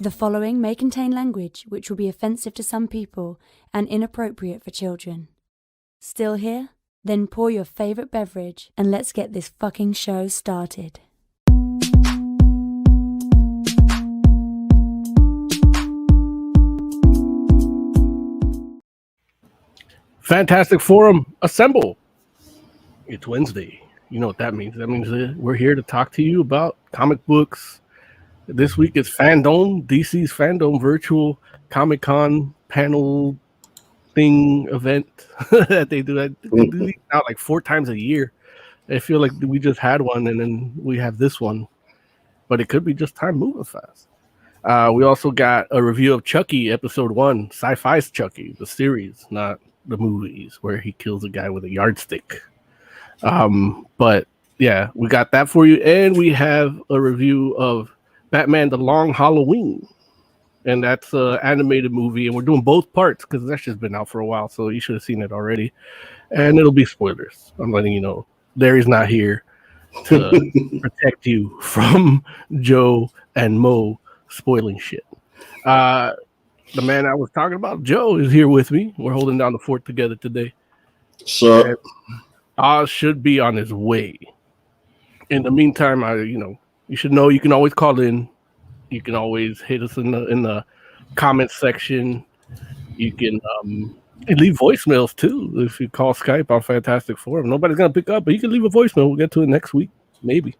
The following may contain language which will be offensive to some people and inappropriate for children. Still here? Then pour your favorite beverage and let's get this fucking show started. Fantastic Forum, assemble. It's Wednesday. You know what that means. That means we're here to talk to you about comic books. This week is Fandome, DC's Fandome virtual Comic-Con panel thing event that they do. They do these out like 4 times a year. I feel like we just had one and then we have this one. But it could be just time moving fast. We also got a review of Chucky episode 1, Sci-Fi's Chucky, the series, not the movies where he kills a guy with a yardstick. But yeah, we got that for you. And we have a review of Batman The Long Halloween. And that's an animated movie. And we're doing both parts because that's just been out for a while. So you should have seen it already. And it'll be spoilers. I'm letting you know. Larry's not here to protect you from Joe and Mo spoiling shit. The man I was talking about, Joe, is here with me. We're holding down the fort together today. So Oz should be on his way. In the meantime, you should know you can always call in. You can always hit us in the comment section. You can leave voicemails too if you call Skype on Fantastic Forum. Nobody's gonna pick up, but you can leave a voicemail. We'll get to it next week, maybe.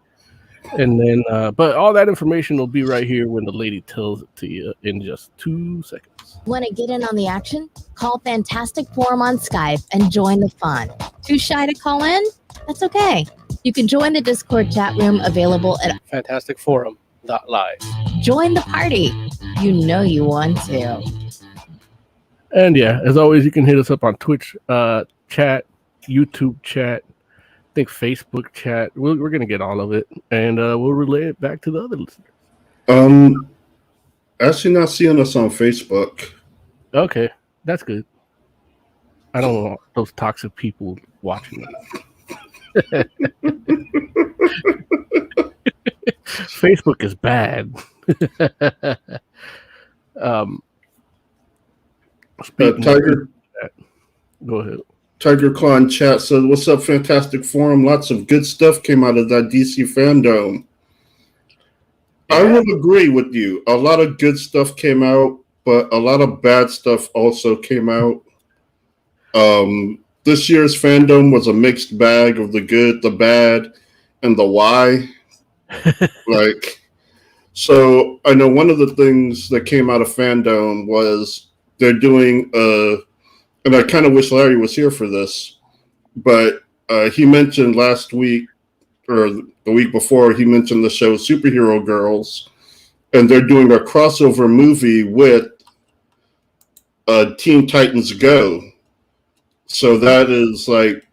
And then, but all that information will be right here when the lady tells it to you in just 2 seconds. Want to get in on the action? Call Fantastic Forum on Skype and join the fun. Too shy to call in? That's okay. You can join the Discord chat room available at fantasticforum.live. Join the party. You know you want to. And yeah, as always, you can hit us up on Twitch chat, YouTube chat, I think Facebook chat. We're going to get all of it, and we'll relay it back to the other listeners. Actually not seeing us on Facebook. Okay, that's good. I don't want those toxic people watching us. Facebook is bad. Tiger, go ahead. Tiger Claw in chat says, "What's up, Fantastic Forum? Lots of good stuff came out of that DC Fandome." Yeah. I would agree with you. A lot of good stuff came out, but a lot of bad stuff also came out. This year's Fandome was a mixed bag of the good, the bad, and the why. So I know one of the things that came out of Fandome was they're doing and I kind of wish Larry was here for this, but he mentioned last week or the week before, he mentioned the show Superhero Girls, and they're doing a crossover movie with Teen Titans Go. So that is like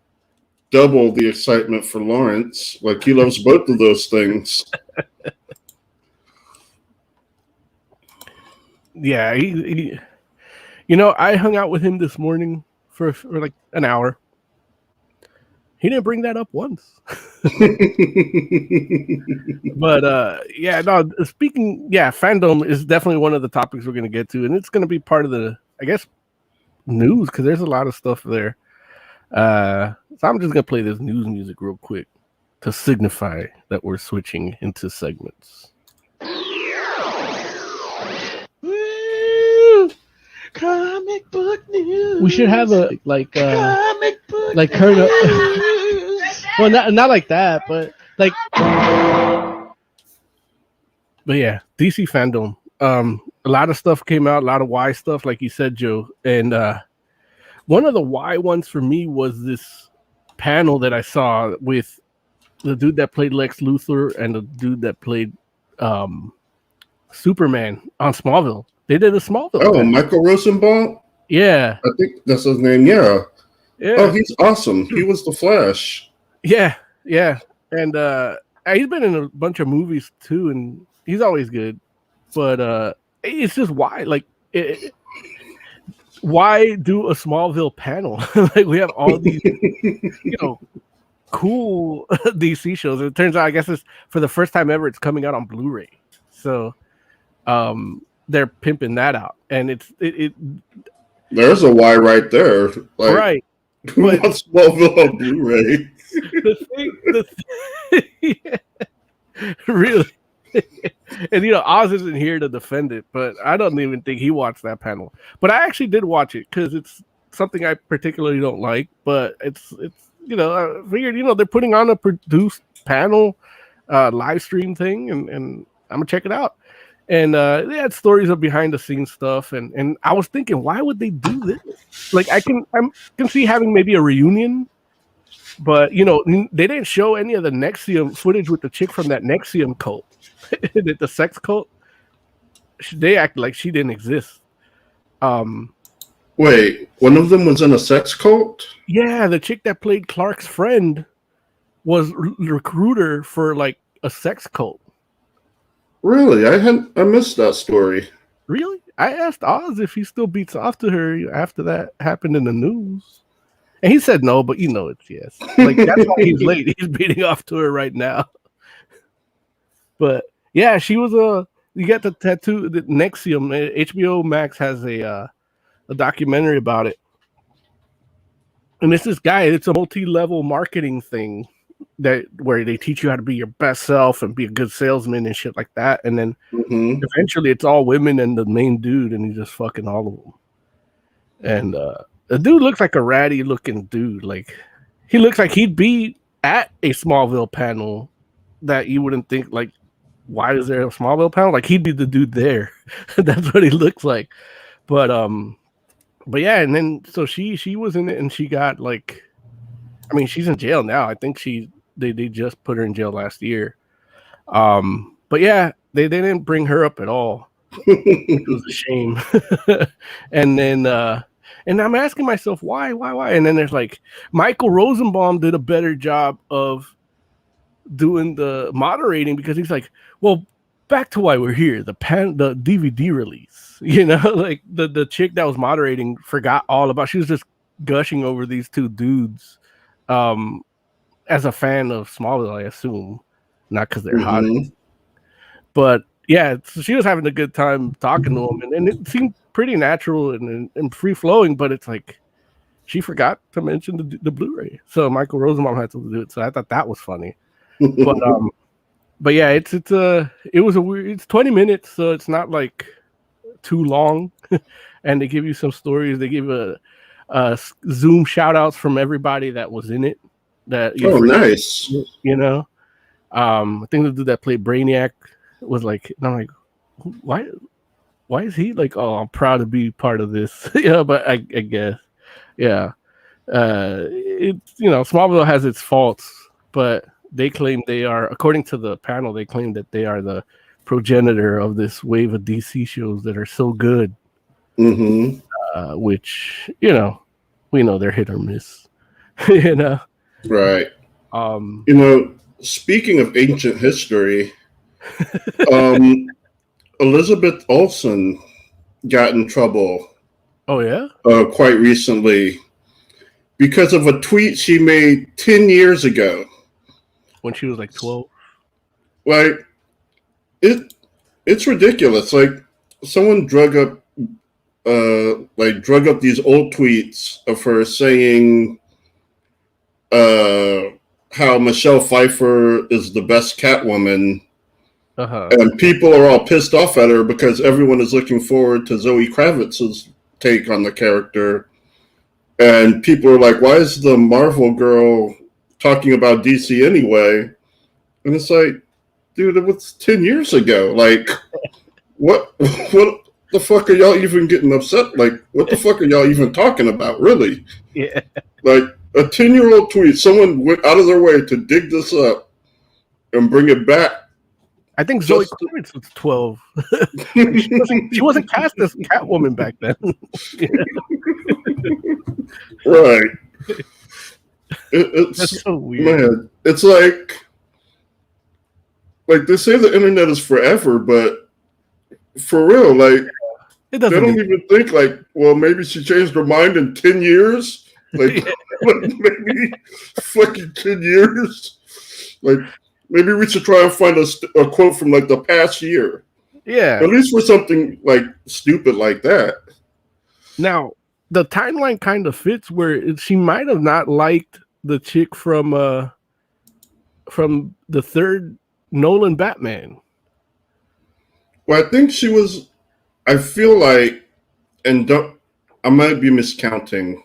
double the excitement for Lawrence. Like, he loves both of those things. Yeah, he I hung out with him this morning for like an hour. He didn't bring that up once. But Fandome is definitely one of the topics we're going to get to, and it's going to be part of the, I guess, news, because there's a lot of stuff there. So I'm just going to play this news music real quick to signify that we're switching into segments. Comic book news. We should have a comic book like Kurt. Well, not like that, but like. But yeah, DC Fandome. A lot of stuff came out, a lot of why stuff, like you said, Joe. And one of the why ones for me was this panel that I saw with the dude that played Lex Luthor and the dude that played Superman on Smallville. They did a Smallville. Oh, Michael Rosenbaum? Yeah. I think that's his name, yeah. Oh, he's awesome. He was the Flash. Yeah. And he's been in a bunch of movies too, and he's always good. But it's just why, why do a Smallville panel? Like, we have all these, cool DC shows. It turns out, I guess it's for the first time ever, it's coming out on Blu-ray. So, they're pimping that out, and it There's a why right there. Like, right. Who wants Smallville on Blu-ray? The thing, yeah, really. And Oz isn't here to defend it, but I don't even think he watched that panel. But I actually did watch it because it's something I particularly don't like. But it's I figured they're putting on a produced panel, live stream thing, and I'm gonna check it out. And they had stories of behind the scenes stuff, and I was thinking, why would they do this? Like I can see having maybe a reunion. But they didn't show any of the Nexium footage with the chick from that Nexium cult, the sex cult. They acted like she didn't exist. Wait, one of them was in a sex cult? Yeah, the chick that played Clark's friend was recruiter for like a sex cult. Really? I missed that story. Really? I asked Oz if he still beats off to her after that happened in the news. And he said no, but it's yes. Like that's why he's late. He's beating off to her right now. But yeah, she was you got the tattoo, the Nexium. HBO Max has a documentary about it. And it's this guy, it's a multi-level marketing thing where they teach you how to be your best self and be a good salesman and shit like that. And then eventually it's all women and the main dude, and he's just fucking all of them. And the dude looks like a ratty looking dude. Like he looks like he'd be at a Smallville panel that you wouldn't think like, why is there a Smallville panel? Like he'd be the dude there. That's what he looks like. But yeah, and then so she was in it and she got like, I mean, she's in jail now. I think they just put her in jail last year. But yeah, they didn't bring her up at all. It was a shame. And then and I'm asking myself, why? And then there's like, Michael Rosenbaum did a better job of doing the moderating because he's like, well, back to why we're here, the DVD release, like the chick that was moderating forgot all about, she was just gushing over these two dudes as a fan of Smallville, I assume, not because they're hot. But yeah, so she was having a good time talking to him, and it seemed pretty natural and free flowing, but it's like she forgot to mention the Blu-ray, so Michael Rosenbaum had to do it. So I thought that was funny. But yeah, it's 20 minutes, so it's not like too long. And they give you some stories. They give a Zoom shout outs from everybody that was in it. Nice. I think the dude that played Brainiac was like, and I'm like, why is he like, oh, I'm proud to be part of this? But I guess, yeah. Smallville has its faults, but they claim they are, according to the panel, they claim that they are the progenitor of this wave of DC shows that are so good. Which, we know they're hit or miss. Right. Speaking of ancient history, Elizabeth Olsen got in trouble. Oh yeah? Quite recently because of a tweet she made 10 years ago. When she was like 12. Like it's ridiculous. Like someone drug up these old tweets of her saying how Michelle Pfeiffer is the best Catwoman. And people are all pissed off at her because everyone is looking forward to Zoe Kravitz's take on the character. And people are like, why is the Marvel girl talking about DC anyway? And it's like, dude, it was 10 years ago. Like, what the fuck are y'all even getting upset? Like, what the fuck are y'all even talking about, really? Yeah. Like, a 10-year-old tweet, someone went out of their way to dig this up and bring it back. I think Zoe Kravitz was 12. she wasn't cast as Catwoman back then. Right. It's That's so weird. Man, it's like they say the internet is forever, but for real, like they don't even think like, well, maybe she changed her mind in 10 years. Like, maybe fucking 10 years. Like, maybe we should try and find a quote from like the past year. Yeah. At least for something like stupid like that. Now, the timeline kind of fits where she might have not liked the chick from the third Nolan Batman. Well, I think she was. I feel like, I might be miscounting.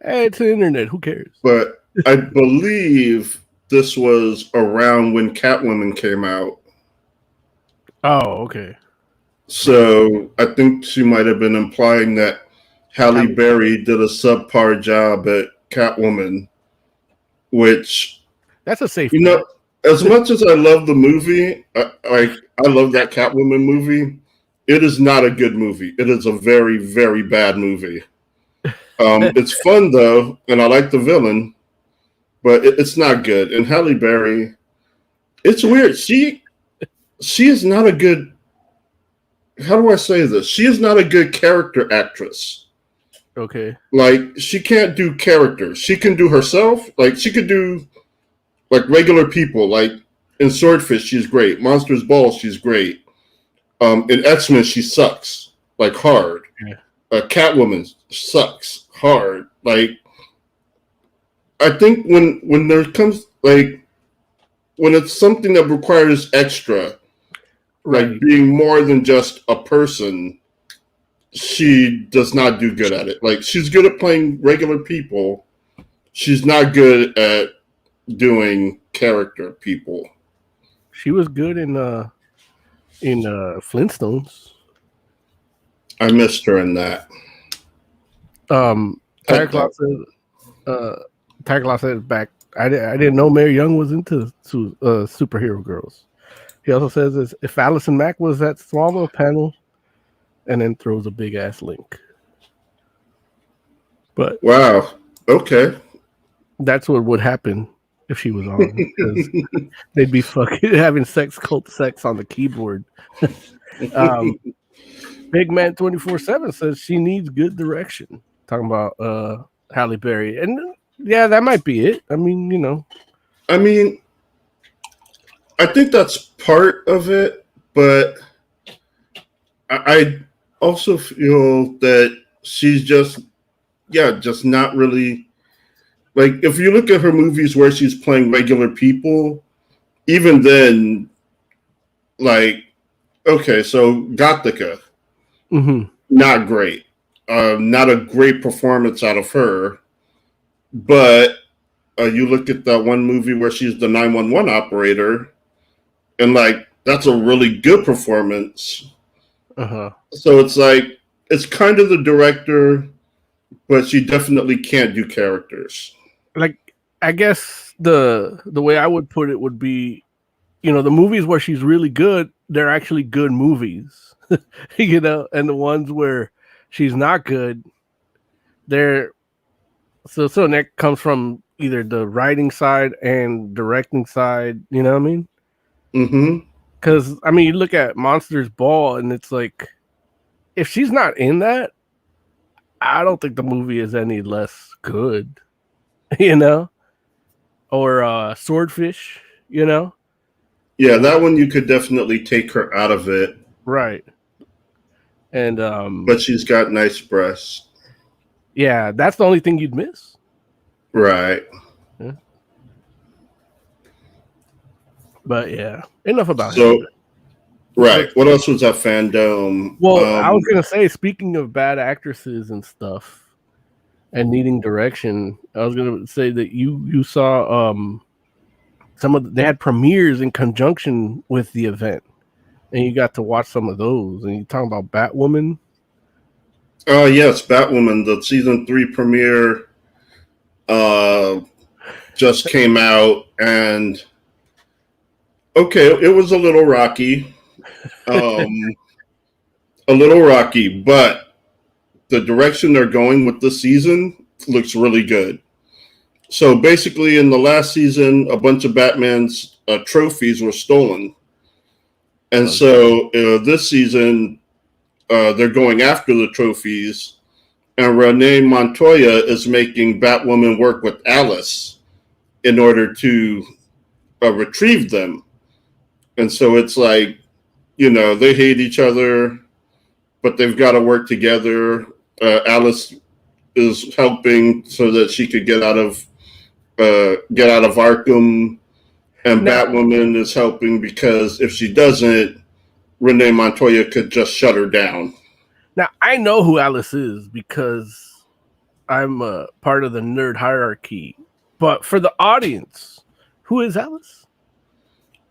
Hey, it's the internet. Who cares? But I believe this was around when Catwoman came out. Oh, okay. So I think she might have been implying that Halle Berry did a subpar job at Catwoman, which, that's a safe. As much as I love the movie, I love that Catwoman movie. It is not a good movie. It is a very, very bad movie. It's fun though, and I like the villain, but it's not good. And Halle Berry, it's weird. She is not a good. How do I say this? She is not a good character actress. Okay. Like, she can't do characters. She can do herself. Like, she could do like regular people. Like in Swordfish, she's great. Monsters Ball, she's great. In X-Men, she sucks. Like, hard. Yeah. Catwoman sucks hard. Like, I think when there comes, like, when it's something that requires extra, right, like being more than just a person, she does not do good at it. Like, she's good at playing regular people. She's not good at doing character people. She was good in Flintstones. I missed her in that. Tyreclaw says back. I didn't know Mary Young was into superhero girls. He also says if Allison Mack was at Smallville panel, and then throws a big ass link. But wow, okay, that's what would happen if she was on. Because they'd be fucking having cult sex on the keyboard. Big Man 24/7 says she needs good direction. Talking about Halle Berry, and yeah, that might be it. I mean, I think that's part of it, but I also feel that she's just not really, like, if you look at her movies where she's playing regular people, even then, like, okay, so Gothica, not great. Not a great performance out of her, but you look at that one movie where she's the 911 operator, and like, that's a really good performance. So it's like, it's kind of the director, but she definitely can't do characters. Like, I guess the way I would put it would be, the movies where she's really good, they're actually good movies, and the ones where she's not good, they're so that comes from either the writing side and directing side. You know what I mean? Mm-hmm. Because you look at Monsters Ball, and it's like, if she's not in that, I don't think the movie is any less good. Or Swordfish. Yeah, that one you could definitely take her out of it. Right. And but she's got nice breasts. Yeah, that's the only thing you'd miss. Right. Yeah. But yeah, enough about so. Right. What else was that Fandome? Well, I was gonna say, speaking of bad actresses and stuff, and needing direction, I was gonna say that you saw they had premieres in conjunction with the event, and you got to watch some of those. And you're talking about Batwoman. Oh yes, Batwoman. The season 3 premiere just came out, and okay, it was a little rocky. A little rocky, but the direction they're going with this season looks really good. So basically, in the last season, a bunch of Batman's trophies were stolen, and so this season they're going after the trophies, and Renee Montoya is making Batwoman work with Alice in order to retrieve them. And so it's like, they hate each other, but they've got to work together. Alice is helping so that she could get out of Arkham, and Batwoman is helping because if she doesn't, Renee Montoya could just shut her down. Now, I know who Alice is because I'm a part of the nerd hierarchy. But for the audience, who is Alice?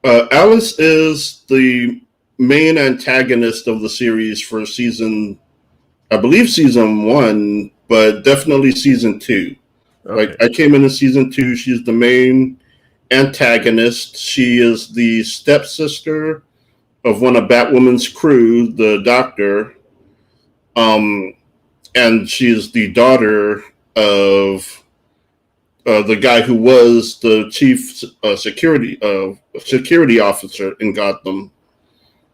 Alice is the main antagonist of the series for season 1, but definitely season 2. Okay. Like, I came into season 2, she's the main antagonist. She is the stepsister of one of Batwoman's crew, the Doctor. And she's the daughter of the guy who was the chief security officer in Gotham.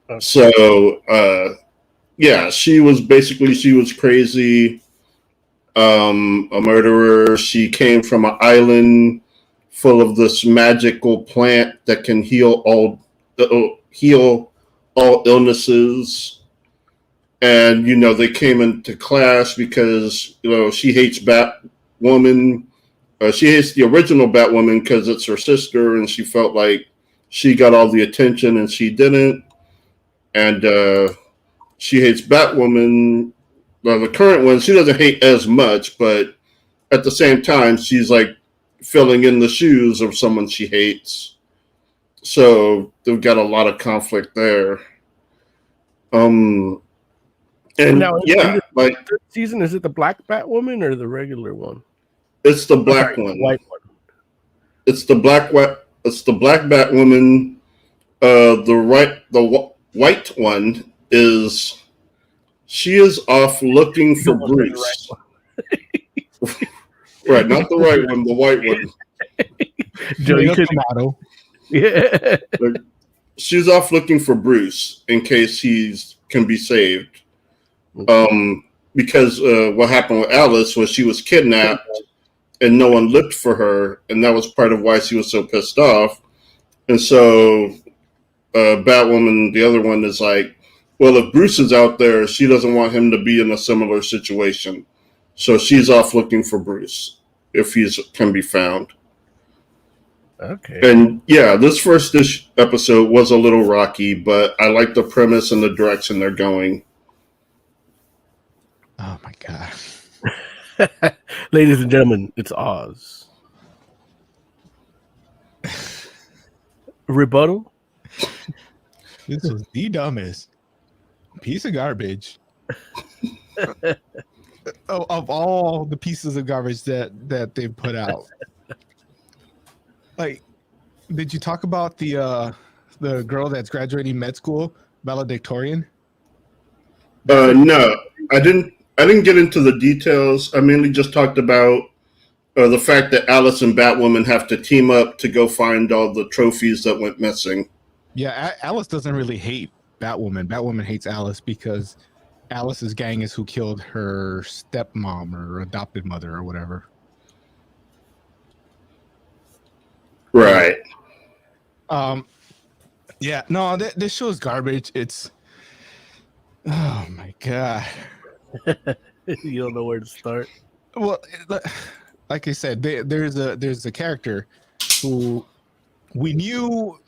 Okay. So, she was crazy, a murderer. She came from an island full of this magical plant that can heal all illnesses. And, they came into clash because, she hates Batwoman. She hates the original Batwoman because it's her sister, and she felt like she got all the attention and she didn't. And she hates Batwoman. Well, the current one, she doesn't hate as much, but at the same time, she's like filling in the shoes of someone she hates. So they've got a lot of conflict there. And now, like third season, is it the Black Batwoman or the regular one? It's the black one. White one. It's the black Batwoman. The white one is she is off looking for Bruce. Right, not the right one, the white one. Joe, you could tomato. Yeah. She's off looking for Bruce in case can be saved. Because what happened with Alice was she was kidnapped and no one looked for her, and that was part of why she was so pissed off. And so Batwoman, the other one, is like, well, if Bruce is out there, she doesn't want him to be in a similar situation. So she's off looking for Bruce if he can be found. Okay. And this first episode was a little rocky, but I like the premise and the direction they're going. Oh my god. Ladies and gentlemen, it's Oz. Rebuttal? This was the dumbest piece of garbage of all the pieces of garbage that they've put out. Like, did you talk about the girl that's graduating med school, valedictorian? No, I didn't get into the details. I mainly just talked about the fact that Alice and Batwoman have to team up to go find all the trophies that went missing. Yeah, Alice doesn't really hate Batwoman. Batwoman hates Alice because Alice's gang is who killed her stepmom or adopted mother or whatever. Right. Yeah, no, this show is garbage. It's, oh my god. You don't know where to start. Well, like I said, there's a character who we knew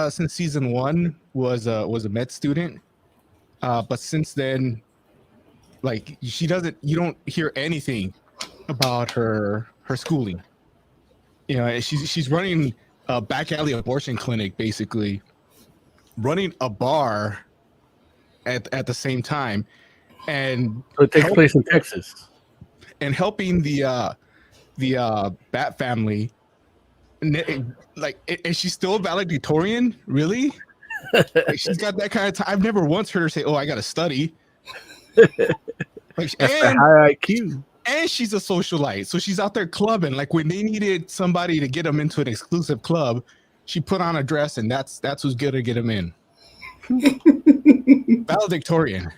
since season 1 was a med student, but since then, like, you don't hear anything about her schooling. She's running a back alley abortion clinic, basically running a bar at the same time, and So it takes place in Texas, and helping the Bat family. And she's still a valedictorian, really? Like, she's got that kind of time. I've never once heard her say, "Oh, I got to study." That's the high IQ. And she's a socialite, so she's out there clubbing. Like, when they needed somebody to get them into an exclusive club, she put on a dress, and that's who's gonna get them in. Valedictorian.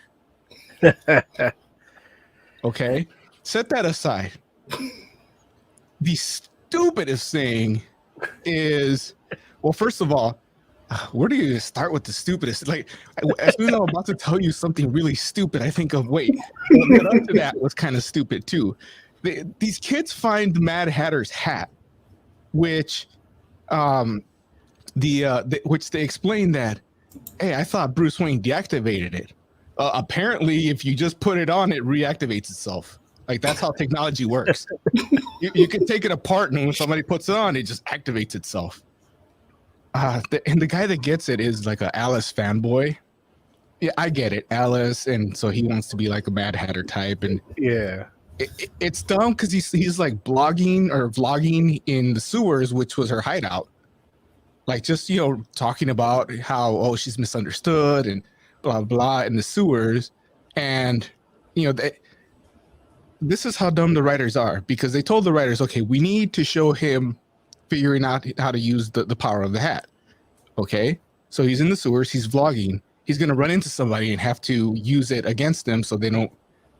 Okay, set that aside. The stupidest thing is, well, first of all, where do you start with the stupidest? Like, as soon as I'm about to tell you something really stupid, I think of, wait, what led up to that was kind of stupid too. These kids find the Mad Hatter's hat, which, which they explain that, hey, I thought Bruce Wayne deactivated it. Apparently, if you just put it on, it reactivates itself. Like, that's how technology works. You can take it apart, and when somebody puts it on, it just activates itself. And the guy that gets it is like a Alice fanboy. Yeah, I get it, Alice, and so he wants to be like a Mad Hatter type, and Yeah. it's dumb because he's like blogging or vlogging in the sewers, which was her hideout. Like, just, talking about how, she's misunderstood and blah blah in the sewers, and this is how dumb the writers are, because they told the writers, okay, we need to show him figuring out how to use the power of the hat. Okay, so he's in the sewers, he's vlogging, he's gonna run into somebody and have to use it against them so they don't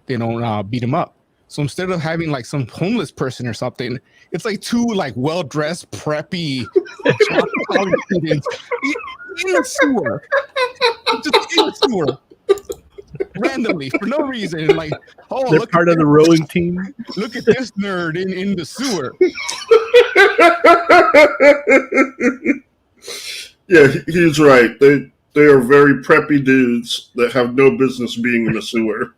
beat him up. So instead of having like some homeless person or something, it's like two like well-dressed preppy college students in the sewer, just in the sewer, randomly for no reason. Like, they're part of the rowing team. Look at this nerd in the sewer. Yeah, he's right. They are very preppy dudes that have no business being in the sewer.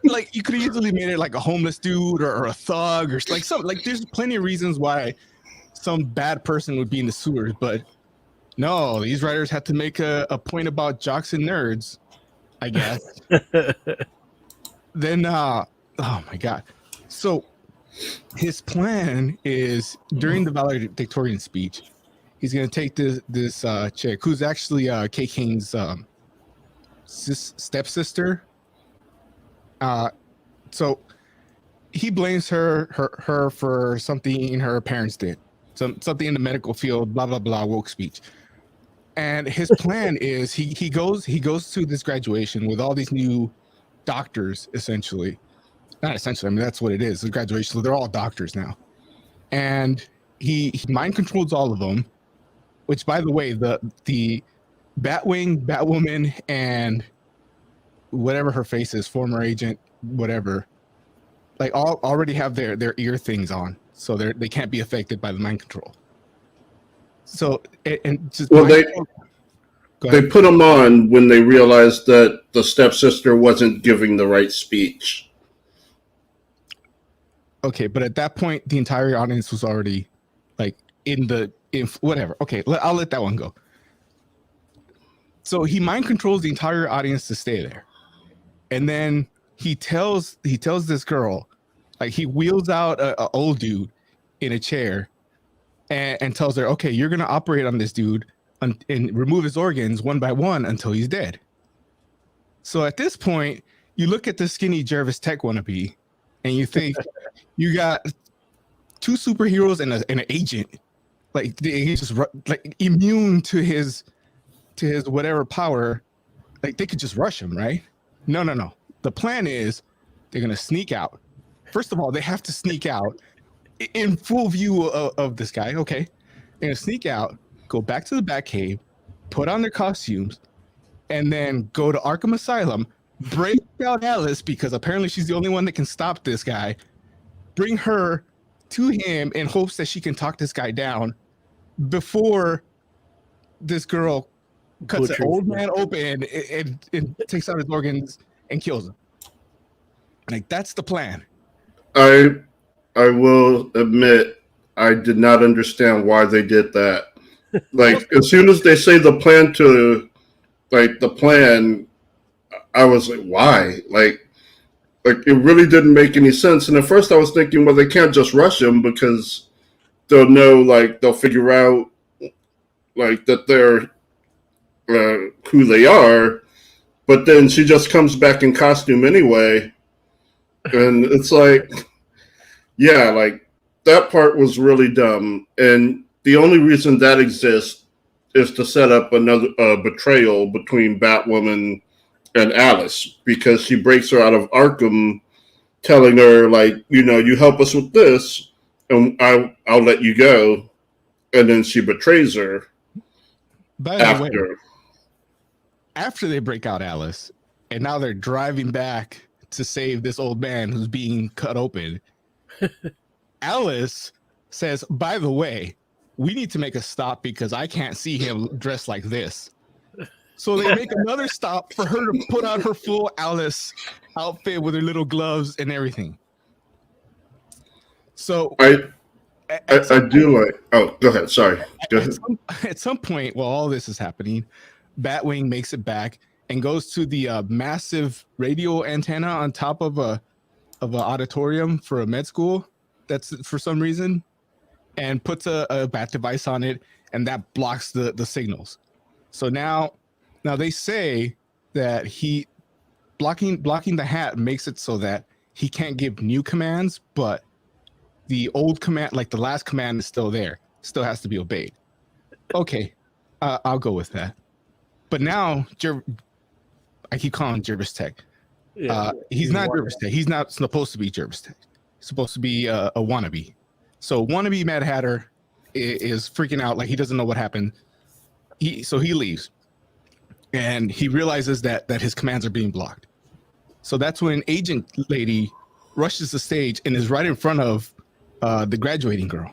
Like, you could have easily made it like a homeless dude or a thug or like something. Like, there's plenty of reasons why some bad person would be in the sewers, but no, these writers had to make a point about jocks and nerds, I guess. Then, oh my God. So his plan is, during the valedictorian speech, he's going to take this chick who's actually Kay Kane's stepsister. So he blames her for something her parents did, something in the medical field, blah blah blah, woke speech. And his plan is he goes to this graduation with all these new doctors, essentially. Not essentially, I mean, that's what it is, the graduation. So they're all doctors now, and he mind controls all of them. Which, by the way, the Batwing, Batwoman, and whatever her face is, former agent, whatever, like all already have their ear things on, so they can't be affected by the mind control. So and just they put them on when they realized that the stepsister wasn't giving the right speech. Okay, but at that point, the entire audience was already like in whatever. Okay, I'll let that one go. So he mind controls the entire audience to stay there, and then he tells this girl, like, he wheels out a old dude in a chair, and tells her, okay, you're gonna operate on this dude and remove his organs one by one until he's dead. So at this point, you look at the skinny Jervis Tech wannabe, and you think you got two superheroes and an agent, like he's just like immune to his whatever power, like they could just rush him, right? No. The plan is they're gonna sneak out. First of all, they have to sneak out in full view of this guy. Okay, they're gonna sneak out, go back to the Batcave, put on their costumes, and then go to Arkham Asylum, break out Alice because apparently she's the only one that can stop this guy. Bring her to him in hopes that she can talk this guy down before this girl cuts an old man open and takes out his organs and kills him. Like, that's the plan. I will admit I did not understand why they did that. Like, as soon as they say the plan, I was like, why? Like it really didn't make any sense. And at first I was thinking, well, they can't just rush him because they'll know, like, they'll figure out, like, that they're who they are. But then she just comes back in costume anyway. And it's like, yeah, like, that part was really dumb. And the only reason that exists is to set up another betrayal between Batwoman and Alice, because she breaks her out of Arkham, telling her, like, you help us with this, and I'll let you go. And then she betrays her. By the way, after they break out Alice, and now they're driving back to save this old man who's being cut open, Alice says, by the way, we need to make a stop because I can't see him dressed like this. So they make another stop for her to put on her full Alice outfit with her little gloves and everything. So I do like. Oh, go ahead. Sorry. Go ahead. At some point, while all this is happening, Batwing makes it back and goes to the massive radio antenna on top of an auditorium for a med school. That's for some reason, and puts a bat device on it, and that blocks the signals. So now they say that he blocking the hat makes it so that he can't give new commands, but the old command, like the last command, is still there, still has to be obeyed. Okay, I'll go with that. But now I keep calling Jervis Tech. He's not Jervis Tech. He's not supposed to be Jervis Tech. He's supposed to be a wannabe. So wannabe Mad Hatter is freaking out, like he doesn't know what happened. So he leaves, and he realizes that his commands are being blocked. So that's when Agent Lady rushes the stage and is right in front of the graduating girl.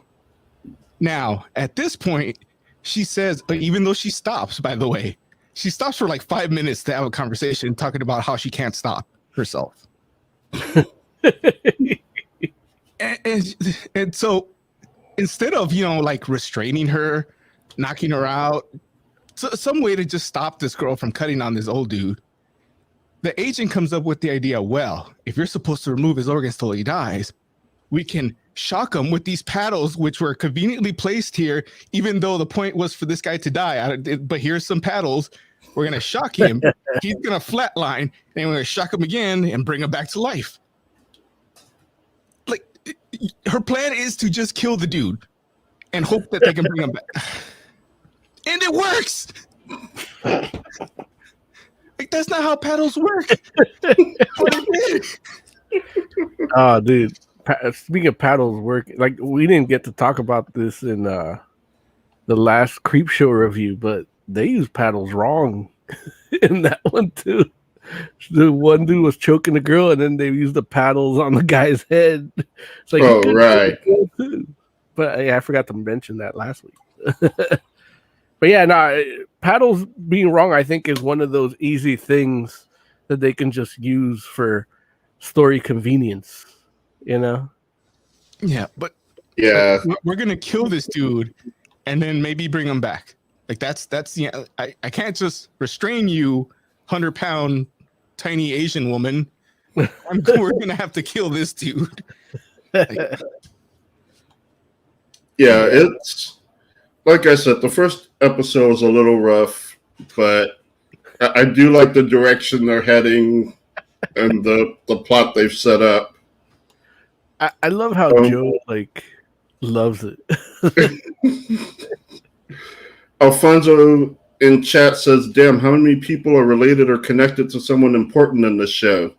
Now, at this point, she says, even though she stops, by the way, she stops for like 5 minutes to have a conversation talking about how she can't stop herself. and so instead of, like restraining her, knocking her out, some way to just stop this girl from cutting on this old dude, the agent comes up with the idea, well, if you're supposed to remove his organs till he dies, we can shock him with these paddles, which were conveniently placed here, even though the point was for this guy to die. But here's some paddles. We're going to shock him. He's going to flatline, and we're going to shock him again and bring him back to life. Like, her plan is to just kill the dude and hope that they can bring him back. And it works! Like, that's not how paddles work. Oh, dude. Speaking of paddles work, like we didn't get to talk about this in the last Creep Show review, but they used paddles wrong in that one too. The one dude was choking the girl, and then they used the paddles on the guy's head. It's like, oh, right. But I forgot to mention that last week. But yeah, paddles being wrong, I think, is one of those easy things that they can just use for story convenience. Yeah, but we're gonna kill this dude and then maybe bring him back. Like that's I can't just restrain you, 100-pound tiny Asian woman. We're gonna have to kill this dude. It's like I said, the first episode is a little rough, but I do like the direction they're heading and the plot they've set up. I love how Joe loves it. Alfonso in chat says, "Damn, how many people are related or connected to someone important in this show?"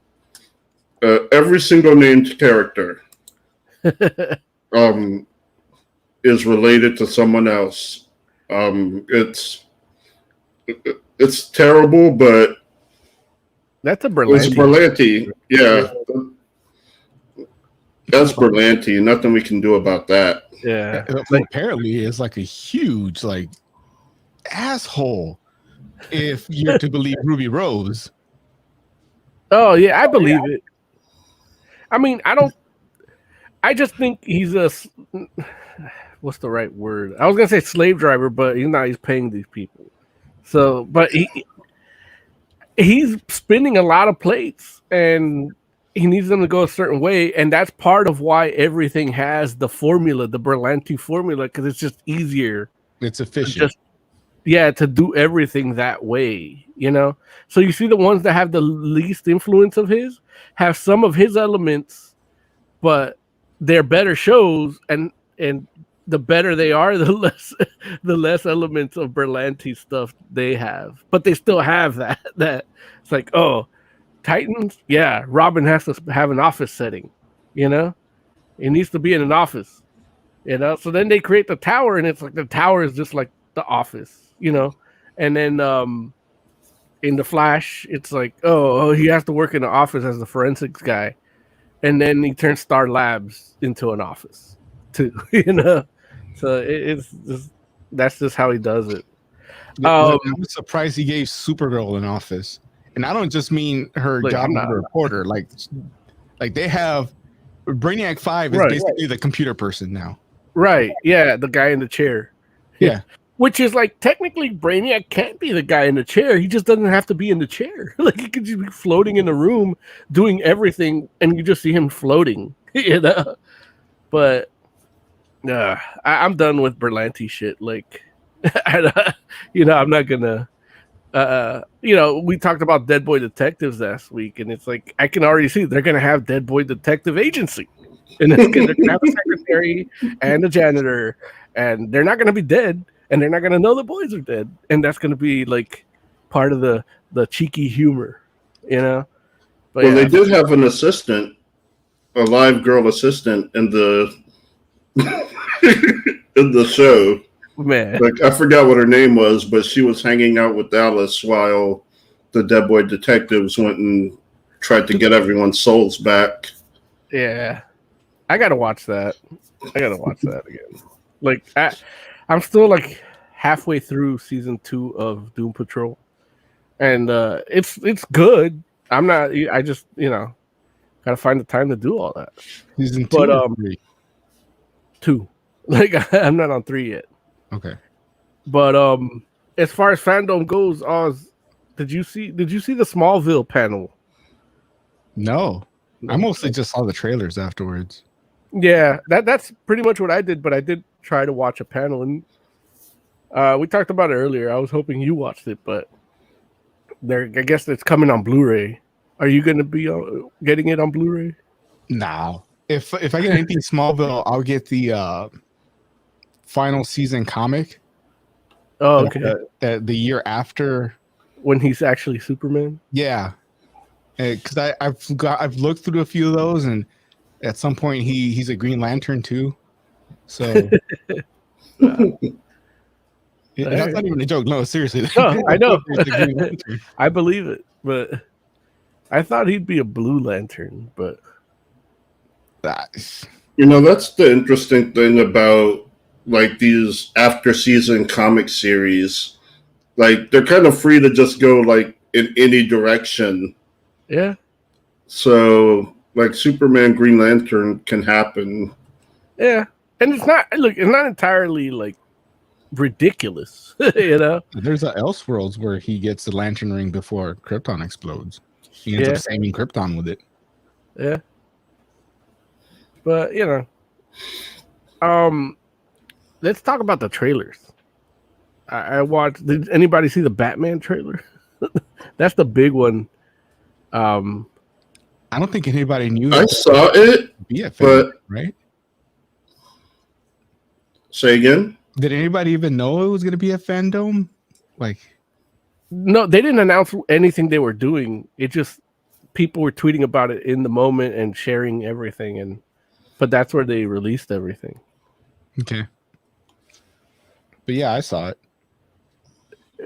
Every single named character is related to someone else. It's terrible, but that's a Berlanti. It's Berlanti, yeah. That's Berlanti. Nothing we can do about that. Yeah. Apparently, it's like a huge asshole. If you're to believe Ruby Rose. Oh yeah, I believe it. I mean, I just think he's what's the right word? I was gonna say slave driver, but he's paying these people. So, but he's spinning a lot of plates, and he needs them to go a certain way, and that's part of why everything has the formula, the Berlanti formula, because it's just easier. It's efficient. To do everything that way, So you see the ones that have the least influence of his have some of his elements, but they're better shows, and the better they are, the less elements of Berlanti stuff they have. But they still have that it's like, oh, Titans, yeah, Robin has to have an office setting, it needs to be in an office, so then they create the tower, and it's like the tower is just like the office, And then in the Flash, it's like, oh, he has to work in the office as the forensics guy, and then he turns Star Labs into an office too. So it's just, that's just how he does it. I'm surprised he gave Supergirl an office, and I don't just mean her job as a reporter. Like they have Brainiac 5 is basically the computer person now. Right? Yeah, the guy in the chair. Yeah. Which is like technically Brainiac can't be the guy in the chair. He just doesn't have to be in the chair. Like he could just be floating in the room doing everything, and you just see him floating. But I'm done with Berlanti shit. Like, I'm not gonna. We talked about Dead Boy Detectives last week, and it's like I can already see they're gonna have Dead Boy Detective Agency, and they're gonna have a secretary and a janitor, and they're not gonna be dead. And they're not going to know the boys are dead. And that's going to be like part of the cheeky humor, But well, they did have an assistant, a live girl assistant in the in the show. Man. Like, I forgot what her name was, but she was hanging out with Alice while the Dead Boy Detectives went and tried to get everyone's souls back. Yeah. I got to watch that. again. Like, I'm still like halfway through season 2 of Doom Patrol, and it's good. I'm not. I just gotta find the time to do all that. Season 2, but 2. Like I'm not on 3 yet. Okay. But as far as fandom goes, Oz, did you see the Smallville panel? No, I mostly just saw the trailers afterwards. Yeah, that's pretty much what I did, but I did try to watch a panel, and we talked about it earlier. I was hoping you watched it, but I guess it's coming on Blu-ray. Are you going to be getting it on Blu-ray? No. If I get anything Smallville, I'll get the final season comic. Oh, okay. The year after, when he's actually Superman. Yeah, because I've looked through a few of those, and at some point he's a Green Lantern too. So that's not even a joke. No, seriously. No, I know. I believe it, but I thought he'd be a Blue Lantern. But that's the interesting thing about like these after season comic series. Like they're kind of free to just go like in any direction. Yeah. So like Superman, Green Lantern can happen. Yeah. And it's not entirely like ridiculous, There's Elseworlds where he gets the lantern ring before Krypton explodes. He ends up saving Krypton with it. Yeah. But let's talk about the trailers. I watched. Did anybody see the Batman trailer? That's the big one. I don't think anybody knew. I saw it, but right. Say again? Did anybody even know it was going to be a fandom? Like, no, they didn't announce anything they were doing. It just people were tweeting about it in the moment and sharing everything, but that's where they released everything. Okay. But yeah, I saw it.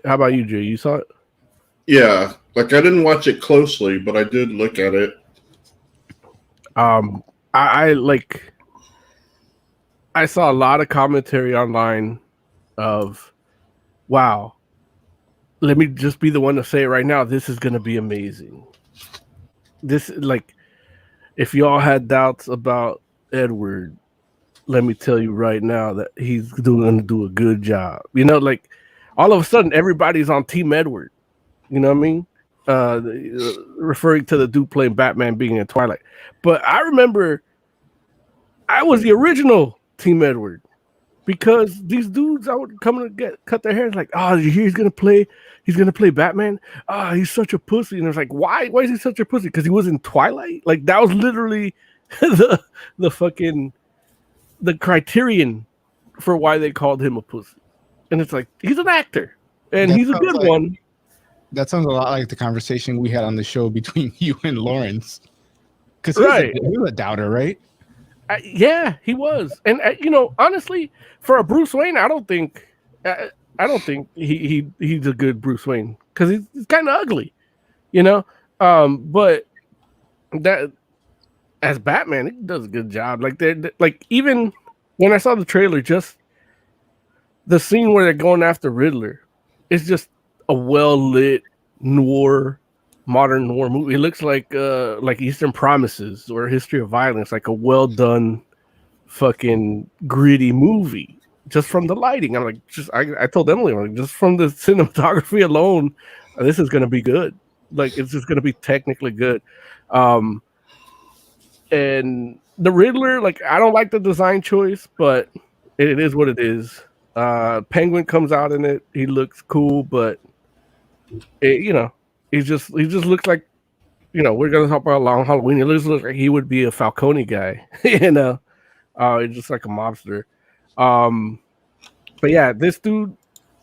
How about you, Jay? You saw it? Yeah, like I didn't watch it closely, but I did look at it. I saw a lot of commentary online of, wow, let me just be the one to say it right now. This is going to be amazing. This, like, if y'all had doubts about Edward, let me tell you right now that he's going to do a good job. Like, all of a sudden, everybody's on Team Edward. You know what I mean? Referring to the dude playing Batman being in Twilight. But I remember I was the original Team Edward, because these dudes I would come and cut their hair like, oh, did you hear he's gonna play Batman? Oh, he's such a pussy. And it's like, why is he such a pussy? Because he was in Twilight? Like that was literally the fucking the criterion for why they called him a pussy. And it's like, he's an actor and he's a good one. That sounds a lot like the conversation we had on the show between you and Lawrence. Because he was a doubter, right? Yeah, he was. And, honestly, for a Bruce Wayne, I don't think I don't think he's a good Bruce Wayne because he's kind of ugly, you know. But that as Batman, he does a good job. Like like even when I saw the trailer, just the scene where they're going after Riddler, it's just a well lit modern noir movie. It looks like Eastern Promises or History of Violence, like a well done, fucking gritty movie. Just from the lighting, I'm like, I told Emily, I'm like, just from the cinematography alone, this is gonna be good. Like, it's just gonna be technically good. And the Riddler, like, I don't like the design choice, but it is what it is. Penguin comes out in it. He looks cool, but he just looks like, we're gonna talk about Long Halloween. He looks like he would be a Falcone guy, he's just like a mobster. But yeah, this dude,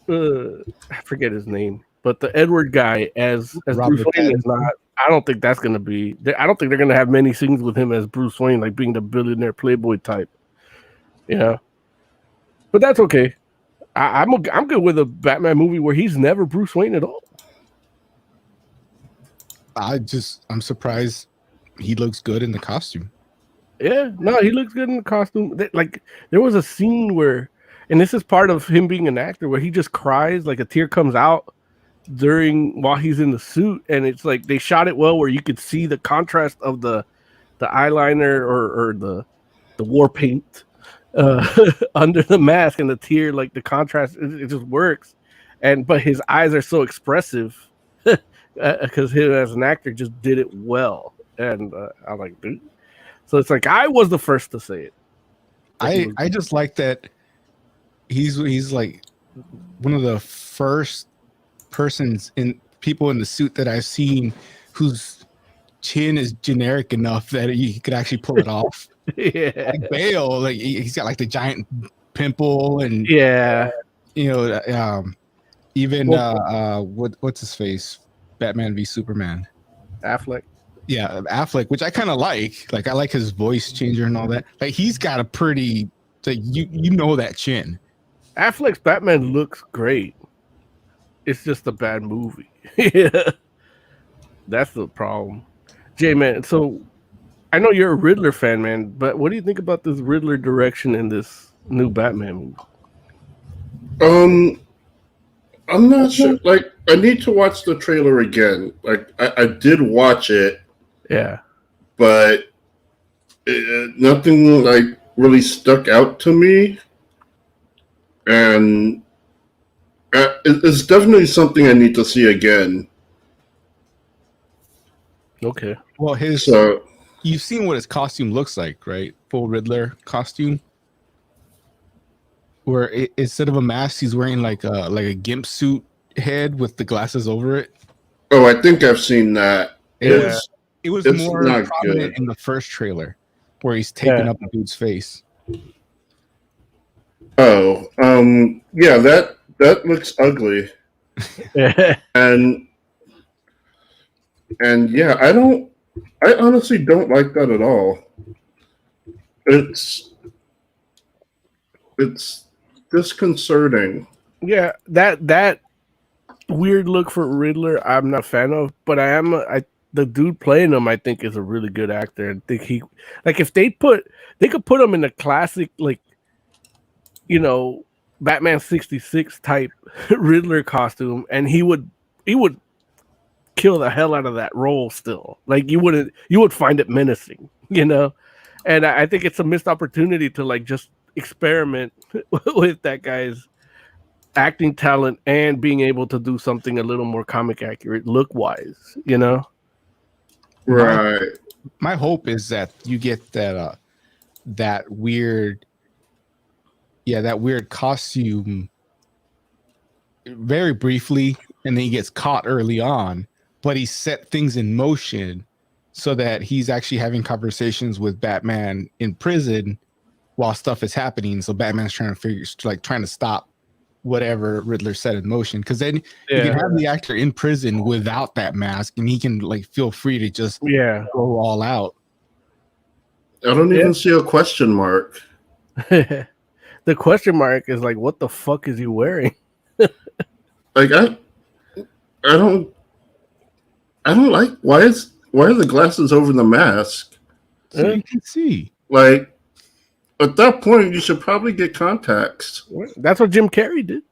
I forget his name, but the Edward guy as Bruce Wayne is not. I don't think that's gonna be. I don't think they're gonna have many scenes with him as Bruce Wayne, like being the billionaire playboy type. But that's okay. I'm good with a Batman movie where he's never Bruce Wayne at all. I'm surprised he looks good in the costume. Yeah, no, he looks good in the costume. Like, there was a scene where, and this is part of him being an actor, where he just cries, like a tear comes out while he's in the suit, and it's like they shot it well where you could see the contrast of the eyeliner or the war paint under the mask and the tear, like the contrast, it just works. But his eyes are so expressive because him as an actor just did it well, and I'm like, dude. So it's like I was the first to say it. I just like that he's like one of the first people in the suit that I've seen whose chin is generic enough that he could actually pull it off. Yeah, like Bale, like he's got like the giant pimple, and even what's his face, Batman v Superman, Affleck. Yeah, Affleck, which I kind of like. Like, I like his voice changer and all that. Like, he's got a pretty, like, that chin. Affleck's Batman looks great. It's just a bad movie. Yeah, that's the problem. Jay, man, so I know you're a Riddler fan, man, but what do you think about this Riddler direction in this new Batman movie? I'm not sure. Like, I need to watch the trailer again. Like, I did watch it. Yeah, but nothing like really stuck out to me, and it's definitely something I need to see again. Okay. Well, you've seen what his costume looks like, right? Full Riddler costume, where instead of a mask, he's wearing like a gimp suit head with the glasses over it. Oh, I think I've seen that. Yeah. It was more prominent in the first trailer, where he's taping up a dude's face. Oh, yeah, that looks ugly. and yeah, I honestly don't like that at all. It's disconcerting. Yeah, that weird look for Riddler, I'm not a fan of, but the dude playing him, I think, is a really good actor. I think if they could put him in a classic, like, Batman 66 type Riddler costume, and he would kill the hell out of that role still. Like, you would find it menacing, and I think it's a missed opportunity to, like, just experiment with that guy's acting talent and being able to do something a little more comic accurate look wise, Right. My hope is that you get that weird costume very briefly, and then he gets caught early on, but he set things in motion so that he's actually having conversations with Batman in prison while stuff is happening. So Batman's trying to stop whatever Riddler set in motion, because then you can have the actor in prison without that mask, and he can, like, feel free to just go all out. I don't even see a question mark. The question mark is like, what the fuck is he wearing? Like I don't like why are the glasses over the mask? So you can see. Like at that point, you should probably get contacts. That's what Jim Carrey did.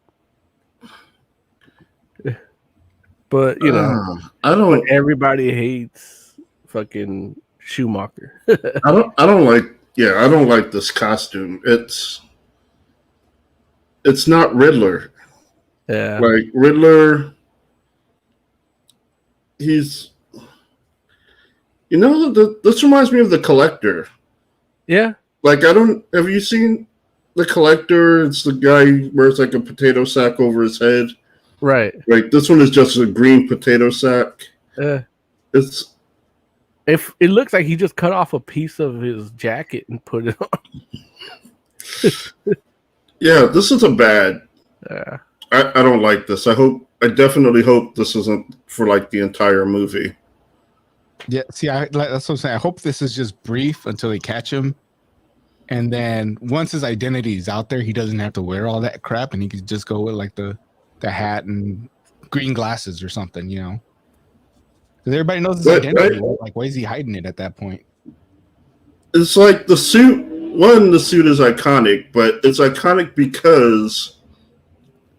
But you know, I don't. Everybody hates fucking Schumacher. I don't like. Yeah, I don't like this costume. It's not Riddler. Yeah, Like Riddler, he's. You know, this reminds me of the Collector. yeah. Like have you seen the Collector? It's the guy who wears like a potato sack over his head. Right. Like this one is just a green potato sack. It's. If it looks like he just cut off a piece of his jacket and put it on. Yeah, this is a bad. Yeah. I don't like this. I definitely hope this isn't for like the entire movie. Yeah, see, that's what I'm saying. I hope this is just brief until they catch him, and then once his identity is out there, he doesn't have to wear all that crap, and he can just go with like the hat and green glasses or something, you know. Because everybody knows his identity. Right? Like, why is he hiding it at that point? It's like the suit. One, the suit is iconic, but it's iconic because,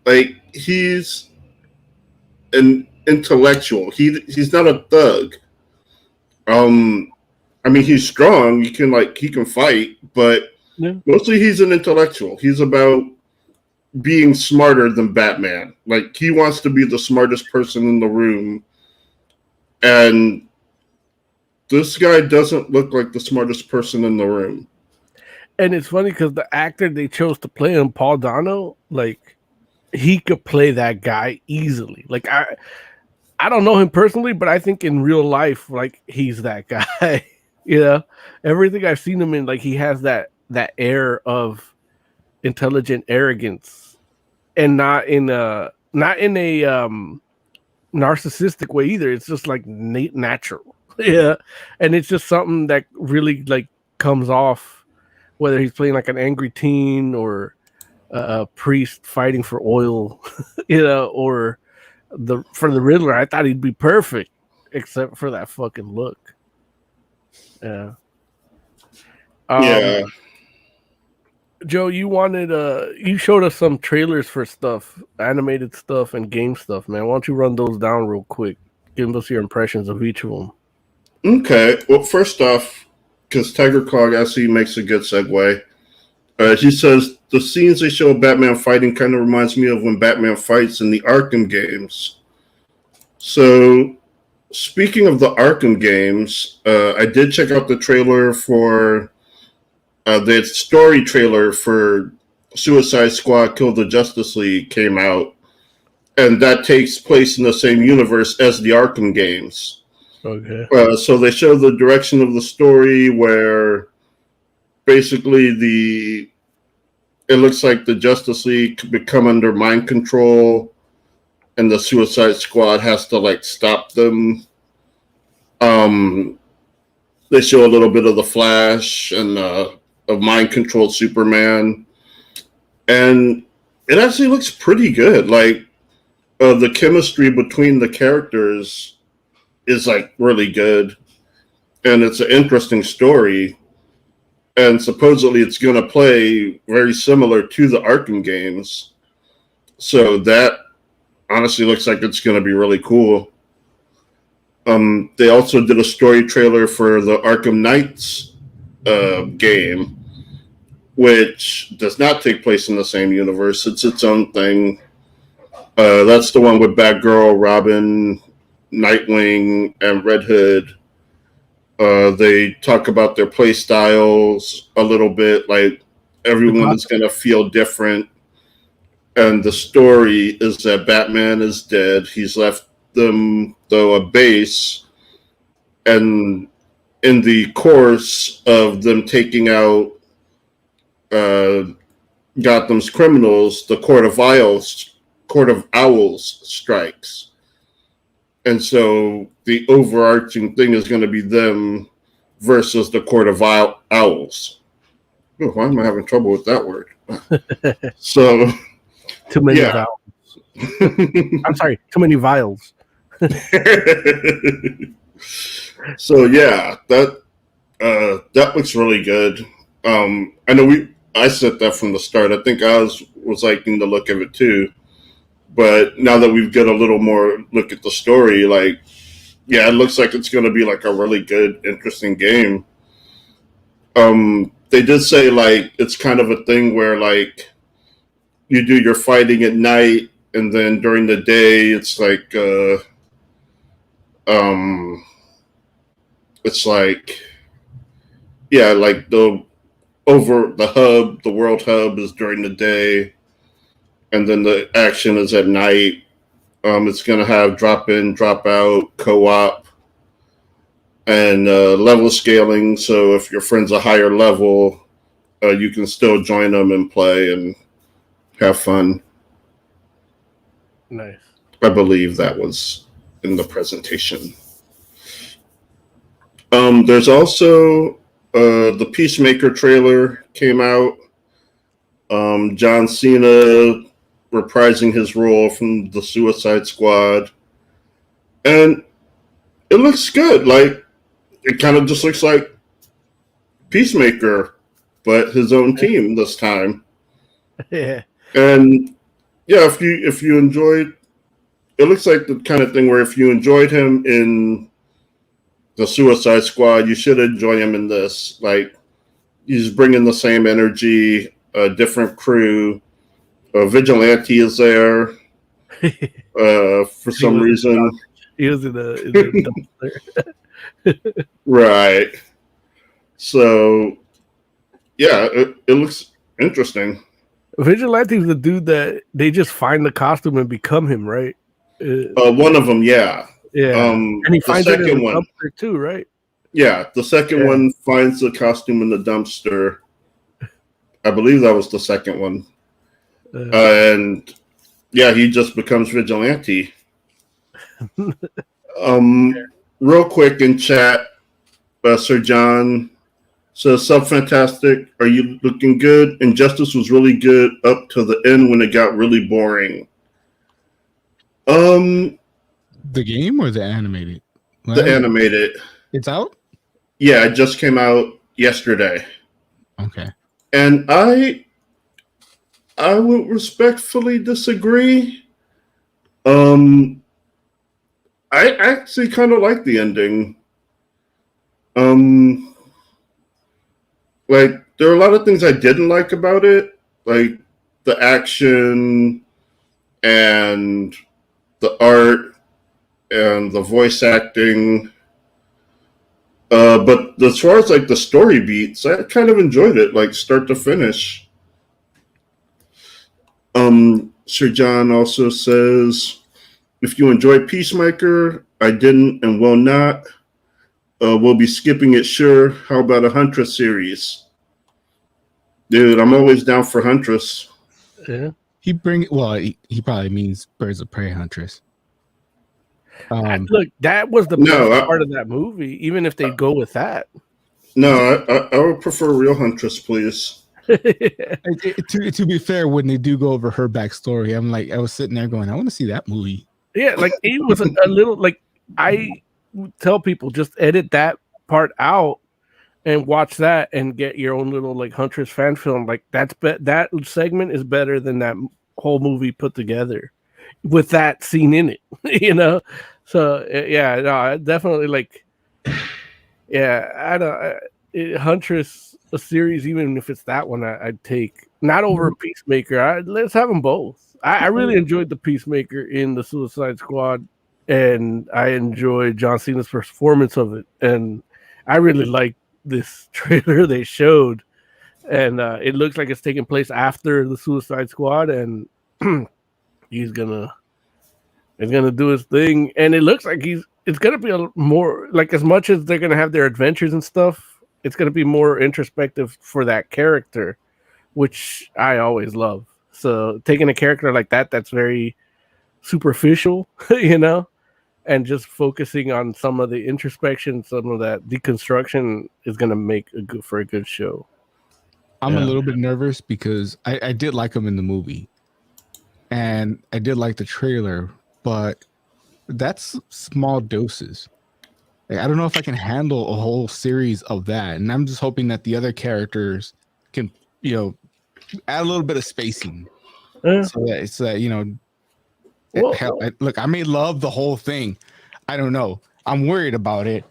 like, he's an intellectual. He's not a thug. I mean, he's strong. He can fight, but mostly he's an intellectual. He's about being smarter than Batman. Like, he wants to be the smartest person in the room. And this guy doesn't look like the smartest person in the room. And it's funny because the actor they chose to play him, Paul Dano, like, he could play that guy easily. Like, I don't know him personally, but I think in real life, like, he's that guy. You know, everything I've seen him in, like, he has that air of intelligent arrogance, and not in a narcissistic way either. It's just like natural. Yeah, and it's just something that really like comes off, whether he's playing like an angry teen or a priest fighting for oil, you know, or for the Riddler. I thought he'd be perfect, except for that fucking look. Yeah. Yeah. Joe, you showed us some trailers for stuff, animated stuff and game stuff, man. Why don't you run those down real quick? Give us your impressions of each of them. Okay. Well, first off, because Tiger Clog actually makes a good segue. He says the scenes they show of Batman fighting kind of reminds me of when Batman fights in the Arkham games. So, speaking of the Arkham games, I did check out the trailer for the story trailer for Suicide Squad Kill the Justice League came out, and that takes place in the same universe as the Arkham games. Okay. So they show the direction of the story where basically it looks like the Justice League could become under mind control, and the Suicide Squad has to like stop them. They show a little bit of the Flash and of mind-controlled Superman, and it actually looks pretty good. Like the chemistry between the characters is like really good, and it's an interesting story. And supposedly it's going to play very similar to the Arkham games, so that honestly looks like it's going to be really cool. They also did a story trailer for the Arkham Knights game, which does not take place in the same universe. It's its own thing. That's the one with Batgirl, Robin, Nightwing, and Red Hood. They talk about their play styles a little bit, like everyone is going to feel different. And the story is that Batman is dead. He's left them, though, a base. And in the course of them taking out Gotham's criminals, the Court of Owls strikes. And so the overarching thing is going to be them versus the Court of Owls. Oh, why am I having trouble with that word? So, Too many vowels. I'm sorry, too many vials. So yeah, that looks really good. I know I said that from the start. I think I was liking the look of it too. But now that we've got a little more look at the story, like, yeah, it looks like it's going to be like a really good, interesting game. They did say like it's kind of a thing where like you do your fighting at night, and then during the day it's like it's like, yeah, like the world hub is during the day, and then the action is at night. It's going to have drop in, drop out, co-op, and level scaling. So if your friend's a higher level, you can still join them and play and have fun. Nice. I believe that was in the presentation. There's also the Peacemaker trailer came out. John Cena reprising his role from the Suicide Squad, and it looks good. Like, it kind of just looks like Peacemaker, but his own team this time. Yeah. And yeah, if you enjoyed, it looks like the kind of thing where if you enjoyed him in the Suicide Squad, you should enjoy him in this. Like, he's bringing the same energy, a different crew. Vigilante is there for some reason. He was in the dumpster. Right. So, yeah, it looks interesting. Vigilante's the dude that they just find the costume and become him, right? One of them, yeah. Yeah. And he finds the it in second the one dumpster too, right? Yeah, the second one finds the costume in the dumpster. I believe that was the second one. And yeah, he just becomes Vigilante. Real quick in chat, Sir John says, "Sub Fantastic, are you looking good? Injustice was really good up to the end when it got really boring." The game or the animated? The animated. It's out? Yeah, it just came out yesterday. Okay. And I would respectfully disagree. I actually kind of like the ending. Like, there are a lot of things I didn't like about it, like the action and the art and the voice acting. But as far as like the story beats, I kind of enjoyed it, like start to finish. Sir John also says, "If you enjoyed Peacemaker, I didn't and will not. We'll be skipping it, sure. How about a Huntress series?" Dude, I'm always down for Huntress. Yeah. He probably means Birds of Prey Huntress. Look, that was the best part of that movie, even if they go with that. No, I would prefer Real Huntress, please. To be fair, when they do go over her backstory, I was sitting there going, I want to see that movie. Yeah, like it was a little like, I tell people just edit that part out and watch that and get your own little like Huntress fan film. Like that segment is better than that whole movie put together with that scene in it, you know? So yeah, no, I definitely like, yeah, I don't, Huntress, a series, even if it's that one, I'd take, not over Peacemaker. Let's have them both. I really enjoyed the Peacemaker in the Suicide Squad, and I enjoyed John Cena's performance of it, and I really like this trailer they showed, and it looks like it's taking place after the Suicide Squad, and he's gonna do his thing, and it looks like it's gonna be a more like, as much as they're gonna have their adventures and stuff, it's gonna be more introspective for that character, which I always love. So taking a character like that's very superficial, you know, and just focusing on some of the introspection, some of that deconstruction is gonna make for a good show. I'm a little bit nervous because I did like him in the movie. and I did like the trailer, but that's small doses. Like, I don't know if I can handle a whole series of that, and I'm just hoping that the other characters can, add a little bit of spacing, so that it's Well, hell, look, I may love the whole thing. I don't know. I'm worried about it.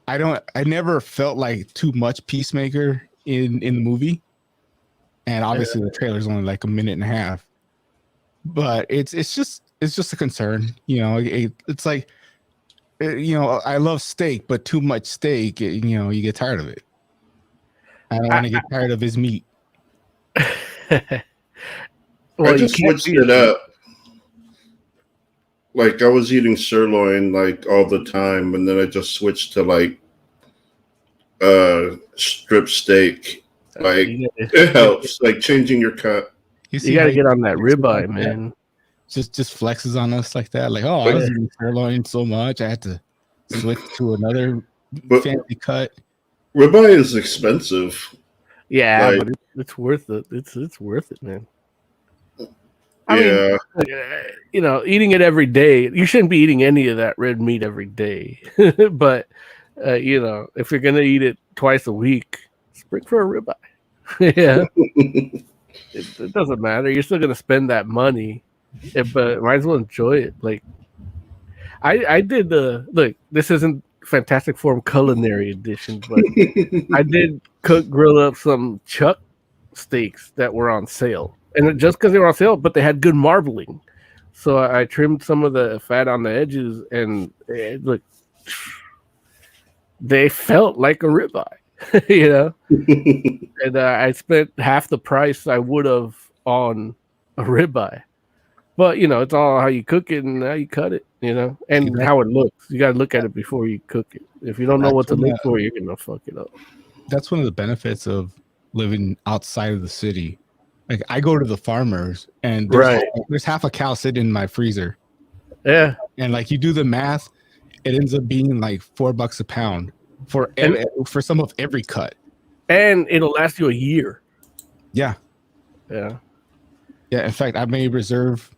I never felt like too much Peacemaker in the movie, and obviously the trailer's only like a minute and a half. But it's just a concern. It's like, I love steak, but too much steak, you get tired of it. I don't want to get tired of his meat. I just switched it up. Like I was eating sirloin like all the time, and then I just switched to like strip steak. Like it helps, like changing your cut. You got to get on that ribeye, man. Just flexes on us like that. Like, I was eating sirloin so much, I had to switch to another fancy cut. Ribeye is expensive. Yeah, but it's worth it. It's worth it, man. I mean, eating it every day. You shouldn't be eating any of that red meat every day. But if you're gonna eat it twice a week, spring for a ribeye. Yeah, it doesn't matter. You're still gonna spend that money, but might as well enjoy it. Like I did look. This isn't Fantastic Forum Culinary Edition, but I did grill up some chuck steaks that were on sale. And just because they were on sale, but they had good marbling. So I trimmed some of the fat on the edges, and look, they felt like a ribeye, And I spent half the price I would have on a ribeye. But, it's all how you cook it and how you cut it, and how it looks. You got to look at it before you cook it. If you don't know what to look for, you're going to fuck it up. That's one of the benefits of living outside of the city. Like I go to the farmers, and there's half a cow sitting in my freezer. Yeah, and like you do the math, it ends up being like $4 a pound for some of every cut, and it'll last you a year. Yeah. In fact, I may reserve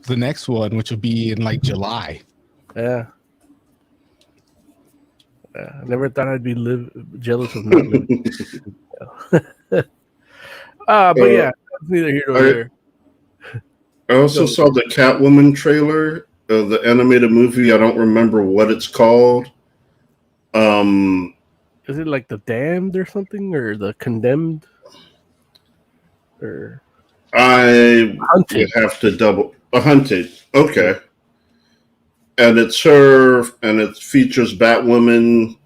the next one, which will be in like July. Yeah. I never thought I'd be jealous of not living. But yeah. Neither here nor there. I also saw the Catwoman trailer, the animated movie. I don't remember what it's called. Is it like The Damned or something, or The Condemned? Or I would have to Hunted. Okay. And it's her, and it features Batwoman,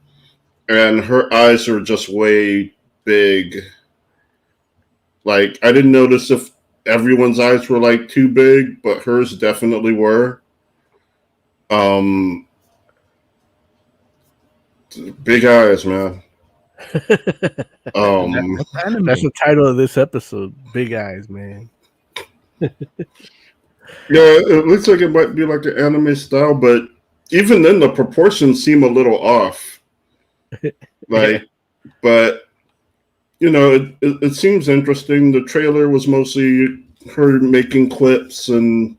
and her eyes are just way big. Like, I didn't notice if everyone's eyes were like too big, but hers definitely were. Big eyes, man. That's the title of this episode. Big eyes, man. Yeah, it looks like it might be like an anime style, but even then the proportions seem a little off. But it seems interesting. The trailer was mostly her making clips and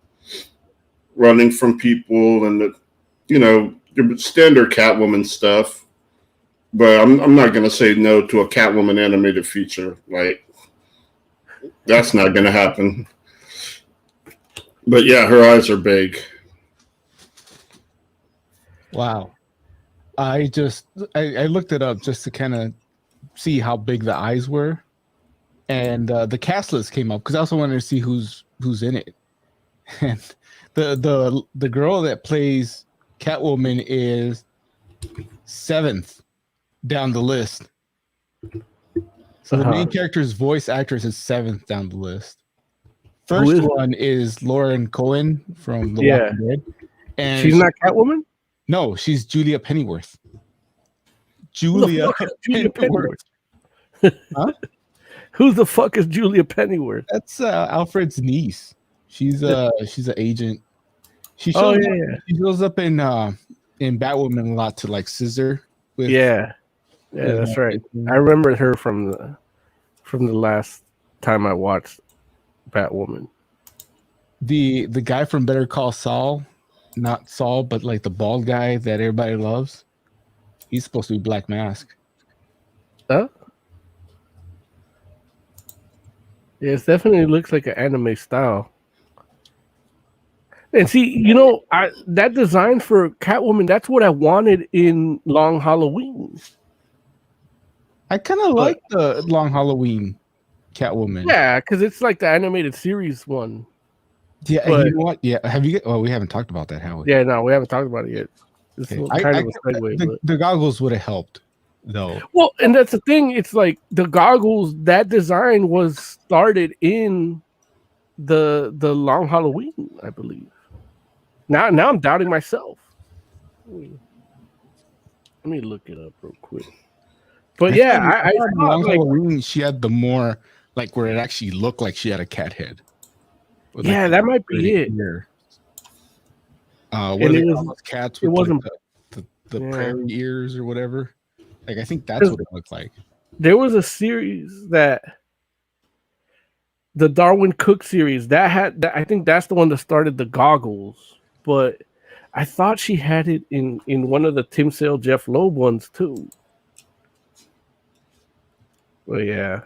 running from people, and your standard Catwoman stuff. But I'm not gonna say no to a Catwoman animated feature. Like, that's not gonna happen. But yeah, her eyes are big. Wow. I looked it up just to kind of see how big the eyes were, and the cast list came up because I also wanted to see who's in it. And the girl that plays Catwoman is 7th down the list. So the main character's voice actress is 7th down the list. First one is Lauren Cohen from The Walking Dead. And she's not Catwoman? No, she's Julia Pennyworth. Julia Pennyworth. Huh? Who the fuck is Julia Pennyworth? That's Alfred's niece. She's an agent. She shows up in Batwoman a lot to like scissor with. Yeah, that's right. I remember her from the last time I watched Batwoman. the guy from Better Call Saul, not Saul, but like the bald guy that everybody loves. He's supposed to be Black Mask. Huh? Yeah, it definitely looks like an anime style. And see, that design for Catwoman, that's what I wanted in Long Halloween. I kind of like the Long Halloween Catwoman. Yeah, because it's like the animated series one. Yeah, but, and you know what? Yeah, have you? Oh, we haven't talked about that, have we? Yeah, no, we haven't talked about it yet. It's kind of a segue. The goggles would have helped, though. Well, and that's the thing. It's like the goggles. That design was started in the Long Halloween, I believe. Now I'm doubting myself. Let me look it up real quick. But I Long Halloween, she had the more like where it actually looked like she had a cat head. Yeah, that might be it. What are they called, those cats with the prairie ears or whatever? Like I think that's what it looked like. There was a series that the Darwin Cook series that had that. I think that's the one that started the goggles. But I thought she had it in one of the Tim Sale Jeff Loeb ones too. Well, yeah,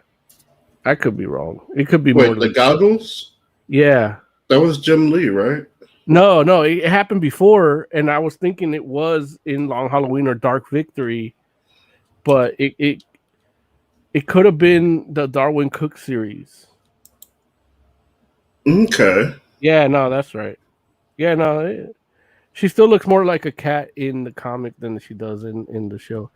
I could be wrong. It could be more. The goggles? Yeah, that was Jim Lee, right? No, it happened before, and I was thinking it was in Long Halloween or Dark Victory, but it could have been the Darwin Cook series. Okay. Yeah, no, that's right. Yeah, no, she still looks more like a cat in the comic than she does in the show.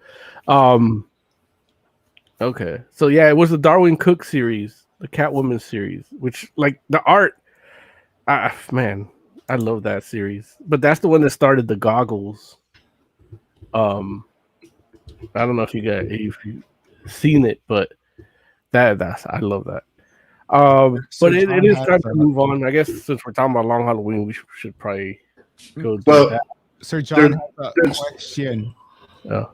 Okay, so yeah, it was the Darwin Cook series, the Catwoman series, which like the art, man, I love that series. But that's the one that started the goggles. I don't know if you've seen it, but that's I love that. But it is time to move on. I guess since we're talking about Long Halloween, we should probably go do that. Sir John has a question. Oh.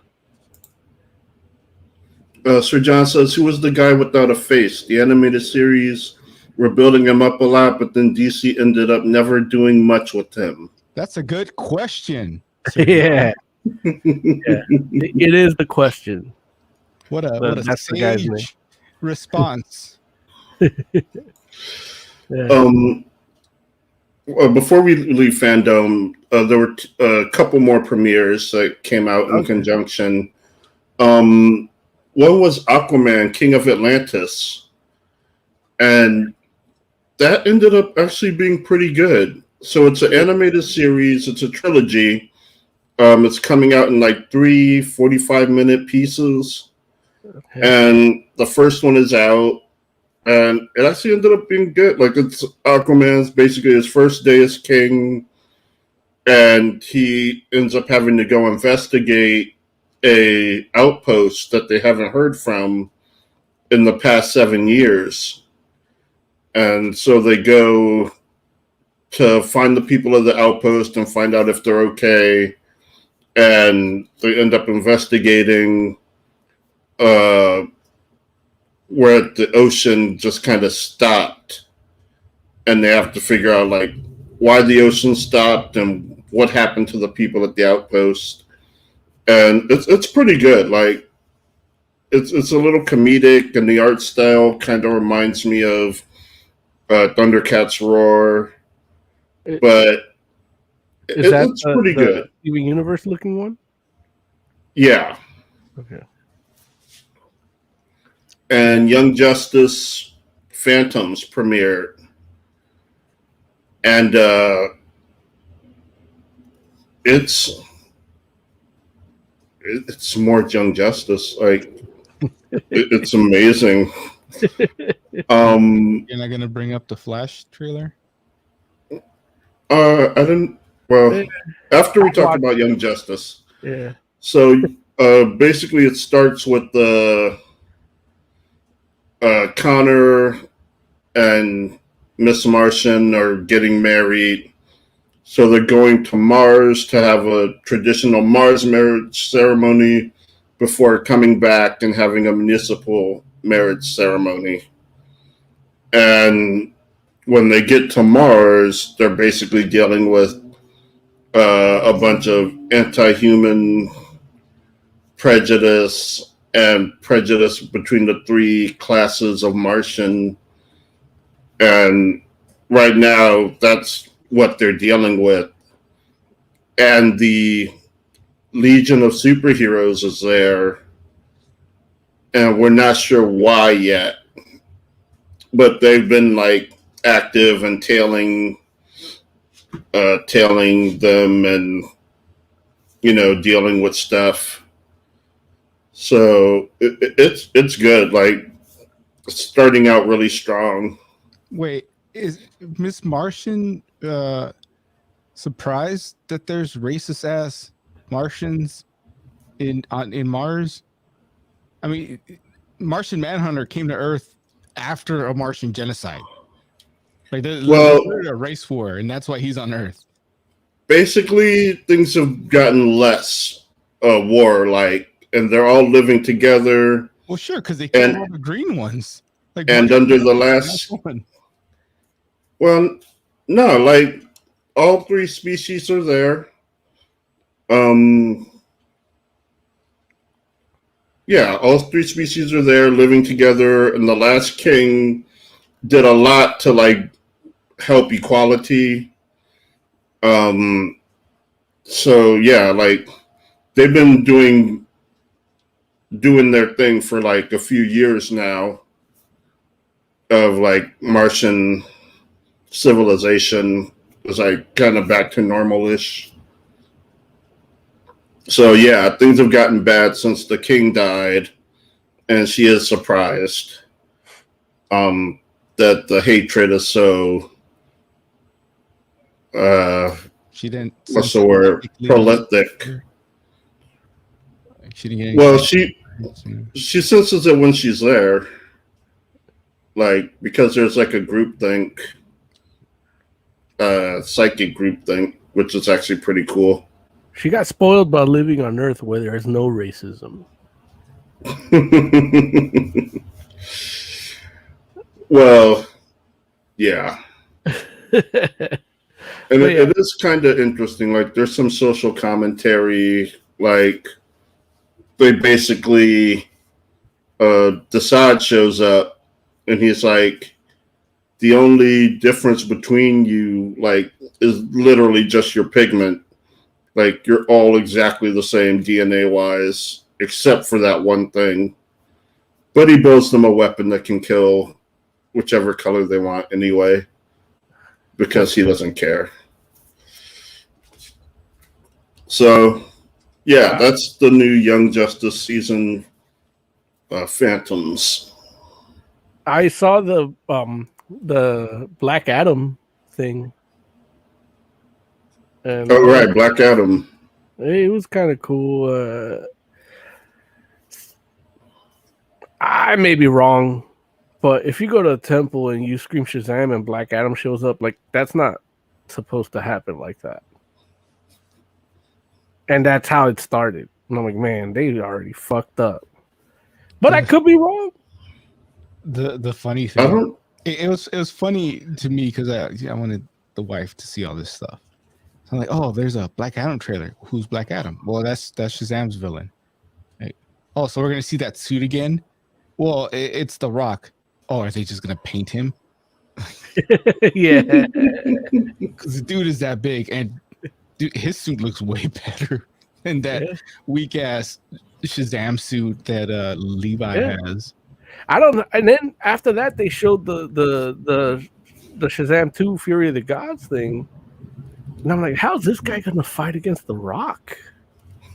Sir John says, who was the guy without a face? The animated series were building him up a lot, but then DC ended up never doing much with him. That's a good question. Yeah. It is the question. What a sage response. Before we leave Fandome, there were a couple more premieres that came out in conjunction. One was Aquaman, King of Atlantis. And that ended up actually being pretty good. So it's an animated series. It's a trilogy. It's coming out in like 3 45-minute pieces. Okay. And the first one is out. And it actually ended up being good. Like it's Aquaman's basically his first day as king. And he ends up having to go investigate a outpost that they haven't heard from in the past 7 years. And so they go to find the people of the outpost and find out if they're okay. And they end up investigating where the ocean just kind of stopped. And they have to figure out like why the ocean stopped and what happened to the people at the outpost. And it's pretty good. Like it's a little comedic, and the art style kind of reminds me of Thundercats Roar. But it's pretty good. Steven Universe looking one? Yeah. Okay. And Young Justice Phantoms premiered. And it's more Young Justice. Like it's amazing. You're not gonna bring up the Flash trailer? I didn't. Well, after we talked about Young Justice. Yeah. So basically, it starts with Connor and Miss Martian are getting married. So they're going to Mars to have a traditional Mars marriage ceremony before coming back and having a municipal marriage ceremony. And when they get to Mars, they're basically dealing with a bunch of anti-human prejudice and prejudice between the three classes of Martian. And right now, that's what they're dealing with. And the Legion of Superheroes is there, and we're not sure why yet. But they've been like active and tailing them, and dealing with stuff. So it's good. Like, it's starting out really strong. Wait, is Miss Martian surprised that there's racist ass Martians in Mars? I mean, Martian Manhunter came to Earth after a Martian genocide. Like, there's a race war, and that's why he's on Earth. Basically, things have gotten less war-like, and they're all living together. Well, sure, because they killed all the green ones. Like, and under the last one. Well, no, like all three species are there. Yeah, all three species are there living together, and the last king did a lot to like help equality. So yeah, like they've been doing their thing for like a few years now of like Martian civilization is like kind of back to normal-ish. So yeah, things have gotten bad since the king died, and she is surprised that the hatred is so she didn't. What's the word? Prolific. She didn't. Well, she senses it when she's there, like because there's like a group think, psychic group thing, which is actually pretty cool. She got spoiled by living on Earth where there is no racism. Well, yeah. And it is kind of interesting. Like, there's some social commentary. Like, they basically, Desaad shows up, and he's like, the only difference between you, like, is literally just your pigment. Like, you're all exactly the same DNA-wise, except for that one thing. But he builds them a weapon that can kill whichever color they want anyway, because he doesn't care. So, yeah, that's the new Young Justice season, Phantoms. I saw the Black Adam thing. And right, Black Adam. It was kind of cool. I may be wrong, but if you go to a temple and you scream Shazam and Black Adam shows up, like, that's not supposed to happen like that. And that's how it started. And I'm like, man, they already fucked up. But I could be wrong. The funny thing, it was funny to me because I wanted the wife to see all this stuff. I'm like, oh, there's a Black Adam trailer. Who's Black Adam? Well, that's Shazam's villain. Like, oh, so we're gonna see that suit again? Well, it's The Rock. Oh, are they just gonna paint him? Yeah, because the dude is that big, and dude, his suit looks way better than that weak ass Shazam suit that Levi has. I don't know. And then after that, they showed the Shazam 2 Fury of the Gods thing. And I'm like, how's this guy going to fight against The Rock?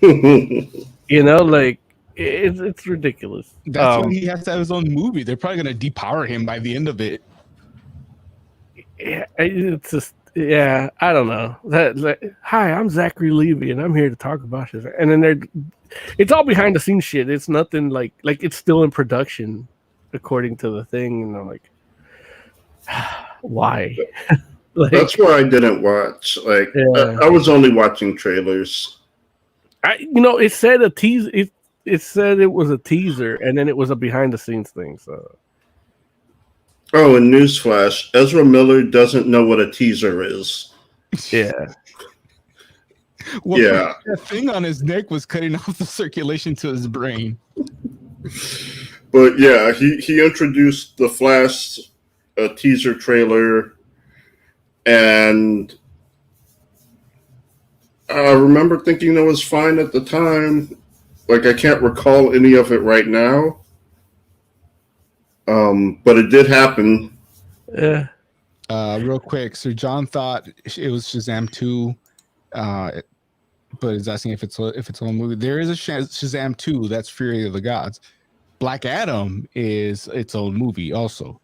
Like, it's ridiculous. That's why he has to have his own movie. They're probably going to depower him by the end of it. Yeah, it's just, I don't know. Hi, I'm Zachary Levi, and I'm here to talk about Shazam. And then it's all behind the scenes shit. It's nothing like it's still in production, according to the thing. And I'm like, why? That's why I didn't watch. Like, I was only watching trailers. It said a teaser. It said it was a teaser, and then it was a behind the scenes thing. So, Oh, and newsflash: Ezra Miller doesn't know what a teaser is. Yeah. Well, Yeah. that thing on his neck was cutting off the circulation to his brain. But yeah, he introduced the Flash teaser trailer, and I remember thinking it was fine at the time. Like, I can't recall any of it right now. But it did happen. Yeah. Real quick, Sir John thought it was Shazam 2, but is asking if it's a movie. There is a Shazam 2, that's Fury of the Gods. Black Adam is its own movie also.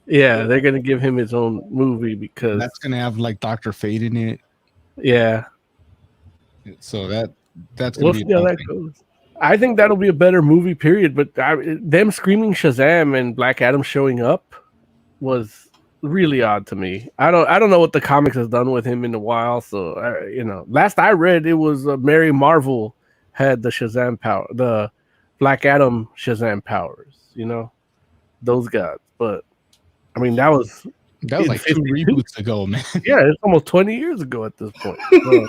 Yeah, they're gonna give him his own movie because That's gonna have like Dr. Fate in it. Yeah. So that's gonna We'll be see how that goes. I think that'll be a better movie, period. But them screaming Shazam and Black Adam showing up was really odd to me. I don't know what the comics has done with him in a while. So last I read, it was Mary Marvel had the Shazam power, the Black Adam Shazam powers. Those guys. But I mean, that was like 2 reboots ago, man. Yeah, it's almost 20 years ago at this point. So,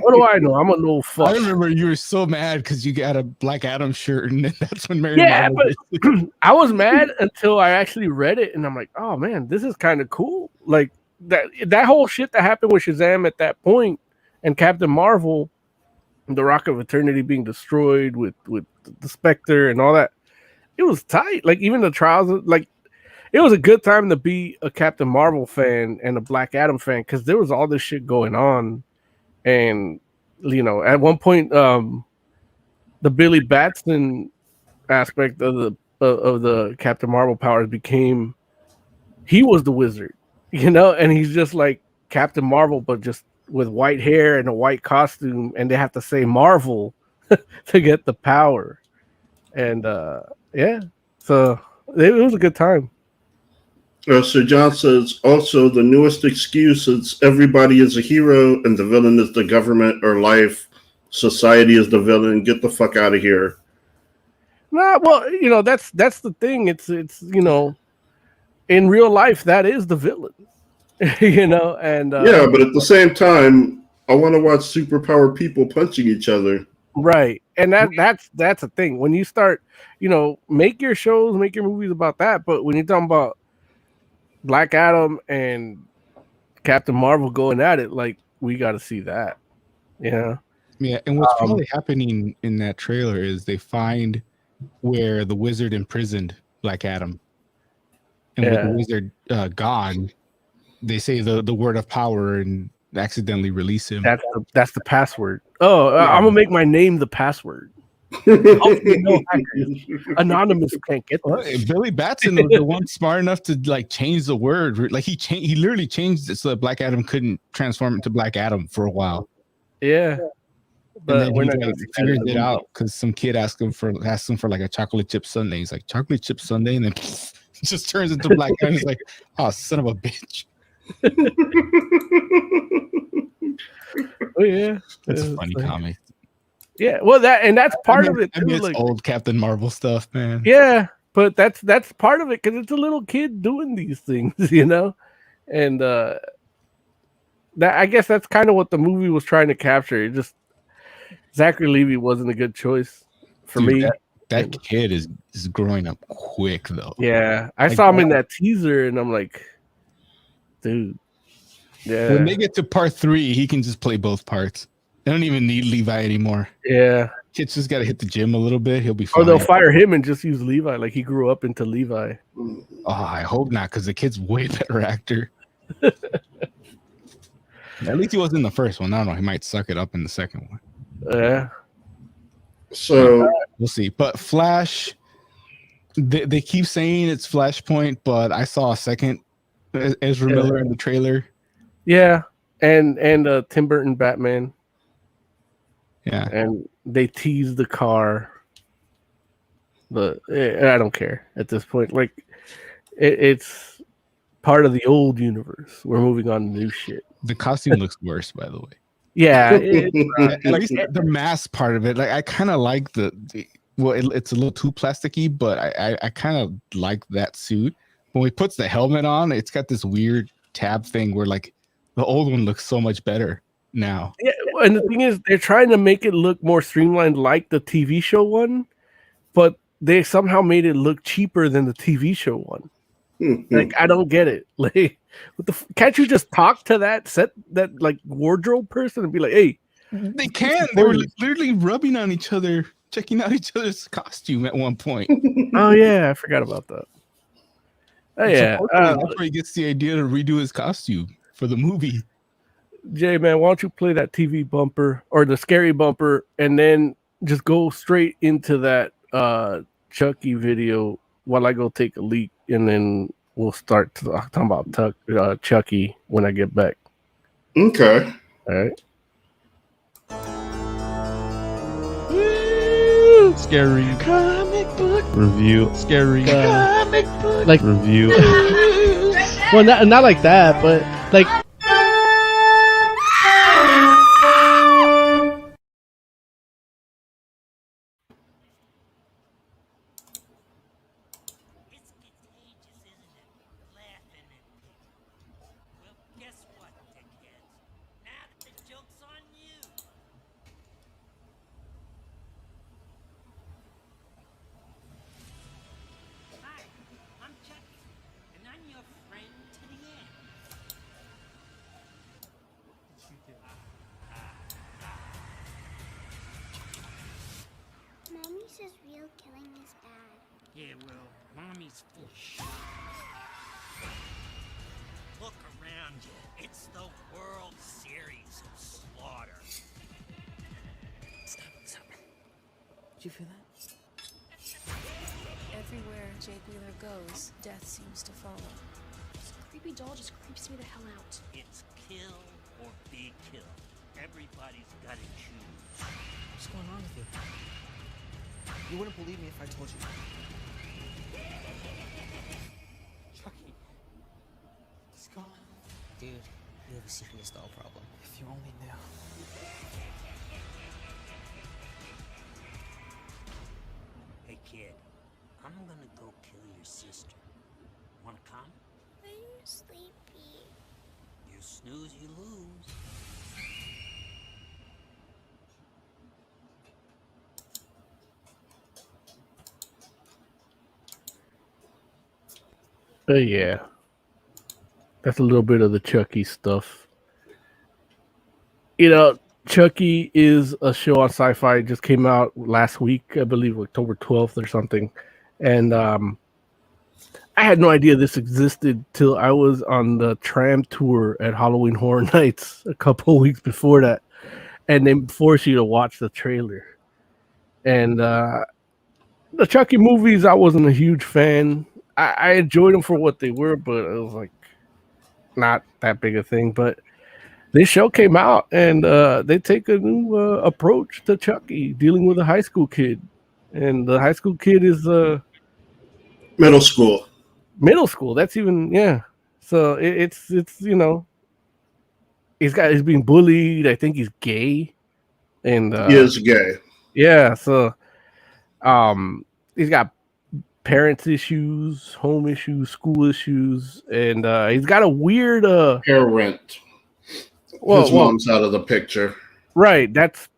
what do I know? I'm a no fuck. I remember you were so mad because you got a Black Adam shirt, and that's when Mary. Yeah, but I was mad until I actually read it, and I'm like, oh man, this is kind of cool. Like that whole shit that happened with Shazam at that point, and Captain Marvel, the Rock of Eternity being destroyed with the Spectre and all that. It was tight. Like even the trials, like. It was a good time to be a Captain Marvel fan and a Black Adam fan because there was all this shit going on, and at one point, the Billy Batson aspect of the Captain Marvel powers became he was the wizard, and he's just like Captain Marvel, but just with white hair and a white costume, and they have to say Marvel to get the power, and so it was a good time. Sir John says, also, the newest excuse is everybody is a hero and the villain is the government or life. Society is the villain. Get the fuck out of here. Nah, well, that's the thing. It's in real life, that is the villain. And yeah, but at the same time, I want to watch superpowered people punching each other. Right. And that's a thing. When you start, make your shows, make your movies about that. But when you're talking about Black Adam and Captain Marvel going at it, like, we got to see that. Yeah. And what's probably happening in that trailer is they find where the wizard imprisoned Black Adam, and with the wizard gone, they say the word of power and accidentally release him. That's the password. Oh, yeah. I'm gonna make my name the password. Hopefully no hackers. Anonymous can't get this. Billy Batson was the one smart enough to like change the word. Like he literally changed it so that Black Adam couldn't transform into Black Adam for a while. Yeah. But we're not gonna figure it out because some kid asked him for like a chocolate chip sundae. He's like, chocolate chip sundae, and then just turns into Black Adam. He's like, oh, son of a bitch. Oh yeah, that's a funny comic. Yeah, well, that's part of it too. It's like old Captain Marvel stuff, man. Yeah, but that's part of it because it's a little kid doing these things, and that I guess that's kind of what the movie was trying to capture. It just Zachary Levi wasn't a good choice for me. That kid is growing up quick though. Yeah, I saw him in that teaser, and I'm like, dude. Yeah. When they get to part 3, he can just play both parts. They don't even need Levi anymore. Yeah. Kid's just got to hit the gym a little bit. He'll be fine. Or they'll fire him and just use Levi. Like he grew up into Levi. Oh, I hope not, because the kid's way better actor. At least he was in the first one. I don't know. He might suck it up in the second one. Yeah. So we'll see. But Flash, they keep saying it's Flashpoint, but I saw a second Ezra Miller in the trailer. Yeah, and Tim Burton Batman. Yeah, and they tease the car, but I don't care at this point. Like, it's part of the old universe. We're moving on to new shit. The costume looks worse, by the way. Yeah, at least the mask part of it. Like, I kind of like it's a little too plasticky, but I kind of like that suit. when he puts the helmet on, it's got this weird tab thing where like the old one looks so much better now. Yeah, and the thing is, they're trying to make it look more streamlined, like the TV show one, but they somehow made it look cheaper than the TV show one. Like, I don't get it. Like, can't you just talk to that like wardrobe person and be like, "Hey"? They can. They were literally rubbing on each other, checking out each other's costume at one point. Oh yeah, I forgot about that. Oh yeah, that's where he gets the idea to redo his costume for the movie. Jay, man, why don't you play that TV bumper or the scary bumper, and then just go straight into that Chucky video while I go take a leak, and then we'll start talking about Chucky when I get back. Okay. All right. Scary comic book review. Scary comic book like review. Well, not like that, but like. Mommy says real killing is bad. Yeah, well, Mommy's full of shit. Look around you. It's the World Series of slaughter. Stop. Did you feel that? Everywhere Jake Wheeler goes, death seems to follow. This creepy doll just creeps me the hell out. It's kill or be killed. Everybody's got to choose. What's going on with you? You wouldn't believe me if I told you. Chucky. He's gone. Dude, you have a serious doll problem. If you only knew. Hey, kid. I'm gonna go kill your sister. Wanna come? I'm sleepy. You snooze, you lose. Yeah, that's a little bit of the Chucky stuff. You know, Chucky is a show on Sci-Fi. It just came out last week, I believe, October 12th or something. And I had no idea this existed till I was on the tram tour at Halloween Horror Nights a couple of weeks before that, and they force you to watch the trailer. And the Chucky movies, I wasn't a huge fan. I enjoyed them for what they were, but it was like not that big a thing. But this show came out, and they take a new approach to Chucky, dealing with a high school kid, and the high school kid is middle school. Middle school. That's even So it's you know, he's being bullied. I think he's gay, and he is gay. Yeah. So he's got parents issues, home issues, school issues, and he's got a weird parent. His mom's out of the picture. Right, that's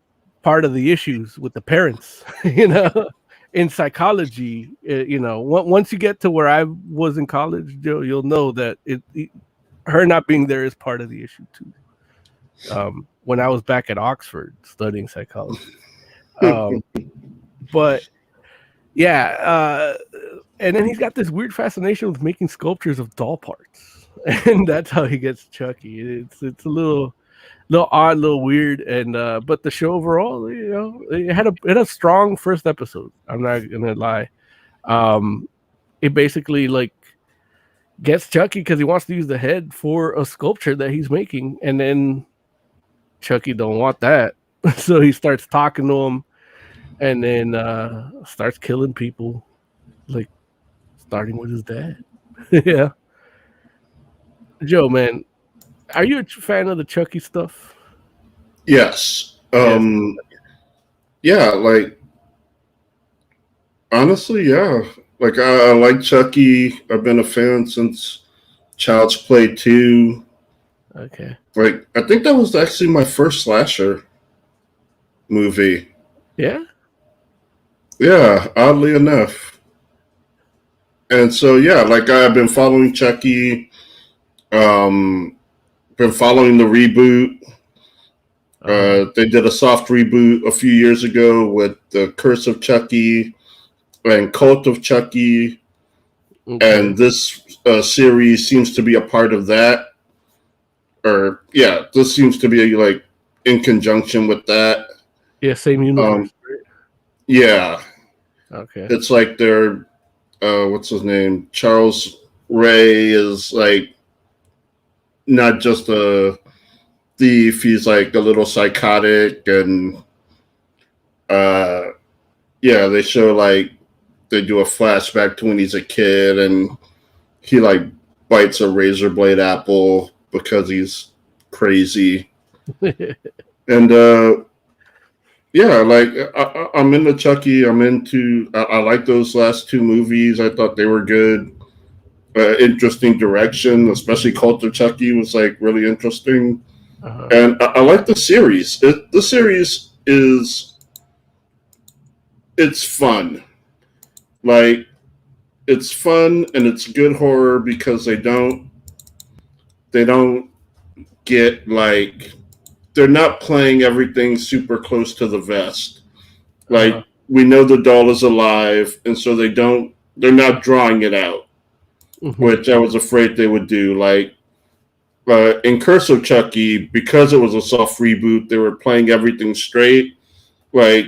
part of the issues with the parents. You know, in psychology, you know, once you get to where I was in college, Joe, you'll know that her not being there is part of the issue too. When I was back at Oxford studying psychology, but. Yeah, and then he's got this weird fascination with making sculptures of doll parts, and that's how he gets Chucky. It's a little odd, a little weird, and but the show overall, you know, it had a strong first episode. I'm not gonna lie. It basically like gets Chucky because he wants to use the head for a sculpture that he's making, and then Chucky don't want that, so he starts talking to him. And then starts killing people, like starting with his dad. Yeah. Joe, man, are you a fan of the Chucky stuff? Yes. Yeah, like honestly, yeah. Like I like Chucky. I've been a fan since Child's Play 2. Okay. Like I think that was actually my first slasher movie. Yeah. Yeah, oddly enough. And so yeah, like I've been following Chucky. Been following the reboot. They did a soft reboot a few years ago with The Curse of Chucky and Cult of Chucky. Okay. And this series seems to be a part of that. Or, yeah, this seems to be like in conjunction with that. Yeah, same universe. Yeah. Okay. It's like they're, what's his name? Charles Ray is like not just a thief, he's like a little psychotic, and yeah, they show like they do a flashback to when he's a kid and he like bites a razor blade apple because he's crazy. And yeah, like I'm into Chucky. I like those last two movies. I thought they were good. Interesting direction, especially Cult of Chucky was like really interesting. And I like the series. The series it's fun. Like it's fun and it's good horror because they don't get like they're not playing everything super close to the vest. Like we know the doll is alive, and so they're not drawing it out, which I was afraid they would do. Like in Curse of Chucky, because it was a soft reboot, they were playing everything straight. Like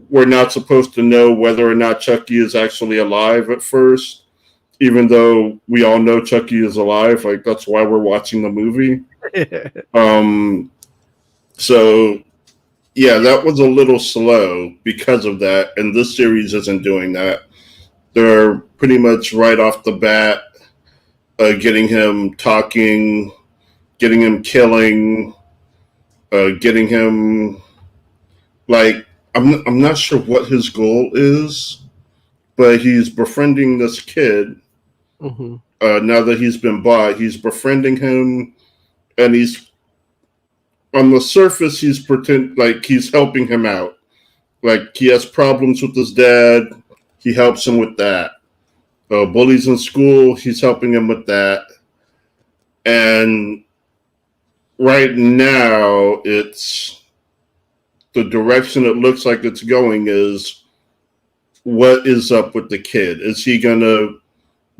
we're not supposed to know whether or not Chucky is actually alive at first, even though we all know Chucky is alive. Like that's why we're watching the movie. So yeah, that was a little slow because of that, and this series isn't doing that. They're pretty much right off the bat getting him talking, getting him killing, getting him like I'm not sure what his goal is, but he's befriending this kid. Now that he's been bought, he's befriending him, and he's on the surface he's like he's helping him out. Like he has problems with his dad, he helps him with that. Bullies in school, he's helping him with that. And right now, it's the direction it looks like it's going is what is up with the kid? Is he going to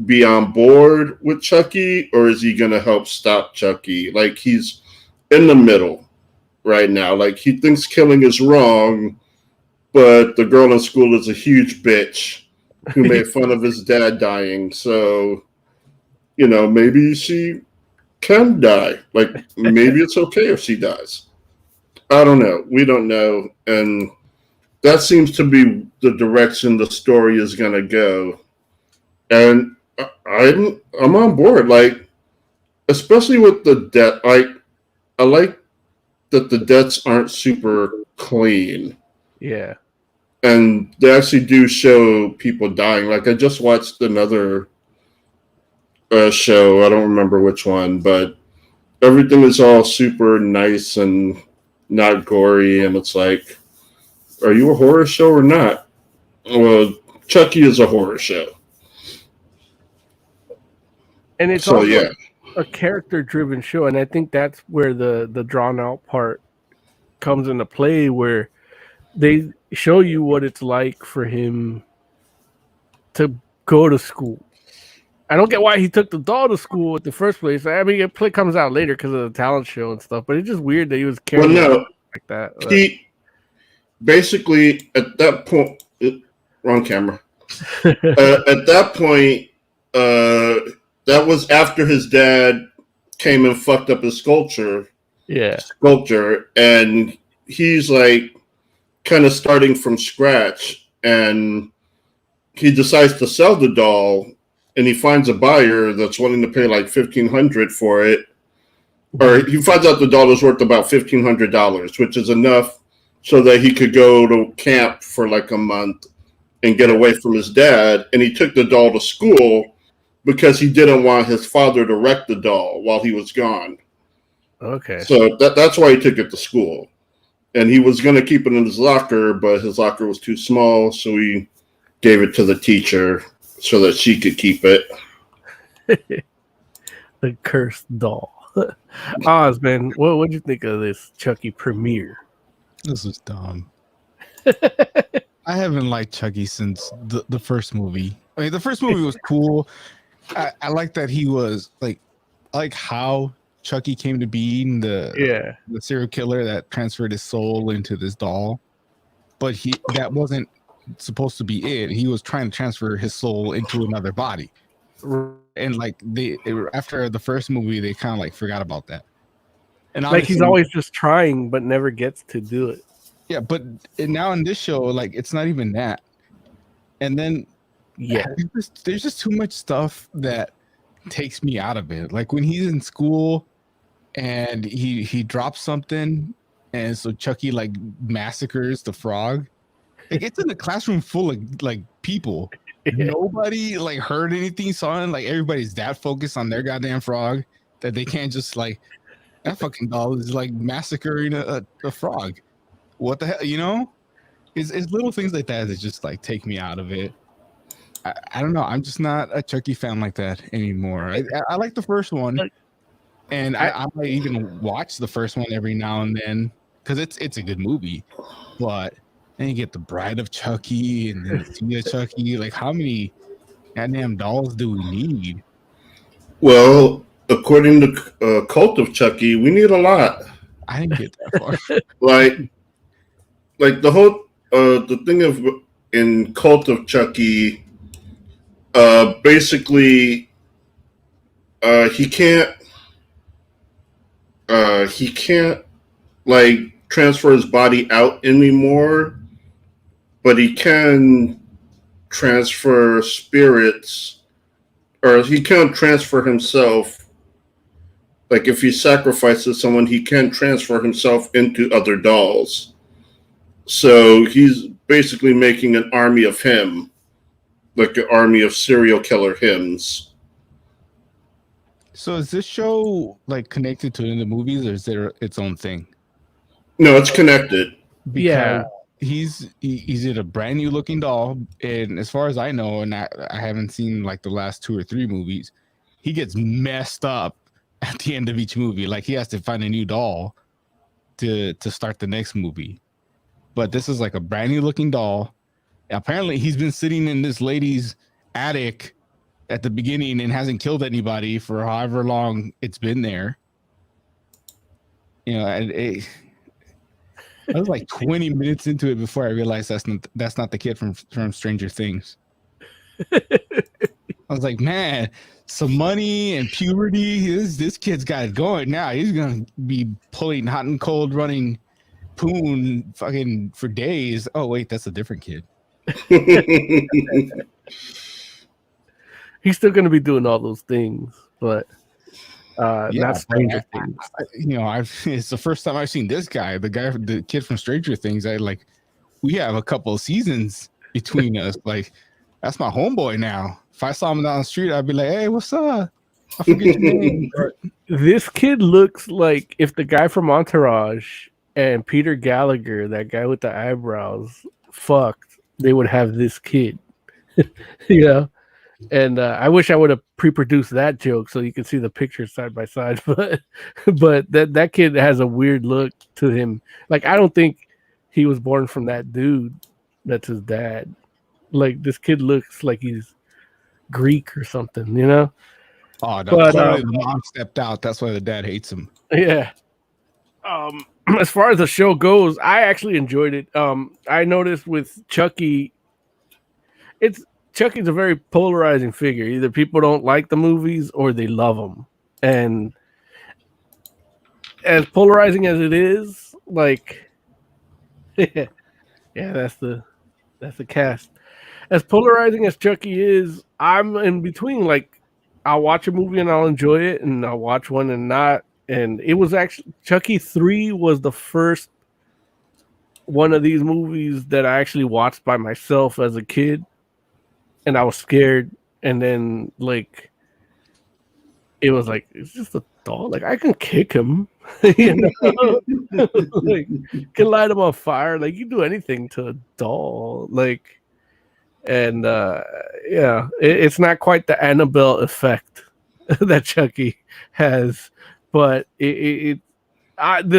be on board with Chucky, or is he going to help stop Chucky? Like he's in the middle right now. Like he thinks killing is wrong, but the girl in school is a huge bitch who made fun of his dad dying. So, you know, maybe she can die. Like maybe it's okay if she dies. I don't know. We don't know. And that seems to be the direction the story is going to go. And I'm on board. Like, especially with the death. I like that the deaths aren't super clean. Yeah. And they actually do show people dying. Like I just watched another show. I don't remember which one, but everything is all super nice and not gory. And it's like, are you a horror show or not? Well, Chucky is a horror show. And it's also a character-driven show, and I think that's where the drawn-out part comes into play, where they show you what it's like for him to go to school. I don't get why he took the doll to school in the first place. I mean, it comes out later because of the talent show and stuff, but it's just weird that he was carrying like that. He basically, at that point, wrong camera. At that point, that was after his dad came and fucked up his sculpture, and he's like kind of starting from scratch, and he decides to sell the doll, and he finds a buyer that's willing to pay like $1,500 for it, or he finds out the doll is worth about $1,500, which is enough so that he could go to camp for like a month and get away from his dad, and he took the doll to school because he didn't want his father to wreck the doll while he was gone. Okay. So that's why he took it to school. And he was going to keep it in his locker, but his locker was too small, so he gave it to the teacher so that she could keep it. The cursed doll. Oz, man, what'd you think of this Chucky premiere? This is dumb. I haven't liked Chucky since the first movie. I mean, the first movie was cool. I like that he was like, I like how Chucky came to be, the serial killer that transferred his soul into this doll. But that wasn't supposed to be it. He was trying to transfer his soul into another body. And like after the first movie, they kind of like forgot about that. And like he's always just trying, but never gets to do it. Yeah, but now in this show, like it's not even that. And then there's just too much stuff that takes me out of it. Like when he's in school and he drops something, and so Chucky like massacres the frog. Like it's in a classroom full of like people. Nobody like heard anything, saw it. Like everybody's that focused on their goddamn frog that they can't just like that fucking doll is like massacring a frog. What the hell, you know? It's little things like that that just like take me out of it. I don't know. I'm just not a Chucky fan like that anymore. I like the first one, and I might even watch the first one every now and then because it's a good movie. But then you get the Bride of Chucky and then the Tea of Chucky. Like, how many goddamn dolls do we need? Well, according to Cult of Chucky, we need a lot. I didn't get that far. like the whole the thing of in Cult of Chucky, basically, he can't like transfer his body out anymore, but he can transfer spirits, or he can transfer himself. Like if he sacrifices someone, he can transfer himself into other dolls. So he's basically making an army of him, like an army of serial killer hymns. So is this show like connected to the movies, or is there its own thing? No, it's connected. Because he's in a brand new looking doll, and as far as I know, and I haven't seen like the last 2 or 3 movies, he gets messed up at the end of each movie. Like he has to find a new doll to start the next movie. But this is like a brand new looking doll. Apparently he's been sitting in this lady's attic at the beginning and hasn't killed anybody for however long it's been there. You know, I was like 20 minutes into it before I realized that's not the kid from Stranger Things. I was like, man, some money and puberty. This kid's got it going now. He's gonna be pulling hot and cold running poon fucking for days. Oh wait, that's a different kid. He's still gonna be doing all those things, but not Stranger Things. It's the first time I've seen this guy, the kid from Stranger Things. We have a couple of seasons between us. Like, that's my homeboy now. If I saw him down the street, I'd be like, hey, what's up? I forget your name. This kid looks like if the guy from Entourage and Peter Gallagher, that guy with the eyebrows, fucked, they would have this kid. You know? And I wish I would have pre-produced that joke so you could see the pictures side by side. But that kid has a weird look to him. Like, I don't think he was born from that dude that's his dad. Like, this kid looks like he's Greek or something, you know? Oh, no, but the mom stepped out. That's why the dad hates him. Yeah. As far as the show goes, I actually enjoyed it. I noticed with Chucky, Chucky's a very polarizing figure. Either people don't like the movies or they love them. And as polarizing as it is, like, yeah, that's the cast. As polarizing as Chucky is, I'm in between. Like, I'll watch a movie and I'll enjoy it, and I'll watch one and not. And it was actually Chucky 3 was the first one of these movies that I actually watched by myself as a kid, and I was scared, and then like it was like it's just a doll. Like I can kick him, you know, like can light him on fire. Like you do anything to a doll, like. And yeah, it's not quite the Annabelle effect that Chucky has, but the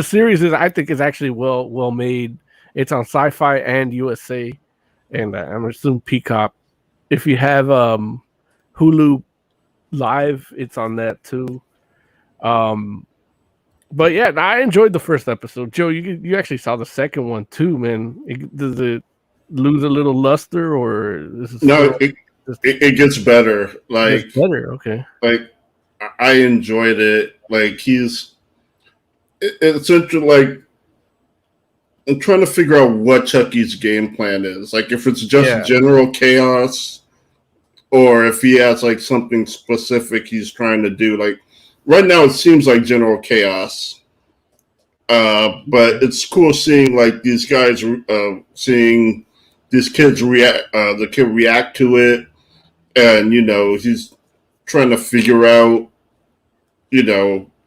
series is, I think, is actually well made. It's on Sci-Fi and USA, and I'm assuming Peacock. If you have Hulu Live, it's on that too. But yeah, I enjoyed the first episode. Joe, you actually saw the second one too, man. Does it lose a little luster, or this is no? It gets better. Like gets better. Okay. Like I enjoyed it. Like it's interesting. Like I'm trying to figure out what Chucky's game plan is. Like if it's just general chaos, or if he has like something specific he's trying to do. Like right now, it seems like general chaos. But it's cool seeing like these guys seeing these kids react. The kid react to it, and he's trying to figure out,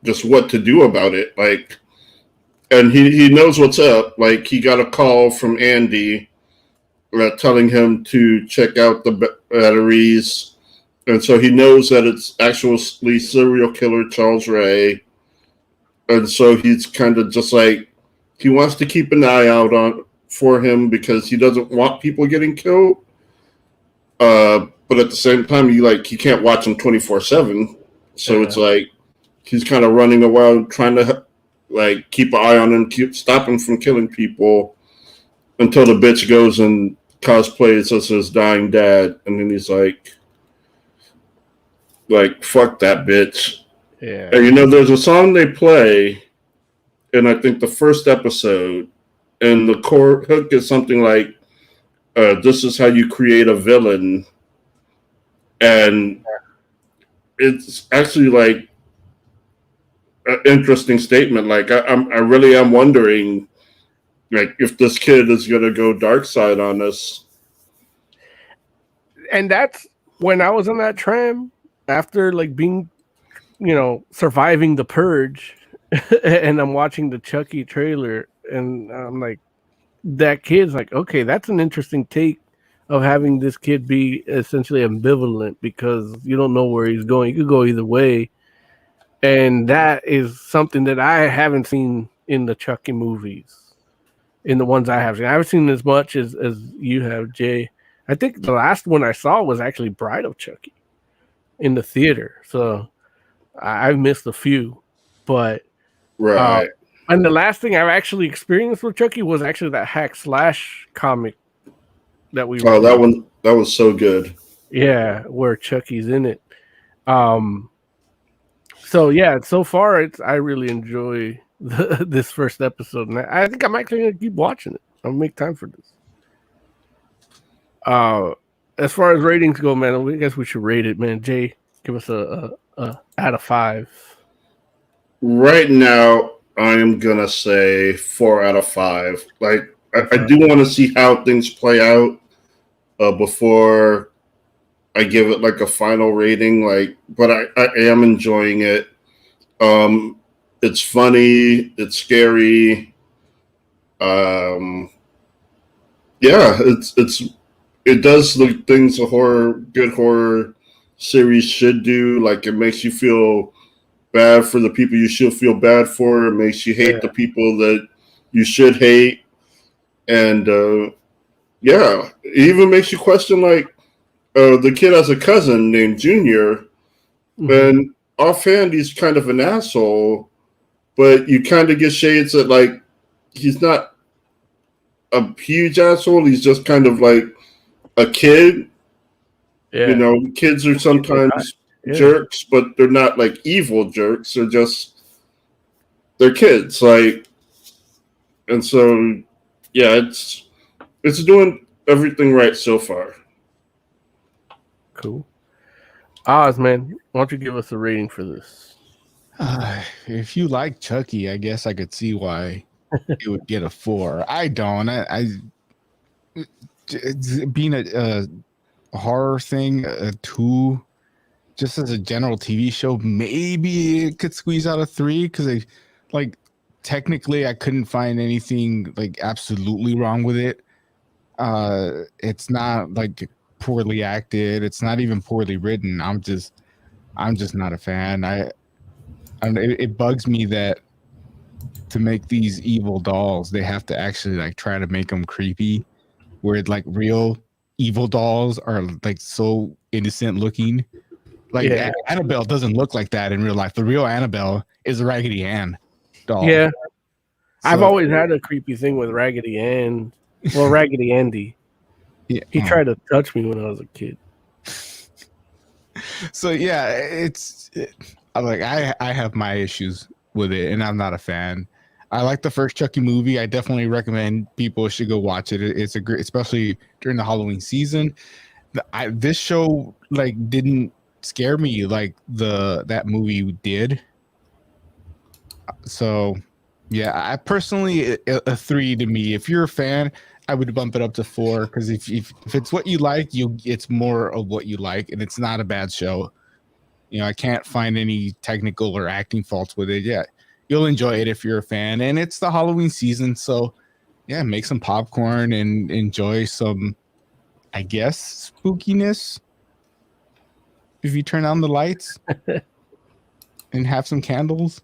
just what to do about it. Like, and he knows what's up. Like he got a call from Andy telling him to check out the batteries, and so he knows that it's actually serial killer Charles Ray. And so he's kind of just like, he wants to keep an eye out for him because he doesn't want people getting killed. But at the same time, he can't watch him 24/7. So it's like he's kind of running around trying to like keep an eye on him, stop him from killing people until the bitch goes and cosplays as his dying dad, and then he's like fuck that bitch. Yeah. And there's a song they play in I think the first episode, and the core hook is something like, "This is how you create a villain," and it's actually like an interesting statement. Like I really am wondering, like if this kid is gonna go dark side on us. And that's when I was on that tram after like being, surviving the purge, and I'm watching the Chucky trailer, and I'm like, that kid's like, okay, that's an interesting take of having this kid be essentially ambivalent because you don't know where he's going. You could go either way. And that is something that I haven't seen in the Chucky movies, in the ones I have seen. I haven't seen as much as you have, Jay. I think the last one I saw was actually Bride of Chucky in the theater. So I've missed a few, but right. And the last thing I've actually experienced with Chucky was actually that Hack Slash comic that we. Oh, that was so good. Yeah, where Chucky's in it. So yeah, so far I really enjoy this first episode, and I think I'm actually gonna keep watching it. I'll make time for this. As far as ratings go, man, I guess we should rate it, man. Jay, give us a out of 5. Right now, I am gonna say 4 out of 5. Like I do want to see how things play out before I give it like a final rating. Like, but I am enjoying it. It's funny. It's scary. Yeah, it does the things a good horror series should do. Like it makes you feel bad for the people you should feel bad for. It makes you hate the people that you should hate. And yeah, it even makes you question like the kid has a cousin named Junior, and offhand he's kind of an asshole, but you kind of get shades that like he's not a huge asshole. He's just kind of like a kid. Yeah. Kids are sometimes jerks, but they're not like evil jerks. They're kids. Like, and so, yeah, it's doing everything right so far. Cool. Oz, man, why don't you give us a rating for this? If you like Chucky, I guess I could see why it would get a 4. I don't. Being a horror thing, a 2, just as a general TV show, maybe it could squeeze out a 3 because technically I couldn't find anything like absolutely wrong with it. It's not like poorly acted. It's not even poorly written. I'm just not a fan. It bugs me that to make these evil dolls, they have to actually like try to make them creepy, where like real evil dolls are like so innocent looking. Like Annabelle doesn't look like that in real life. The real Annabelle is a Raggedy Ann doll. Yeah. I've always had a creepy thing with Raggedy Ann. Well, Raggedy Andy. Yeah. He tried to touch me when I was a kid. So yeah, I have my issues with it, and I'm not a fan. I like the first Chucky movie. I definitely recommend people should go watch it. It's a great, especially during the Halloween season. This show like didn't scare me like that movie did. So yeah, I personally a 3 to me. If you're a fan, I would bump it up to 4 because if it's what you like, it's more of what you like, and it's not a bad show. You know, I can't find any technical or acting faults with it yet. You'll enjoy it if you're a fan, and it's the Halloween season, so yeah, make some popcorn and enjoy some, I guess, spookiness. If you turn on the lights and have some candles.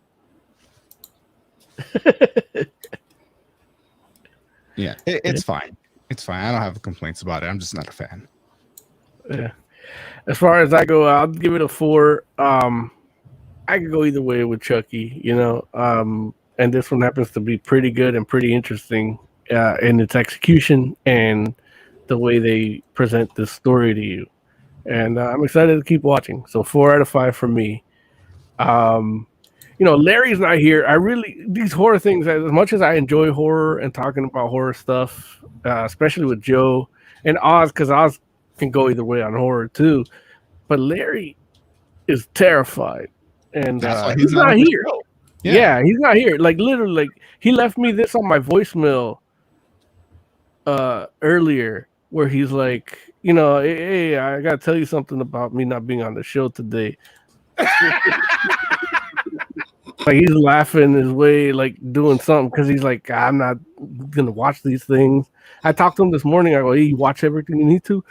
Yeah, it's fine. It's fine. I don't have complaints about it. I'm just not a fan. Yeah. As far as I go, I'll give it a 4. I could go either way with Chucky, you know. And this one happens to be pretty good and pretty interesting in its execution and the way they present this story to you. And I'm excited to keep watching. So 4 out of 5 for me. You know, Larry's not here. These horror things, as much as I enjoy horror and talking about horror stuff, especially with Joe and Oz, because Oz can go either way on horror too. But Larry is terrified. And he's not here. Yeah, he's not here. Like literally, like he left me this on my voicemail earlier, where he's like, you know, hey, I gotta tell you something about me not being on the show today. Like he's laughing his way, like doing something because he's like, I'm not gonna watch these things. I talked to him this morning. I go, hey, you watch everything you need to.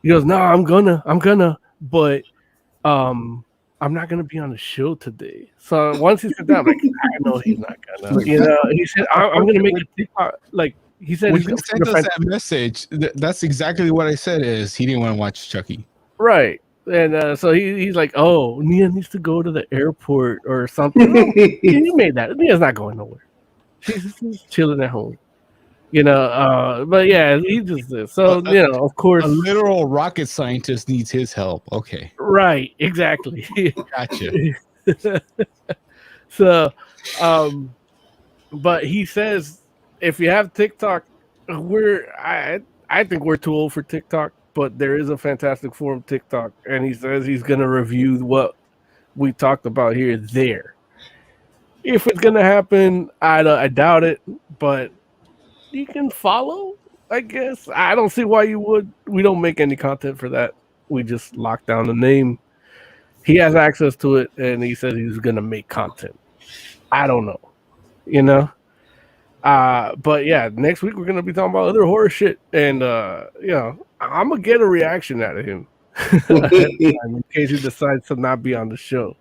He goes, no, I'm gonna, but I'm not gonna be on the show today. So once he said that, I'm like, I know he's not gonna. You know, he said, I'm gonna make a TikTok. Like he said, when he sent us that message, that's exactly what I said. Is he didn't want to watch Chucky, right? And so he's like, oh, Nia needs to go to the airport or something. He made that. Nia's not going nowhere. She's chilling at home. You know, but yeah, he just did. So, you know, of course. A literal rocket scientist needs his help. Okay. Right, exactly. Gotcha. So, but he says, if you have TikTok, I think we're too old for TikTok. But there is a Fantastic Forum TikTok, and he says he's going to review what we talked about here there. If it's going to happen, I doubt it, but you can follow, I guess. I don't see why you would. We don't make any content for that. We just lock down the name. He has access to it, and he says he's going to make content. I don't know, you know? But yeah, next week we're going to be talking about other horror shit, and, you know, I'm gonna get a reaction out of him in case he decides to not be on the show.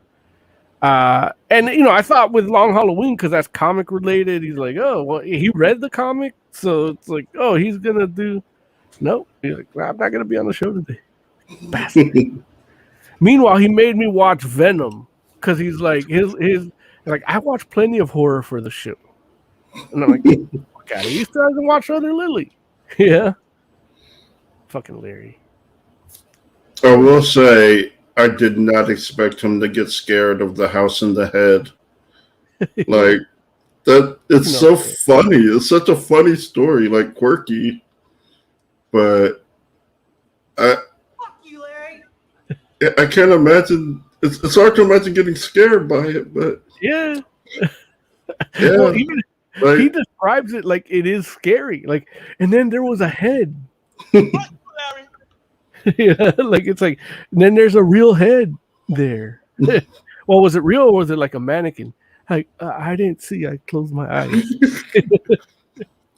And you know, I thought with Long Halloween, because that's comic related, he's like, oh, well, he read the comic, so it's like, oh, he's gonna do. No, he's like, well, I'm not gonna be on the show today. Bastard. Meanwhile, he made me watch Venom because he's like, his like, I watch plenty of horror for the show, and I'm like, okay, he still hasn't watched Other Lily. Yeah. Fucking Larry. I will say I did not expect him to get scared of the house in the head. Like that, it's so funny. It's such a funny story, like quirky. But I can't imagine. It's hard to imagine getting scared by it. But yeah. Yeah. Well, Right? He describes it like it is scary. Like, and then there was a head. Yeah, like it's like, and then there's a real head there. Well, was it real or was it like a mannequin? Like, I didn't see. I closed my eyes.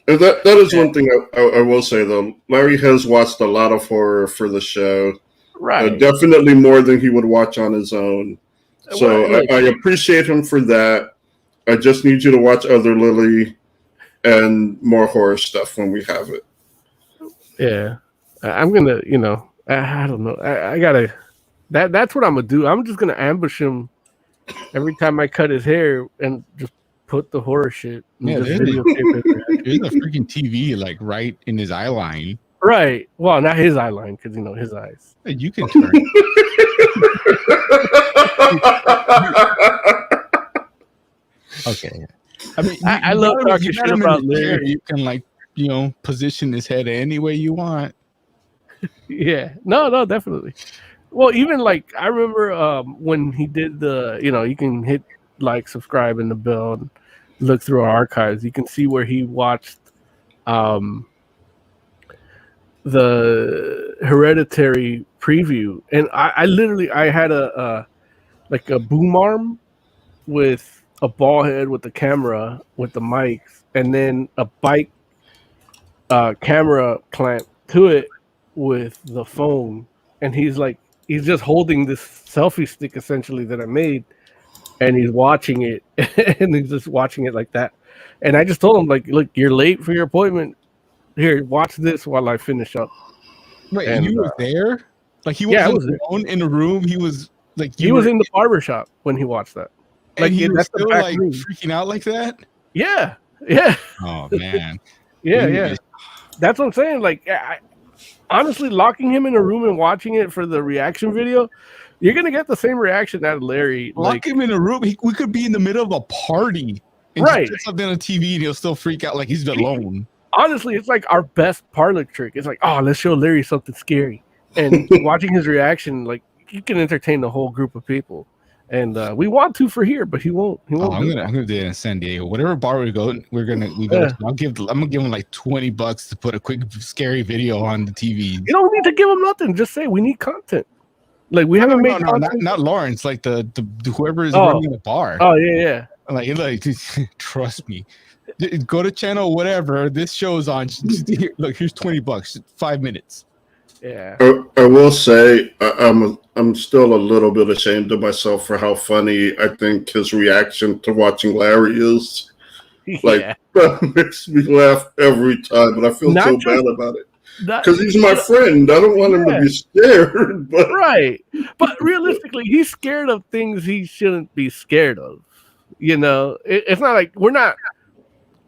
And that is one thing I will say though. Larry has watched a lot of horror for the show, Right? definitely more than he would watch on his own. So Right. I appreciate him for that. I just need you to watch Other Lily and more horror stuff when we have it. Yeah, I'm gonna. I don't know. I gotta. That's what I'm gonna do. I'm just gonna ambush him every time I cut his hair and just put the horror shit. And Yeah, just there's videotape it. there's a freaking TV like right in his eye line. Right. Well, not his eye line because his eyes. Hey, you can turn. Okay. I mean, I love talking shit about Larry. You can position his head any way you want. Yeah. No, definitely. Well, even like I remember when he did the, you can hit like, subscribe, and the bell, and look through our archives. You can see where he watched the Hereditary preview, and I literally had a boom arm with a ball head with the camera with the mics, and then a bike camera clamp to it with the phone, and he's just holding this selfie stick essentially that I made, and he's watching it, and he's just watching it like that. And I just told him, like, look, you're late for your appointment. Here, watch this while I finish up. Wait, and you were there? Like, he yeah, wasn't alone in the room. He was like, he was in the barber shop when he watched that. Like, he was that's still the back like room. freaking out like that. Yeah. Oh man. Yeah. That's what I'm saying. Like, honestly, locking him in a room and watching it for the reaction video, you're gonna get the same reaction out of Larry. Lock him in a room. We could be in the middle of a party, and right? Just put something on TV, and he'll still freak out like he's alone. Honestly, it's like our best parlor trick. It's like, oh, let's show Larry something scary, and watching his reaction, like, you can entertain the whole group of people. And we want to for here, but he won't. I'm gonna do it in San Diego. Whatever bar we go, we go. Yeah. I'm gonna give him like $20 to put a quick scary video on the TV. You don't need to give him nothing. Just say we need content. Like, we haven't made content. Not Lawrence. Like the whoever is running the bar. Oh yeah. Like trust me. Go to channel whatever this show's on. Look, here's $20. 5 minutes. Yeah. I will say I'm still a little bit ashamed of myself for how funny I think his reaction to watching Larry is. Like, that makes me laugh every time, but I feel so bad about it. Because he's my friend. I don't want him to be scared. But. Right. But realistically, he's scared of things he shouldn't be scared of. It's not like we're not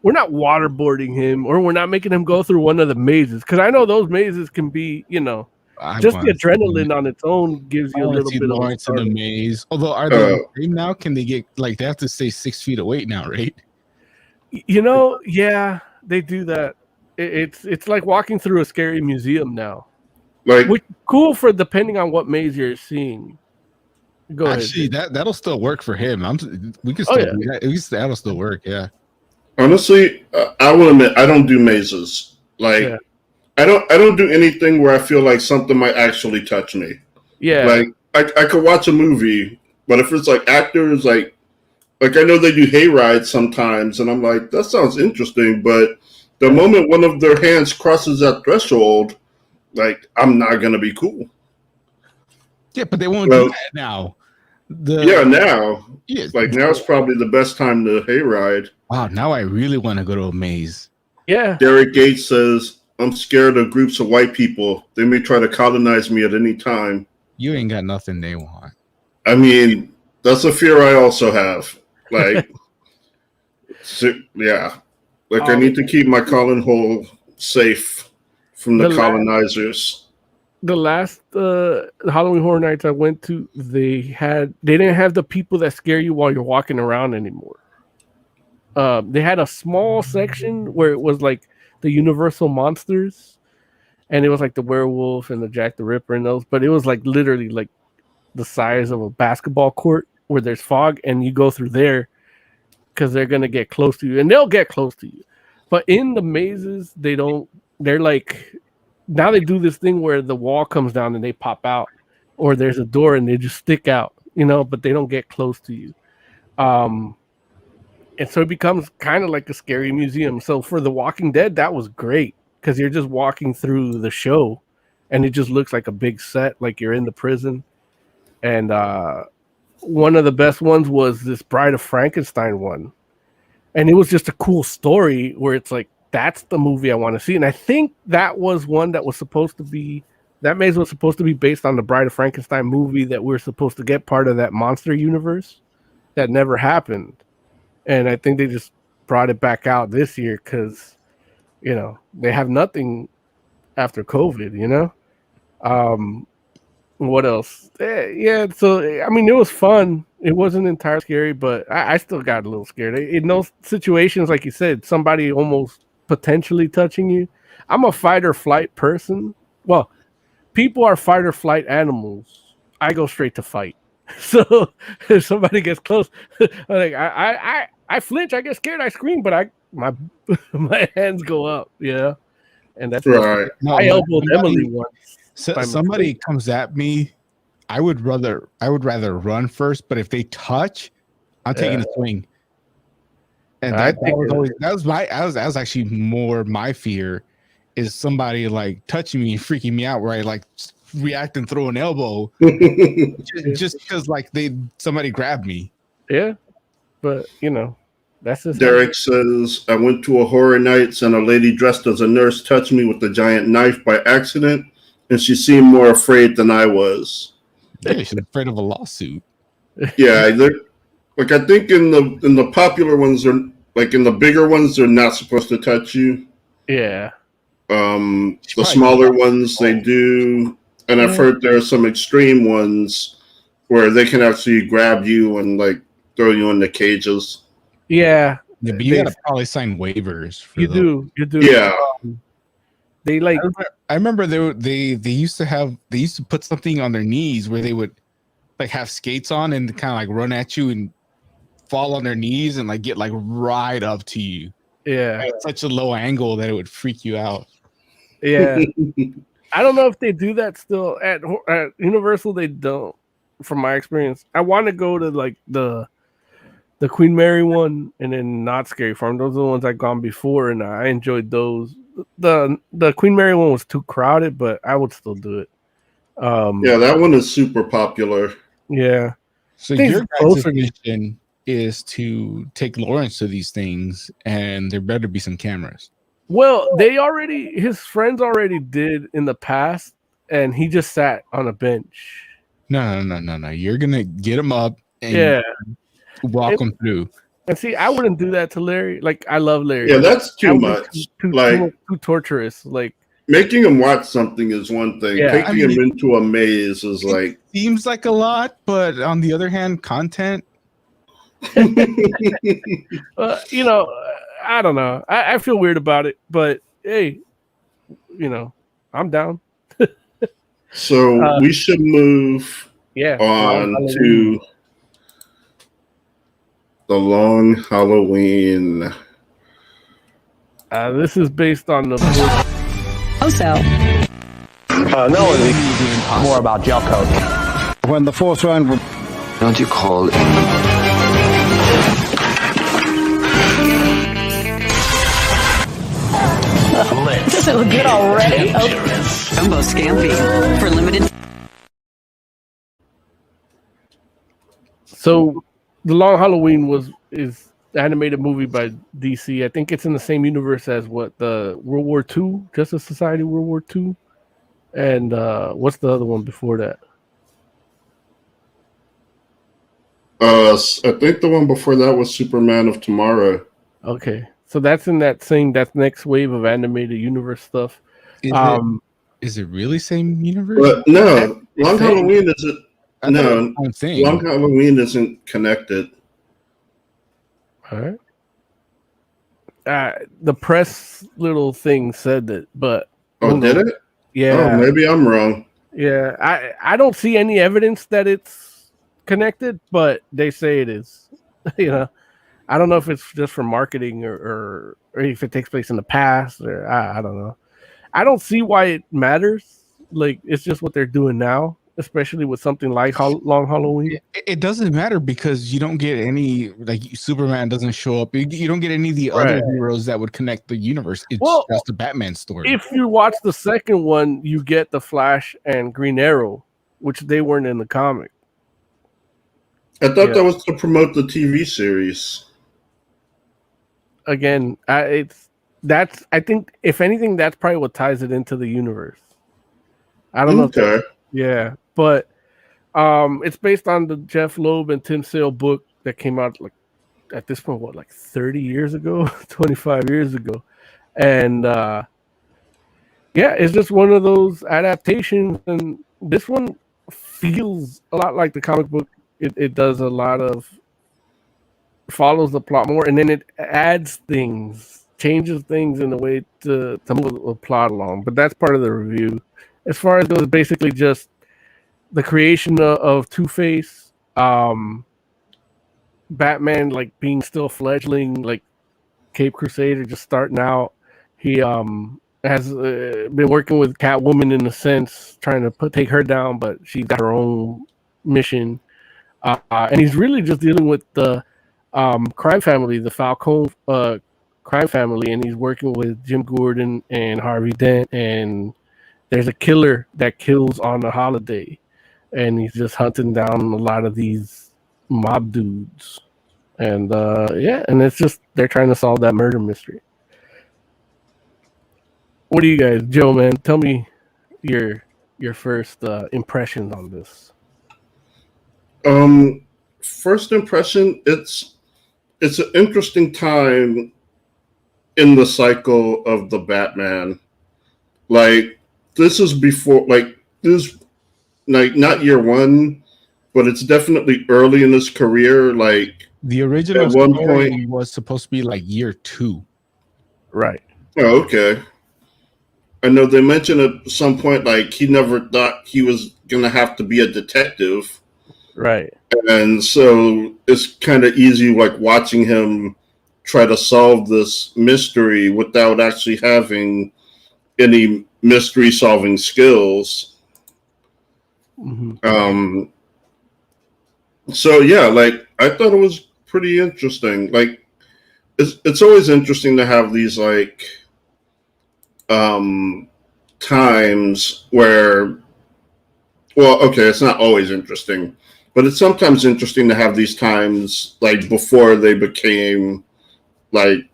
waterboarding him, or we're not making him go through one of the mazes, because I know those mazes can be, just the adrenaline on its own gives you a little bit of Lawrence in the maze. Although, are they on the now? Can they get they have to stay 6 feet away now, right? Yeah, they do that. It's like walking through a scary museum now. Which cool for depending on what maze you're seeing. Go Actually, ahead. that'll still work for him. We can still do that. At least that'll still work. Yeah. Honestly, I will admit I don't do mazes. I don't do anything where I feel like something might actually touch me. Yeah. Like I could watch a movie, but if it's like actors, like I know they do hay rides sometimes, and I'm like, that sounds interesting, but the moment one of their hands crosses that threshold, like, I'm not gonna be cool. Yeah, but they won't do that now. Now. Yes. Like, now it's probably the best time to hayride. Wow, now I really want to go to a maze. Yeah. Derek Gates says, I'm scared of groups of white people. They may try to colonize me at any time. You ain't got nothing they want. I mean, that's a fear I also have. Like, yeah. Like, I need to keep my Colin Hole safe from the colonizers. The last Halloween Horror Nights I went to, they didn't have the people that scare you while you're walking around anymore. They had a small section where it was like the Universal monsters, and it was like the werewolf and the Jack the Ripper and those, but it was like literally like the size of a basketball court where there's fog, and you go through there because they're gonna get close to you, and they'll get close to you. But in the mazes, they don't. They're like, now they do this thing where the wall comes down and they pop out, or there's a door and they just stick out, but they don't get close to you. And so it becomes kind of like a scary museum. So for The Walking Dead, that was great because you're just walking through the show, and it just looks like a big set, like you're in the prison. And one of the best ones was this Bride of Frankenstein one. And it was just a cool story where it's like, that's the movie I want to see. And I think that was one that was supposed to be, that maze was supposed to be based on the Bride of Frankenstein movie that we're supposed to get part of that monster universe that never happened. And I think they just brought it back out this year because, they have nothing after COVID, What else? Yeah, so, I mean, it was fun. It wasn't entirely scary, but I still got a little scared. In those situations, like you said, somebody almost potentially touching you. I'm a fight or flight person. Well, people are fight or flight animals. I go straight to fight. So if somebody gets close, like I flinch, I get scared, I scream, but my hands go up, and that's right. I elbowed Emily once. Somebody comes at me, I would rather run first, but if they touch, I'm taking a swing. And that was actually more my fear, is somebody like touching me and freaking me out, where I like react and throw an elbow just because like somebody grabbed me. Yeah, but that's just Derek says, I went to a horror nights and a lady dressed as a nurse touched me with a giant knife by accident, and she seemed more afraid than I was. Yeah, she's afraid of a lawsuit. Yeah, like I think in the popular ones, are like in the bigger ones, they're not supposed to touch you. Yeah. The smaller ones they do, and I've heard there are some extreme ones where they can actually grab you and like throw you in the cages. Yeah, but you gotta probably sign waivers. You do. Yeah. They like. I remember they used to put something on their knees where they would like have skates on and kind of like run at you and fall on their knees and like get like right up to you. Yeah, at such a low angle that it would freak you out. Yeah, I don't know if they do that still at Universal. They don't, from my experience. I want to go to like the Queen Mary one and then Not Scary Farm. Those are the ones I've gone before, and I enjoyed those. The Queen Mary one was too crowded, but I would still do it. Yeah, that one is super popular. Yeah. So your guys' mission is to take Lawrence to these things, and there better be some cameras. Well, his friends already did in the past, and he just sat on a bench. No. You're gonna get him up and walk him through. And see, I wouldn't do that to Larry. Like, I love Larry. Yeah, that's too much. Too torturous. Like, making him watch something is one thing. Yeah, Taking him into a maze is like, seems like a lot, but on the other hand, content. I don't know. I feel weird about it, but hey, I'm down. So we should move on to The Long Halloween. This is based on the book. No, more about gel coat. When the fourth round, don't you call in? Does it look good already? Jumbo Scampi for limited. So, The Long Halloween is animated movie by DC. I think it's in the same universe as the World War II, Justice Society World War II, and what's the other one before that? I think the one before that was Superman of Tomorrow. Okay, so that's in that next wave of animated universe stuff. Is it really same universe? But no, Long Halloween isn't. No, Long Halloween isn't connected. All right. The press little thing said that, but did it? Yeah. Oh, maybe I'm wrong. Yeah, I don't see any evidence that it's connected, but they say it is. I don't know if it's just for marketing or if it takes place in the past, or I don't know. I don't see why it matters. Like, it's just what they're doing now, especially with something like Long Halloween. It doesn't matter because you don't get any, like, Superman doesn't show up. You don't get any of the other heroes that would connect the universe. It's just the Batman story. If you watch the second one, you get the Flash and Green Arrow, which they weren't in the comic. I thought that was to promote the TV series. Again, I think if anything, that's probably what ties it into the universe. I don't know. But it's based on the Jeff Loeb and Tim Sale book that came out like at this point, what, like 30 years ago, 25 years ago, and it's just one of those adaptations, and this one feels a lot like the comic book. It does a lot of follows the plot more, and then it adds things, changes things in a way to move the plot along. But that's part of the review. As far as it goes, basically just the creation of Two-Face, Batman like being still fledgling, like Cape Crusader, just starting out. He has been working with Catwoman in a sense, trying to take her down, but she's got her own mission. And he's really just dealing with the crime family, the Falcone crime family, and he's working with Jim Gordon and Harvey Dent, and there's a killer that kills on a holiday, and he's just hunting down a lot of these mob dudes. And and it's just they're trying to solve that murder mystery. What do you guys, Joe, man? Tell me your first impressions on this. First impression, it's an interesting time in the cycle of the Batman. Like, this is before, like, this, like, not year one, but it's definitely early in his career. Like, the original at one point was supposed to be like year 2. Right. Oh, okay. I know they mentioned at some point, like, he never thought he was going to have to be a detective. Right. And so it's kind of easy, like, watching him try to solve this mystery without actually having any mystery solving skills. Mm-hmm. So yeah, like, I thought it was pretty interesting. Like, it's always interesting to have these, like, times where, well, okay, it's not always interesting, but it's sometimes interesting to have these times, like, before they became, like,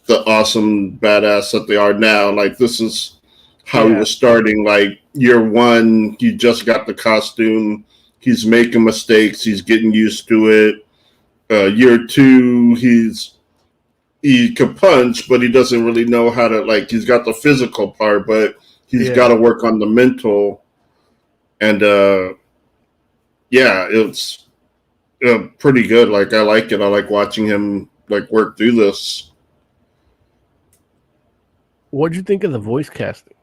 the awesome badass that they are now. Like, this is how he was starting. Like, year one, he just got the costume. He's making mistakes. He's getting used to it. Year two, he can punch, but he doesn't really know how to, like, he's got the physical part, but he's got to work on the mental. And it's pretty good. Like, I like it. I like watching him, like, work through this. What'd you think of the voice casting?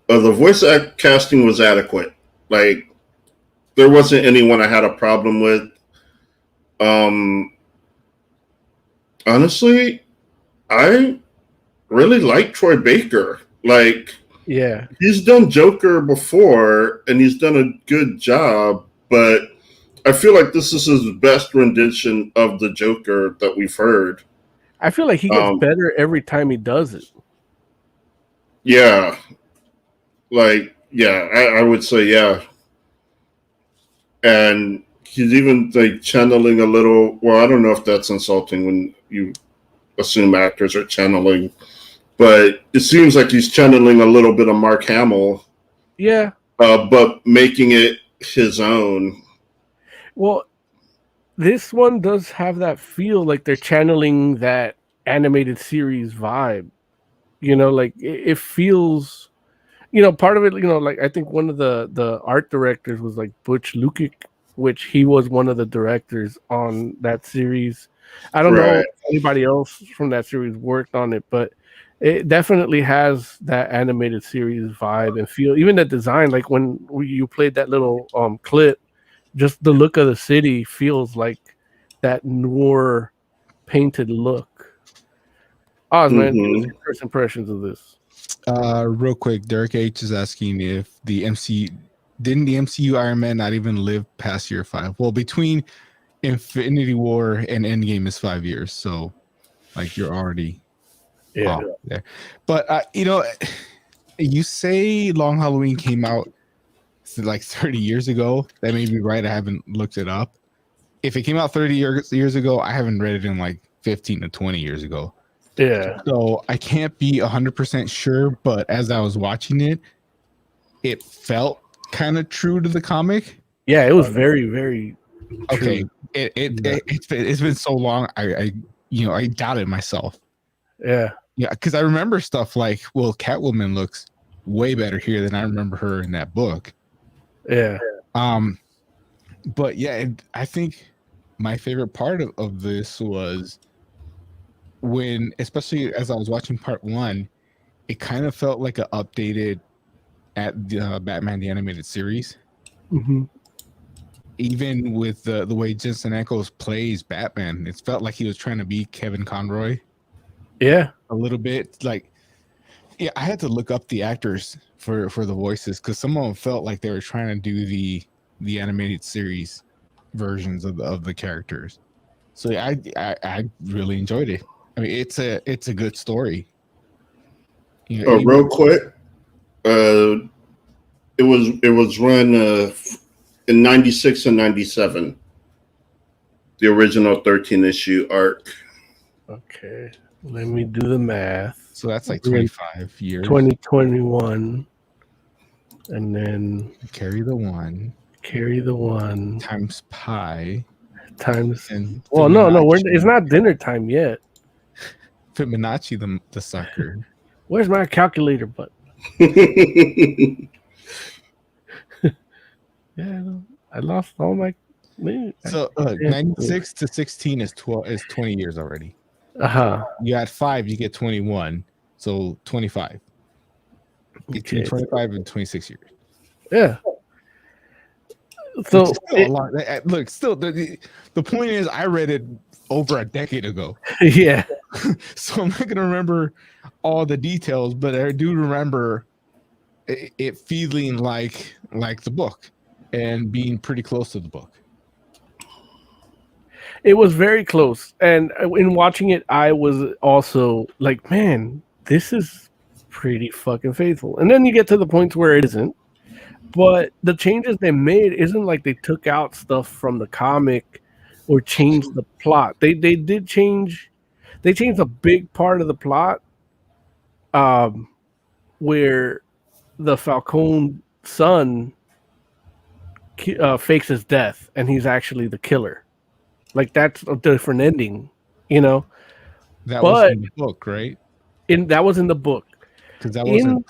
The voice casting was adequate. Like, there wasn't anyone I had a problem with. Honestly, I really like Troy Baker. Like, he's done Joker before, and he's done a good job, but I feel like this is his best rendition of the Joker that we've heard. I feel like he gets better every time he does it. Yeah. Like, yeah, I would say, yeah. And he's even, like, channeling a little, well, I don't know if that's insulting when you assume actors are channeling, but it seems like he's channeling a little bit of Mark Hamill. Yeah. But making it his own. Well, this one does have that feel like they're channeling that animated series vibe. You know, like, it feels, you know, part of it, you know, like, I think one of the art directors was, like, Butch Lukic, which he was one of the directors on that series. I don't know if anybody else from that series worked on it, but it definitely has that animated series vibe and feel. Even the design, like, when you played that little clip, just the look of the city feels like that noir painted look. Oz, man, give us your first impressions of this. Real quick, Derek H is asking if the MCU Iron Man not even live past year 5? Well, between Infinity War and Endgame is 5 years, so like you're already off there. But you say Long Halloween came out like 30 years ago. That may be right. I haven't looked it up. If it came out 30 years ago, I haven't read it in like 15 to 20 years ago. Yeah. So I can't be 100% sure, but as I was watching it, it felt kind of true to the comic. Yeah, it was very, very okay. true. It's been so long. I doubted myself. Yeah, because I remember stuff like, well, Catwoman looks way better here than I remember her in that book. Yeah. But yeah, I think my favorite part of this was when, especially as I was watching part 1, it kind of felt like an updated at the Batman the Animated Series. Mm-hmm. Even with the way Jensen Ackles plays Batman, it felt like he was trying to be Kevin Conroy. Yeah, a little bit. Like, yeah, I had to look up the actors for the voices because some of them felt like they were trying to do the animated series versions of the characters. So yeah, I really enjoyed it. I mean, it's a good story. Real quick, it was run in 96 and 97. The original 13-issue arc. Okay, let me do the math. So that's like 25 years. 2021, and then carry the one times pi times. And well, no, it's not dinner time yet. Fibonacci the sucker. Where's my calculator button? Yeah, I lost all my. So 96 to 16 is 20 years already. You add 5, you get 21. So 25. Between 25 and 26 years. Yeah. So look, still the point is, I read it over a decade ago. Yeah. So I'm not gonna remember all the details, but I do remember it feeling like the book and being pretty close to the book. It was very close, and in watching it, I was also like, "Man, this is pretty fucking faithful." And then you get to the points where it isn't. But the changes they made isn't like they took out stuff from the comic or changed the plot. They did change. They changed a big part of the plot, where the Falcone son fakes his death, and he's actually the killer. Like, that's a different ending, That was in the book, right? That was in the book. Because that wasn't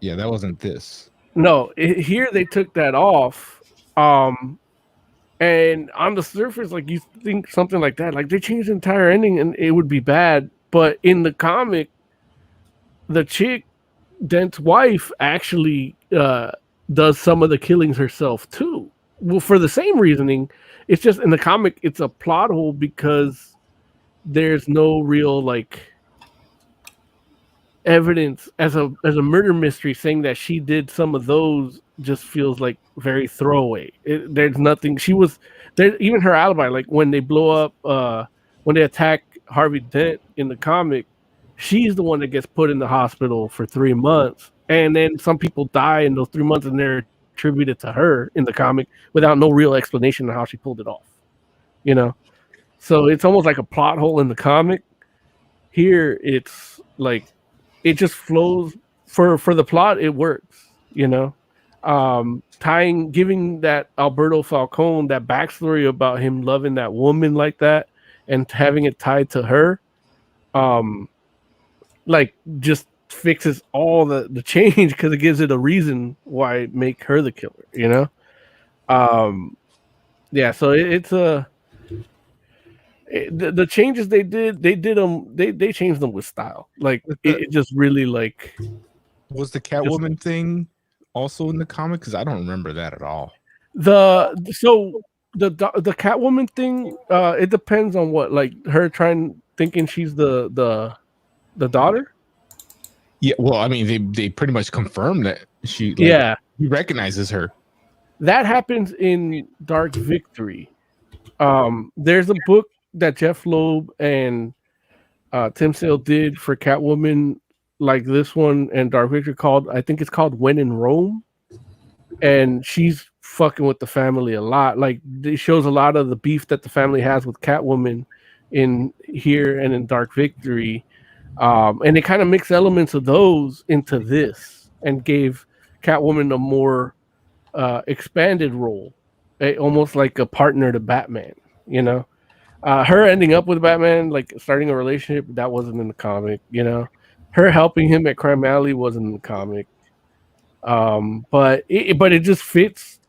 that wasn't this. No, here they took that off. And on the surface, like, you think something like that, like they changed the entire ending and it would be bad. But in the comic, the chick, Dent's wife, actually does some of the killings herself too. Well, for the same reasoning. It's just in the comic, it's a plot hole because there's no real like evidence as a murder mystery saying that she did some of those. Just feels like very throwaway. There's nothing. She was there. Even her alibi, like when they blow up, when they attack Harvey Dent in the comic, she's the one that gets put in the hospital for 3 months, and then some people die in those 3 months, and they're attributed to her in the comic without no real explanation of how she pulled it off. So it's almost like a plot hole in the comic. Here, it's like it just flows for the plot. It works. Giving that Alberto Falcone that backstory about him loving that woman like that and having it tied to her, like just fixes all the change because it gives it a reason why make her the killer. Yeah. So it's the changes they changed them with style. Like it just really like. Was the Catwoman thing also in the comic? Because I don't remember that at all. So the Catwoman thing, it depends on what, like her thinking she's the daughter. Yeah, well, I mean, they pretty much confirmed that he recognizes her. That happens in Dark Victory. There's a book that Jeff Loeb and Tim Sale did for Catwoman, like this one and Dark Victory, I think it's called When in Rome, and she's fucking with the family a lot. Like, it shows a lot of the beef that the family has with Catwoman in here and in Dark Victory. And it kind of mixed elements of those into this and gave Catwoman a more expanded role, almost like a partner to Batman, you know? Her ending up with Batman, like starting a relationship, that wasn't in the comic, you know? Her helping him at Crime Alley wasn't in the comic. But it just fits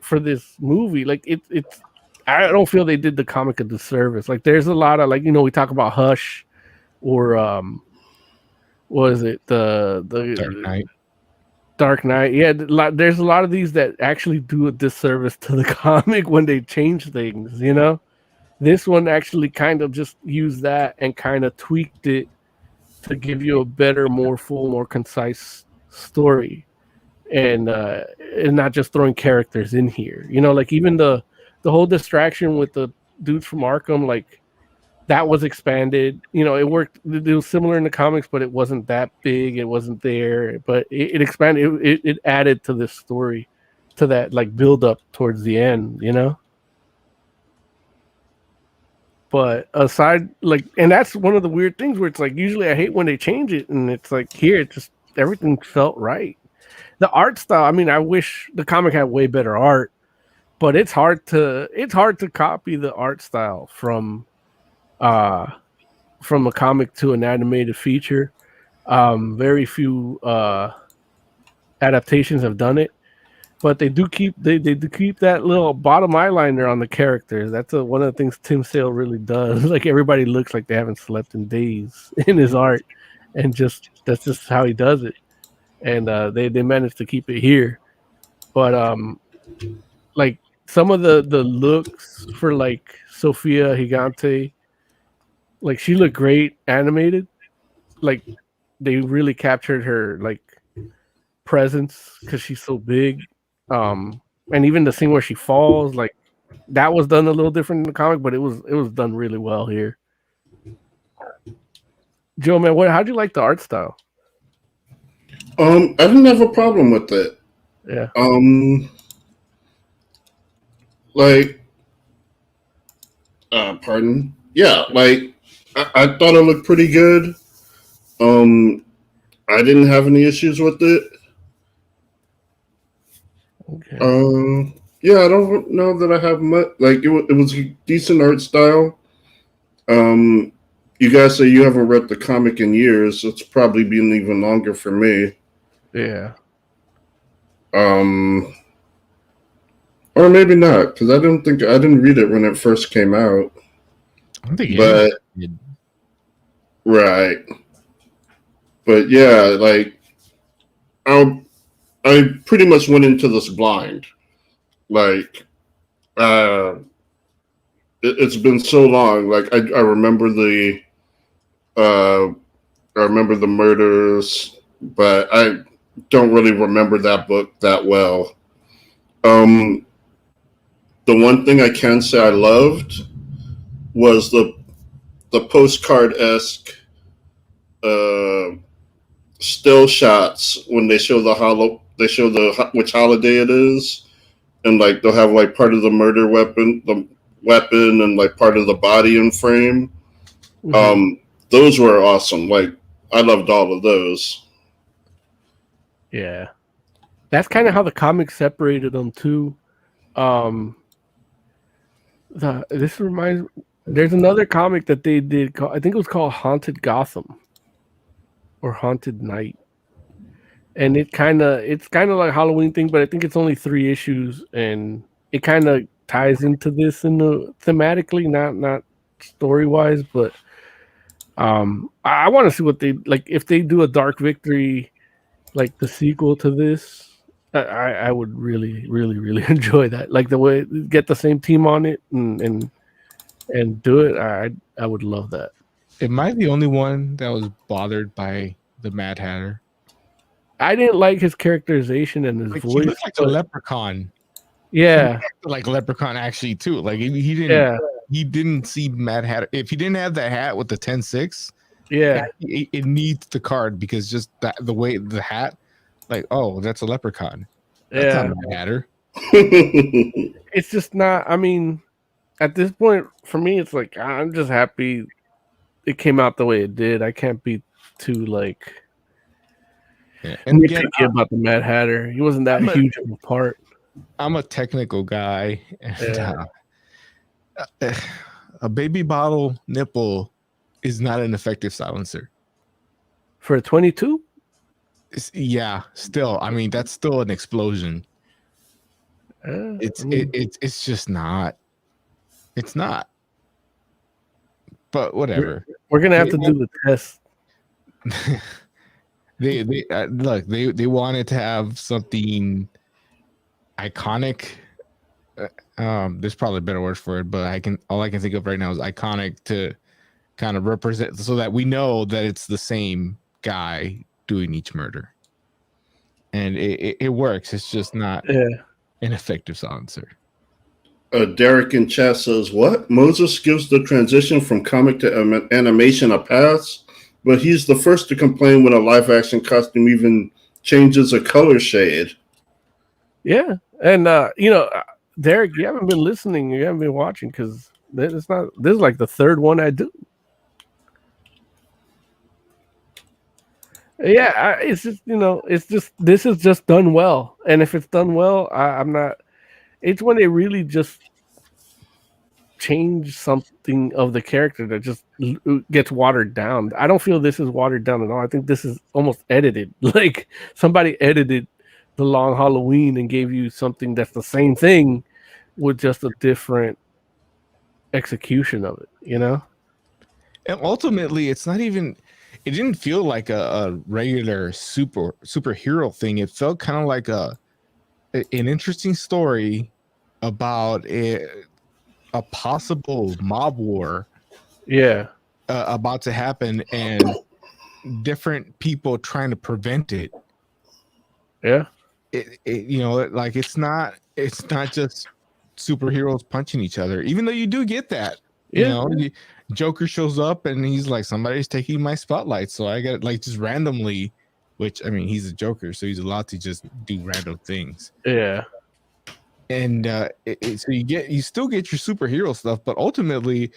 for this movie. Like, it's I don't feel they did the comic a disservice. Like, there's a lot of, like, you know, we talk about Hush, or what is it, the Dark Knight. Yeah, there's a lot of these that actually do a disservice to the comic when they change things, you know. This one actually kind of just used that and kind of tweaked it to give you a better, more full, more concise story, and not just throwing characters in here, you know. Like, even the whole distraction with the dudes from Arkham, like, that was expanded. You know, it worked. It was similar in the comics, but it wasn't that big. It wasn't there, but it expanded. It added to this story, to that, like, build up towards the end. You know. But aside, like, and that's one of the weird things where it's like, usually I hate when they change it, and it's like, here, it just, everything felt right. The art style, I mean, I wish the comic had way better art, but it's hard to copy the art style from a comic to an animated feature. Very few adaptations have done it, but they do keep that little bottom eyeliner on the characters. That's one of the things Tim Sale really does. Like, everybody looks like they haven't slept in days in his art, and that's just how he does it. And they managed to keep it here. But like, some of the looks for, like, Sofia Gigante, like, she looked great animated. Like, they really captured her, like, presence because she's so big. And even the scene where she falls, like, that was done a little different in the comic, but it was done really well here. Joe, man, how'd you like the art style? I didn't have a problem with it. Yeah. Like, pardon? Yeah, like, I thought it looked pretty good. I didn't have any issues with it. Okay. Yeah, I don't know that I have much. Like, it was a decent art style. You guys say you haven't read the comic in years. It's probably been even longer for me. Yeah. Or maybe not, because I didn't read it when it first came out. I don't think but right. But yeah, like, I pretty much went into this blind. Like, it's been so long. Like, I remember I remember the murders, but I don't really remember that book that well. The one thing I can say I loved was the postcard-esque still shots when they show which holiday it is, and, like, they'll have, like, part of the murder weapon, and, like, part of the body in frame. Mm-hmm. Those were awesome. Like, I loved all of those. Yeah, that's kind of how the comic separated them too. This reminds. There's another comic that they did. I think it was called Haunted Gotham or Haunted Night, and it's kind of like a Halloween thing, but I think it's only 3 issues, and it kind of ties into this thematically, not story wise, but I want to see what they like if they do a Dark Victory, like the sequel to this. I would really, really, really enjoy that. Like the way get the same team on it and do it. I would love that. Am I the only one that was bothered by the Mad Hatter? I didn't like his characterization and his Like, voice. he looked like a leprechaun. Yeah, like Leprechaun actually too. Like he didn't. Yeah. He didn't see Mad Hatter. If he didn't have the hat with the 10-6, yeah. it needs the card because just that the way the hat, like, oh, that's a leprechaun. That's Yeah. not Mad Hatter. It's just not. I mean, at this point, for me, it's like I'm just happy it came out the way it did. I can't be too like And again, nitpicky about the Mad Hatter. He wasn't that huge of a part. I'm a technical guy, and Yeah. a baby bottle nipple is not an effective silencer. For a 22? Yeah, still. I mean, that's still an explosion. It's just not. It's not. But whatever. We're gonna have to do the test. They look. They wanted to have something iconic. There's probably better words for it, but all I can think of right now is iconic to kind of represent, so that we know that it's the same guy doing each murder, and it works. It's just not an effective silencer. Derek in chat says, "What? Moses gives the transition from comic to animation a pass, but he's the first to complain when a live-action costume even changes a color shade." Yeah, and Derek, you haven't been listening. You haven't been watching because it's not. This is like the third one I do. Yeah, it's just it's just this is just done well, and if it's done well, I'm not. It's when they really just change something of the character that just gets watered down. I don't feel this is watered down at all. I think this is almost edited. Like somebody edited The Long Halloween and gave you something that's the same thing with just a different execution of it, And ultimately, it's not even. It didn't feel like a regular superhero thing. It felt kind of like an interesting story about a possible mob war. Yeah, about to happen, and different people trying to prevent it. Yeah. Like it's not just superheroes punching each other, even though you do get that. Joker shows up and he's like, somebody's taking my spotlight, so I got just randomly, which I mean, he's a Joker, so he's allowed to just do random things. Yeah. And so you still get your superhero stuff, but ultimately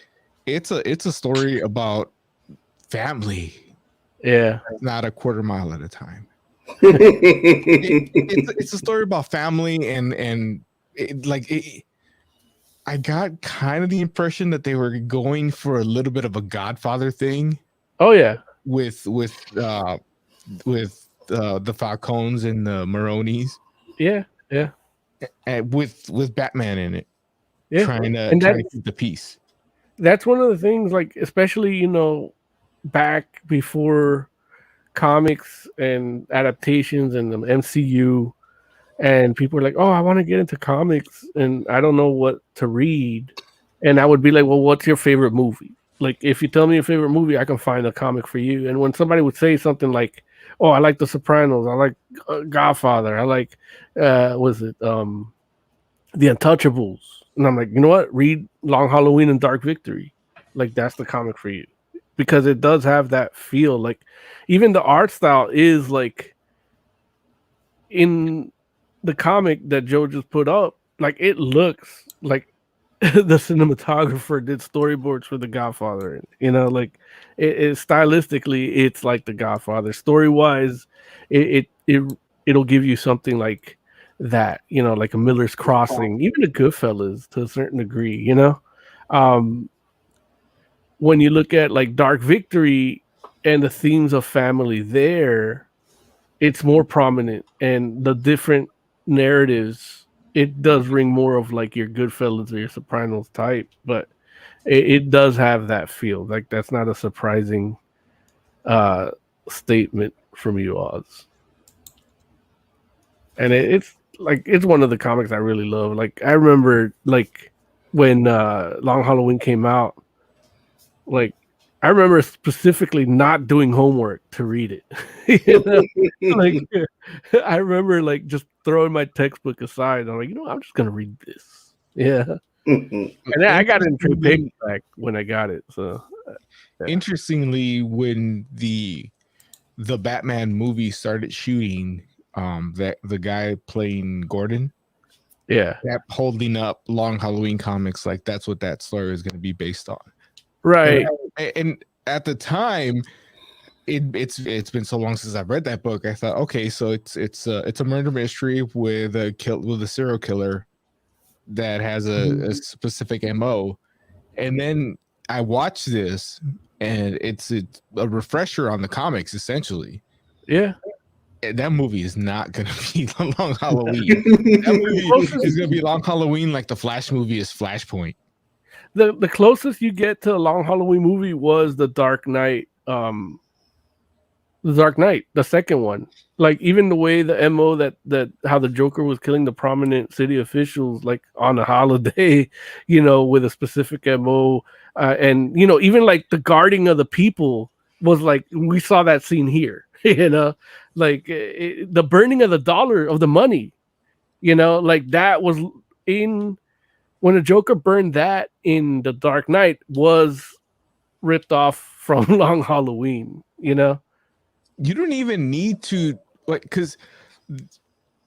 it's a story about family. Yeah. Not a quarter mile at a time. It's a story about family, and I got kind of the impression that they were going for a little bit of a Godfather thing. Oh yeah, with the Falcones and the Maronis. Yeah, and with Batman in it. Yeah, trying to keep the peace. That's one of the things, like especially back before comics and adaptations and the MCU, and people are like, oh, I want to get into comics and I don't know what to read, and I would be like, well, what's your favorite movie? Like, if you tell me your favorite movie, I can find a comic for you. And when somebody would say something like, oh, I like The Sopranos, I like Godfather, I like The Untouchables, and I'm like, you know what, read Long Halloween and Dark Victory. Like, that's the comic for you, because it does have that feel. Like, even the art style is like, in the comic that Joe just put up, like, it looks like the cinematographer did storyboards for The Godfather. Like, it stylistically, it's like The Godfather. Story wise, it'll give you something like that, like a Miller's Crossing, even a Goodfellas to a certain degree. When you look at like Dark Victory and the themes of family there, it's more prominent, and the different narratives, it does ring more of like your Goodfellas or your Sopranos type, but it does have that feel. Like, that's not a surprising statement from you, Oz. and it's one of the comics I really love. Like I remember like when Long Halloween came out, like I remember specifically not doing homework to read it. You know? Like I remember like just throwing my textbook aside. I'm like, I'm just gonna read this. Yeah. And then I got it in trade paperback when I got it. So interestingly, when the Batman movie started shooting, that the guy playing Gordon, kept holding up Long Halloween comics like that's what that story is going to be based on. Right. And at the time, it's been so long since I've read that book. I thought, okay, so it's a murder mystery with a serial killer that has a specific MO. And then I watched this, and it's a refresher on the comics, essentially. Yeah. That movie is not going to be Long Halloween. That movie is going to be Long Halloween like the Flash movie is Flashpoint. The closest you get to a Long Halloween movie was the Dark Knight, the second one. Like even the way the MO that how the Joker was killing the prominent city officials like on a holiday, with a specific MO, and even like the guarding of the people was like we saw that scene here, like the burning of the money, like that was in. When the Joker burned that in the Dark Knight was ripped off from Long Halloween, You don't even need to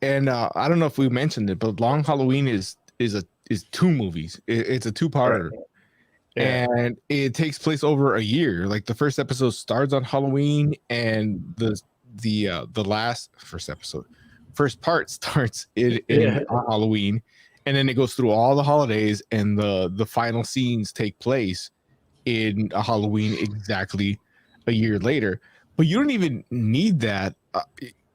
and I don't know if we mentioned it, but Long Halloween is two movies. It's a two-parter, right. And it takes place over a year. Like the first episode starts on Halloween, and the first part starts in on Halloween. And then it goes through all the holidays, and the final scenes take place in a Halloween exactly a year later. But you don't even need that.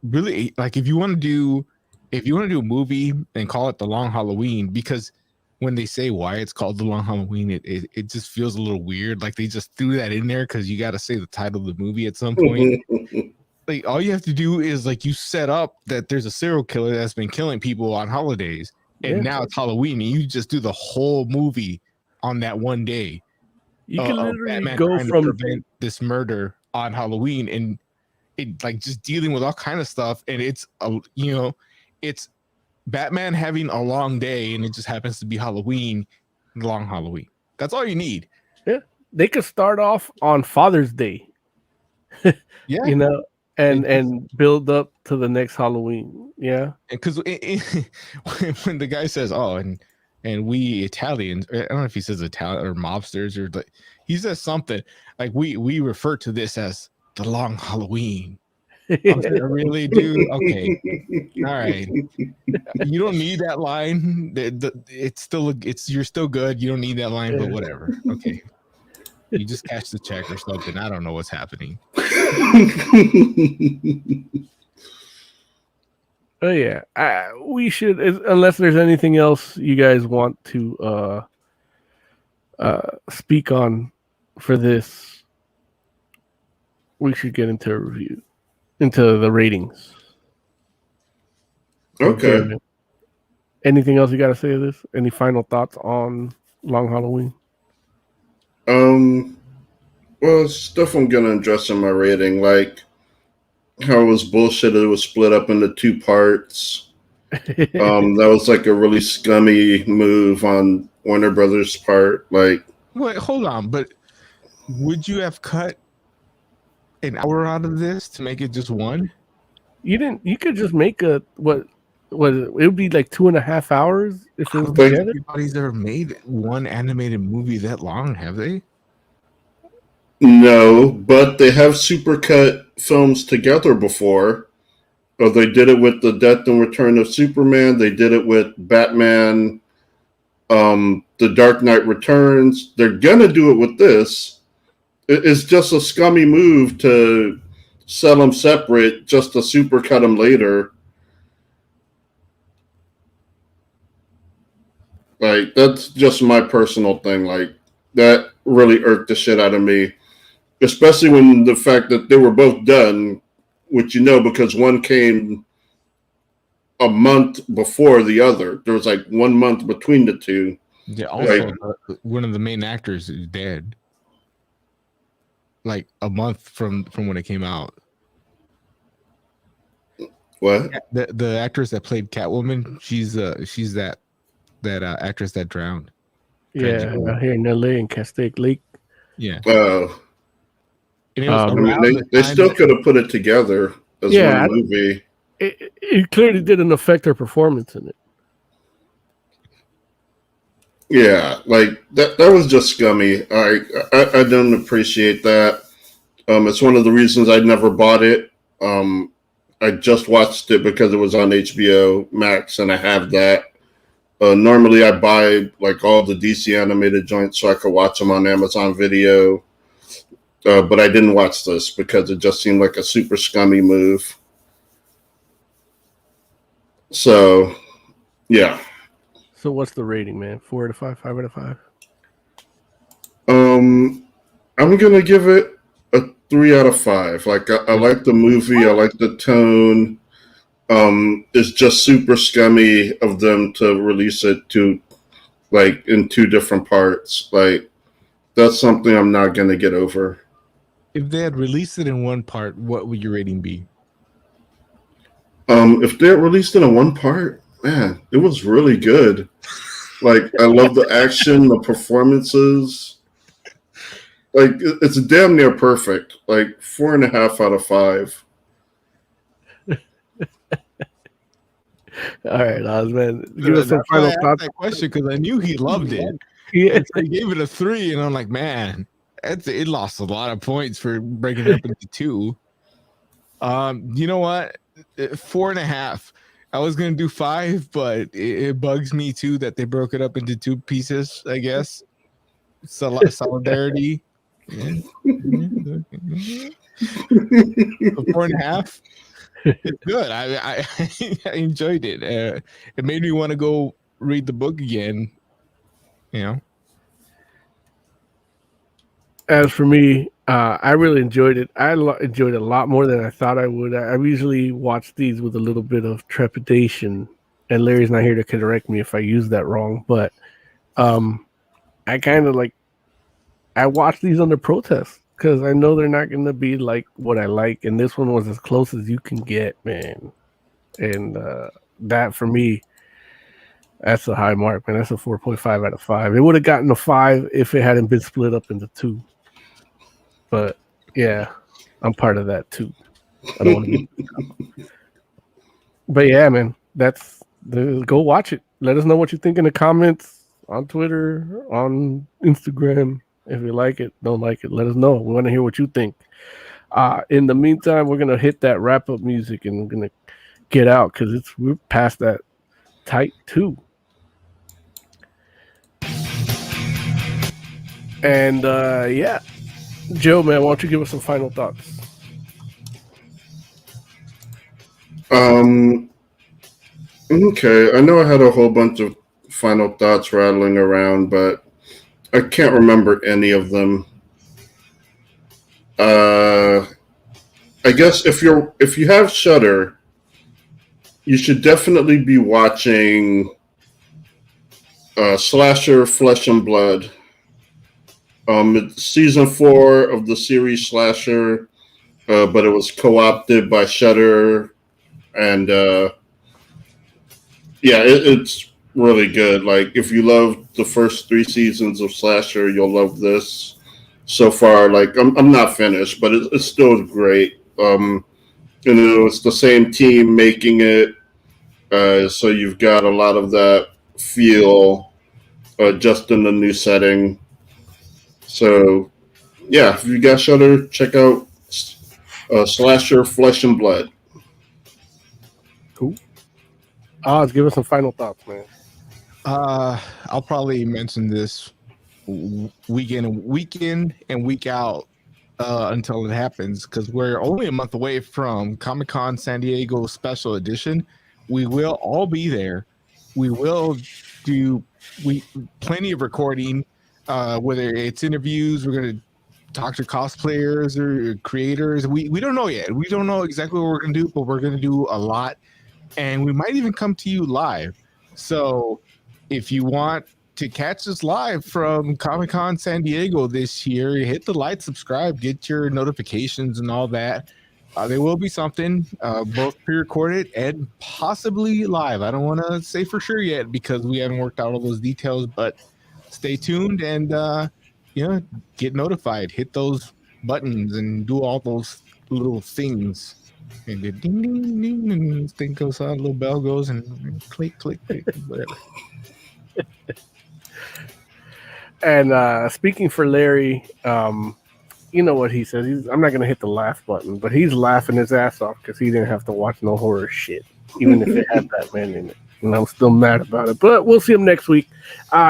Really, like if you want to do a movie and call it the Long Halloween, because when they say why it's called the Long Halloween, it just feels a little weird. Like they just threw that in there because you got to say the title of the movie at some point. Like all you have to do is like you set up that there's a serial killer that's been killing people on holidays. And now it's Halloween, and you just do the whole movie on that one day. You can literally Batman go from to prevent this murder on Halloween, and it like just dealing with all kind of stuff. And it's it's Batman having a long day, and it just happens to be Halloween, Long Halloween. That's all you need. Yeah, they could start off on Father's Day. Yeah, and build up to the next Halloween. Yeah, because when the guy says, "Oh, and we Italians," I don't know if he says Italian or mobsters or like he says something like we refer to this as the Long Halloween. Really, dude? Okay, all right. You don't need that line. You're still good. You don't need that line, but whatever. Okay. You just catch the check or something. I don't know what's happening. Oh yeah, we should. Unless there's anything else you guys want to speak on for this, we should get into a review, into the ratings. Okay. Anything else you got to say of this? Any final thoughts on Long Halloween? Well, stuff I'm gonna address in my rating, like how it was bullshit. It was split up into two parts. That was like a really scummy move on Warner Brothers' part. Like, wait, hold on, but would you have cut an hour out of this to make it just one? You didn't. You could just make it would be like 2.5 hours if it was together. Nobody's ever made one animated movie that long, have they? No, but they have supercut films together before. They did it with The Death and Return of Superman. They did it with Batman, The Dark Knight Returns. They're gonna do it with this. It's just a scummy move to sell them separate, just to supercut them later. Like, that's just my personal thing. Like, that really irked the shit out of me. Especially when the fact that they were both done, which because one came a month before the other. There was like 1 month between the two. Yeah. Also, one of the main actors is dead. Like a month from when it came out. What? The actress that played Catwoman, she's that actress that drowned. Yeah, out here in LA in Castaic Lake. Yeah. Oh. And it was I mean, they still could have put it together as one movie. It clearly didn't affect her performance in it. Yeah, like that was just scummy. I don't appreciate that. It's one of the reasons I never bought it. I just watched it because it was on HBO Max, and I have that. Normally, I buy like all the DC animated joints so I could watch them on Amazon Video. But I didn't watch this because it just seemed like a super scummy move. So, yeah. So what's the rating, man? 4 out of 5, 5 out of 5? I'm gonna give it a 3 out of 5. Like I like the movie, I like the tone. It's just super scummy of them to release it in 2 different parts. Like that's something I'm not gonna get over. If they had released it in one part, what would your rating be? If they had released it in one part, man, it was really good. Like I love the action, the performances. Like it's damn near perfect. Like 4.5 out of 5. All right, Oz, man. Give us some final thoughts. That question because I knew he loved it. Yeah, so I gave it a 3, and I'm like, man, it lost a lot of points for breaking it up into 2. You know what? 4.5. I was gonna do 5, but it bugs me too that they broke it up into 2 pieces. I guess solidarity. 4.5. It's good. I enjoyed it. It made me want to go read the book again. You know. As for me, I really enjoyed it. I enjoyed it a lot more than I thought I would. I usually watch these with a little bit of trepidation, and Larry's not here to correct me if I use that wrong. But I kind of I watch these under protest because I know they're not going to be like what I like, and this one was as close as you can get, man. And that for me, that's a high mark, man. That's a 4.5 out of 5. It would have gotten a 5 if it hadn't been split up into 2. But yeah, I'm part of that too. I don't want to be. But yeah, man, go watch it. Let us know what you think in the comments on Twitter, on Instagram. If you like it, don't like it, let us know. We want to hear what you think. In the meantime, we're gonna hit that wrap up music and we're gonna get out because we're past that tight 2. And yeah. Joe, man, why don't you give us some final thoughts? Okay. I know I had a whole bunch of final thoughts rattling around, but I can't remember any of them. I guess if you have Shudder, you should definitely be watching Slasher Flesh and Blood. It's season 4 of the series Slasher, but it was co-opted by Shudder, and it's really good. Like if you love the first 3 seasons of Slasher, you'll love this. So far, like I'm not finished, but it's still great. It's the same team making it, so you've got a lot of that feel, just in the new setting. So, yeah, if you got Shudder, check out Slasher Flesh and Blood. Cool. Oz, give us some final thoughts, man. I'll probably mention this week in and week out until it happens because we're only a month away from Comic-Con San Diego Special Edition. We will all be there. We will do plenty of recording. Whether it's interviews, we're going to talk to cosplayers or creators. We don't know yet. We don't know exactly what we're going to do, but we're going to do a lot. and we might even come to you live. So if you want to catch us live from Comic-Con San Diego this year, hit the like, subscribe, get your notifications and all that. There will be something, both pre-recorded and possibly live. I don't want to say for sure yet because we haven't worked out all those details, but stay tuned and get notified. Hit those buttons and do all those little things. And the ding, ding, ding, and thing goes on, a little bell goes, and click, click, click, whatever. And speaking for Larry, you know what he says. I'm not going to hit the laugh button, but he's laughing his ass off because he didn't have to watch no horror shit, even if it had Batman in it. And I'm still mad about it, but we'll see him next week.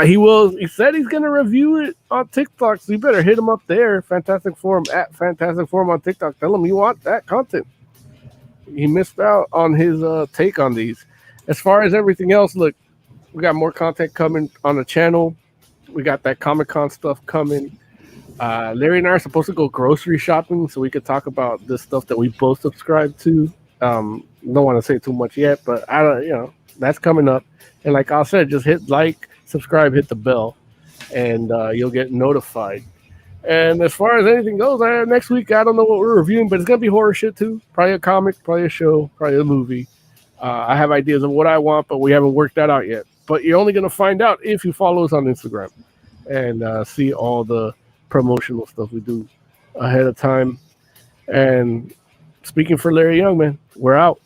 He said he's going to review it on TikTok, so you better hit him up there. Fantastic Forum at Fantastic Forum on TikTok. Tell him you want that content. He missed out on his take on these. As far as everything else, look, we got more content coming on the channel. We got that Comic-Con stuff coming. Larry and I are supposed to go grocery shopping so we could talk about the stuff that we both subscribe to. Don't want to say too much yet, but that's coming up. And like I said, just hit like, subscribe, hit the bell, and you'll get notified. And as far as anything goes, next week, I don't know what we're reviewing, but it's going to be horror shit too. Probably a comic, probably a show, probably a movie. I have ideas of what I want, but we haven't worked that out yet. But you're only going to find out if you follow us on Instagram and see all the promotional stuff we do ahead of time. And speaking for Larry Young, man, we're out.